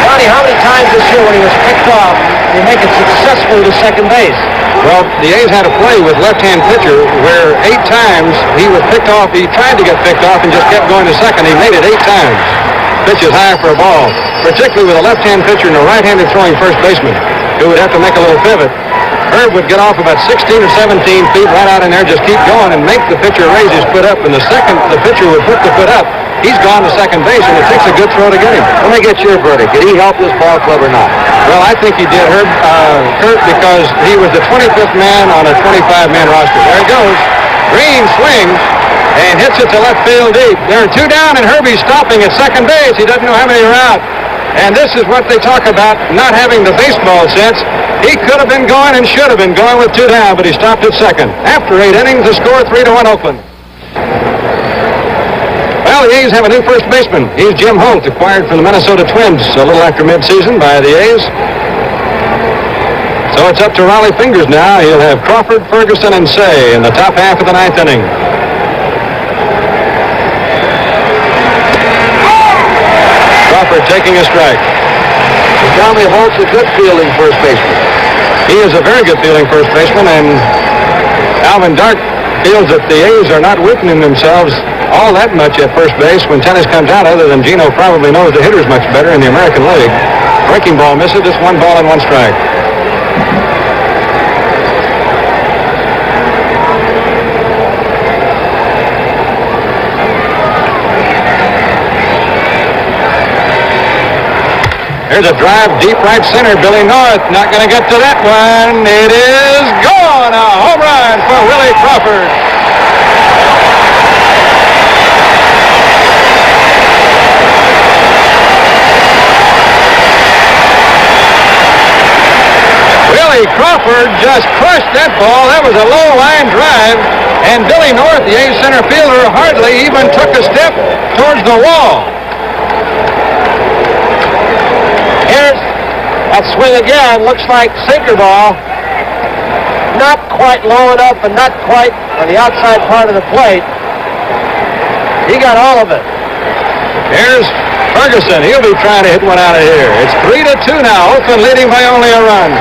Ronnie, how many times this year when he was picked off, did he make it successfully to second base? Well, the A's had a play with left-hand pitcher where 8 times he was picked off. He tried to get picked off and just kept going to second. He made it 8 times. Pitches high for a ball, particularly with a left-hand pitcher and a right-handed throwing first baseman who would have to make a little pivot. Herb would get off about 16 or 17 feet right out in there, just keep going and make the pitcher raise his foot up. And the second the pitcher would put the foot up, he's gone to second base, and it takes a good throw to get him. Let me get your verdict. Did he help this ball club or not? Well, I think he did, Kurt, because he was the 25th man on a 25-man roster. There he goes. Green swings and hits it to left field deep. There are 2 down, and Herbie's stopping at second base. He doesn't know how many are out. And this is what they talk about, not having the baseball sense. He could have been going and should have been going with 2 down, but he stopped at second. After 8 innings, the score 3-1 Oakland. Well, the A's have a new first baseman. He's Jim Holt, acquired from the Minnesota Twins a little after midseason by the A's. So it's up to Raleigh Fingers now. He'll have Crawford, Ferguson, and Say in the top half of the 9th inning. Crawford taking a strike. Tell me, Holt's a good fielding first baseman. He is a very good fielding first baseman, and Alvin Dark feels that the A's are not weakening themselves all that much at first base when tennis comes out, other than Gino probably knows the hitters much better in the American League. Breaking ball misses, just 1 ball and 1 strike. Here's a drive deep right center. Billy North not going to get to that one. It is gone. A home run for Willie Crawford. Willie Crawford just crushed that ball. That was a low line drive. And Billy North, the A's center fielder, hardly even took a step towards the wall. Here's that swing again. Looks like sinker ball. Not quite low enough and not quite on the outside part of the plate. He got all of it. Here's Ferguson. He'll be trying to hit one out of here. It's 3-2 now. Oakland leading by only a run.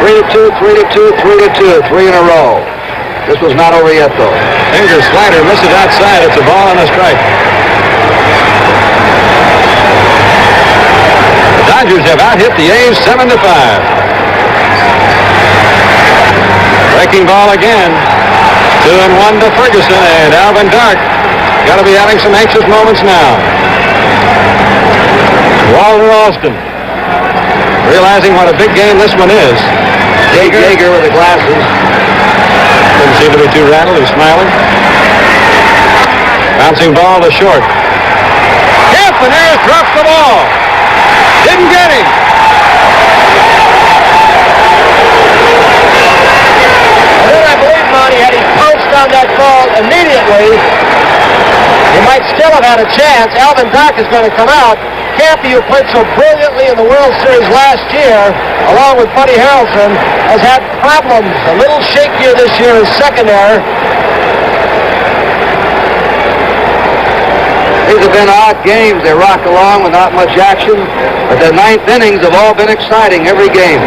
Three to two, 3 in a row. This was not over yet, though. Fingers slider misses outside. It's a ball and a strike. The Dodgers have out-hit the A's 7-5. Breaking ball again. 2-1 to Ferguson, and Alvin Dark got to be having some anxious moments now. Walter Alston, realizing what a big game this one is. Yeager with the glasses. Doesn't seem to be too rattled. He's smiling. Bouncing ball to short. Campaneris drops the ball. Didn't get him. And then I believe, Monty, had he pounced on that ball immediately, he might still have had a chance. Alvin Dark is going to come out. Campy, who played so brilliantly in the World Series last year, along with Buddy Harrelson, has had problems. A little shakier this year is second error. These have been odd games. They rock along with not much action, but the ninth innings have all been exciting every game.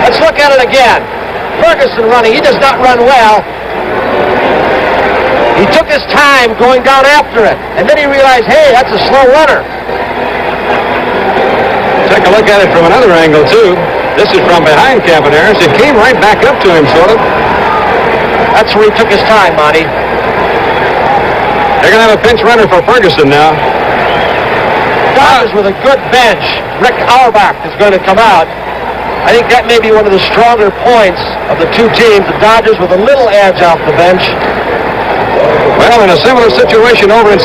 Let's look at it again. Ferguson running. He does not run well. He took his time going down after it, and then he realized, hey, that's a slow runner. Take a look at it from another angle, too. This is from behind Campaneris. It came right back up to him, sort of. That's where he took his time, Monty. They're going to have a pinch runner for Ferguson now. Dodgers with a good bench. Rick Auerbach is going to come out. I think that may be one of the stronger points of the two teams. The Dodgers with a little edge off the bench. Well, in a similar situation over in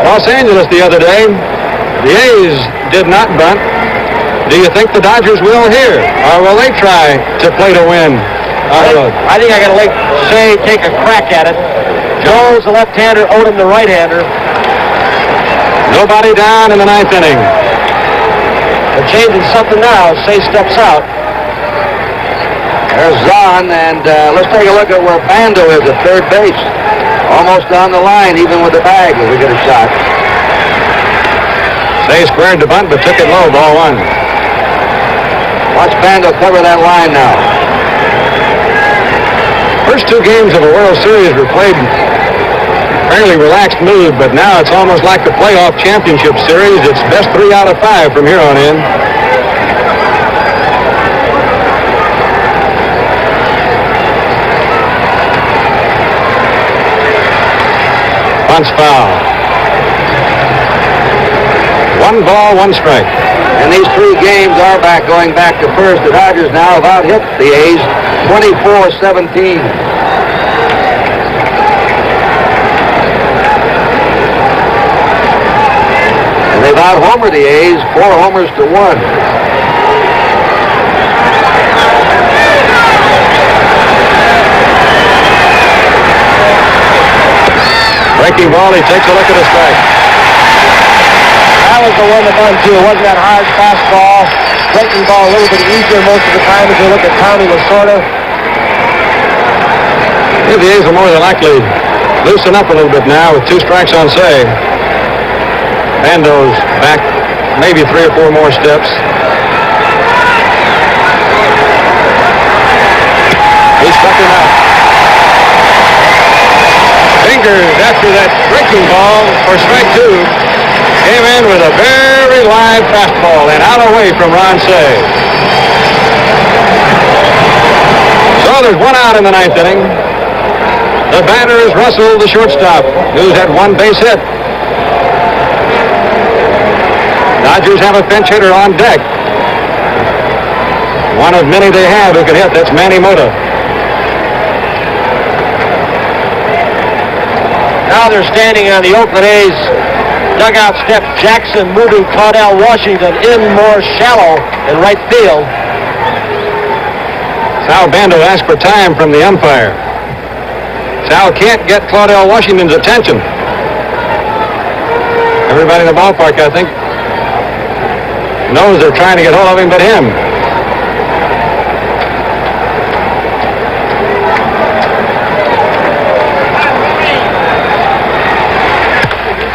Los Angeles the other day, the A's did not bunt. Do you think the Dodgers will here? Or will they try to play to win? I think I got to let Shea take a crack at it. Jones, the left-hander, Odom, the right-hander. Nobody down in the ninth inning. They're changing something now. Shea steps out. There's Zahn, and let's take a look at where Bando is at third base. Almost on the line, even with the bag, as we get a shot. Shea squared the bunt, but took it low, ball one. Watch Bando cover that line now. First two games of a World Series were played fairly relaxed mood, but now it's almost like the playoff championship series. It's best 3 out of 5 from here on in. Bunt's foul. 1 ball, 1 strike. In these 3 games, Auerbach going back to first. The Dodgers now have out-hit the A's 24-17. And they've out-homered the A's 4 homers to 1. Breaking ball, he takes a look at the strike. That was the one that won, too. It wasn't that hard fastball. Breaking ball a little bit easier most of the time as you look at Tommy Lasorda. The A's will more than likely loosen up a little bit now with 2 strikes on Shea. Bando's back maybe 3 or 4 more steps. He struck him out. Fingers after that breaking ball for strike 2. Came in with a very live fastball and out away from Ron Shea. So there's 1 out in the ninth inning. The batter is Russell, the shortstop, who's had 1 base hit. Dodgers have a pinch hitter on deck. One of many they have who can hit. That's Manny Mota. Now they're standing on the Oakland A's dugout step. Jackson moving Claudell Washington in more shallow in right field. Sal Bando asked for time from the umpire. Sal can't get Claudell Washington's attention. Everybody in the ballpark, I think, knows they're trying to get hold of him but him.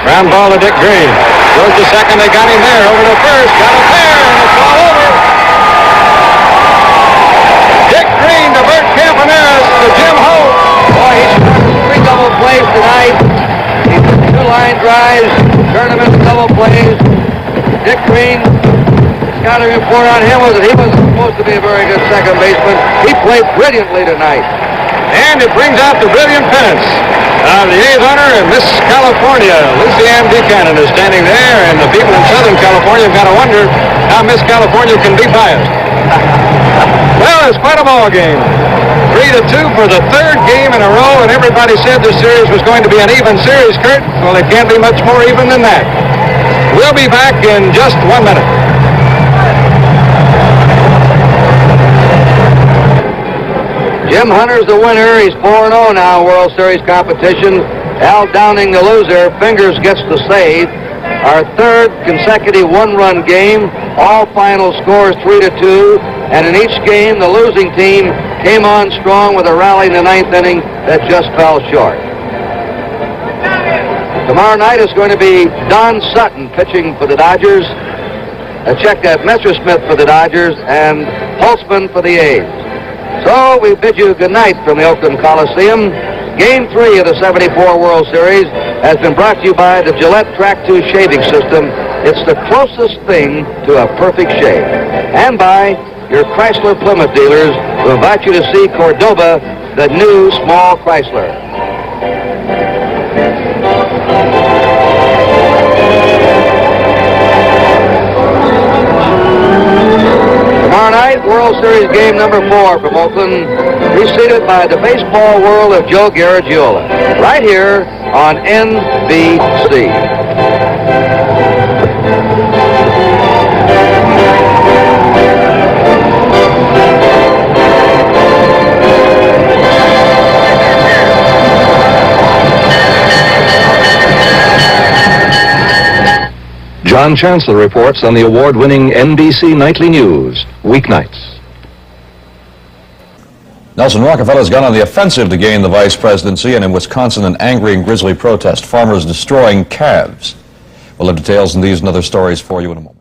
Ground ball to Dick Green. Goes to second. They got him there. Over to first. Got him there. And it's all over. Dick Green to Bert Campaneris to Jim Holt. Boy, he started 3 double plays tonight. He took 2 line drives, turned them into double plays. Dick Green, scouting report on him was that he wasn't supposed to be a very good second baseman. He played brilliantly tonight. And it brings out the brilliant pennants. The A's owner and Miss California, Lucy Ann Buchanan, is standing there, and the people in Southern California have got to wonder how Miss California can be biased. Well, it's quite a ball game. 3-2 for the 3rd game in a row, and everybody said the series was going to be an even series, Kurt. Well, it can't be much more even than that. We'll be back in just 1 minute. Jim Hunter's the winner. He's 4-0 now in World Series competition. Al Downing, the loser. Fingers gets the save. Our 3rd consecutive 1-run game. All final scores 3-2. And in each game, the losing team came on strong with a rally in the 9th inning that just fell short. Tomorrow night is going to be Don Sutton pitching for the Dodgers. Check that, Messersmith for the Dodgers and Holtzman for the A's. So we bid you good night from the Oakland Coliseum. Game 3 of the '74 World Series has been brought to you by the Gillette Track 2 shaving system. It's the closest thing to a perfect shave. And by your Chrysler Plymouth dealers who invite you to see Cordoba, the new small Chrysler. Tomorrow night, World Series game number 4 from Oakland, preceded by the baseball world of Joe Garagiola, right here on NBC. John Chancellor reports on the award-winning NBC Nightly News, weeknights. Nelson Rockefeller's gone on the offensive to gain the vice presidency, and in Wisconsin, an angry and grisly protest. Farmers destroying calves. We'll have details on these and other stories for you in a moment.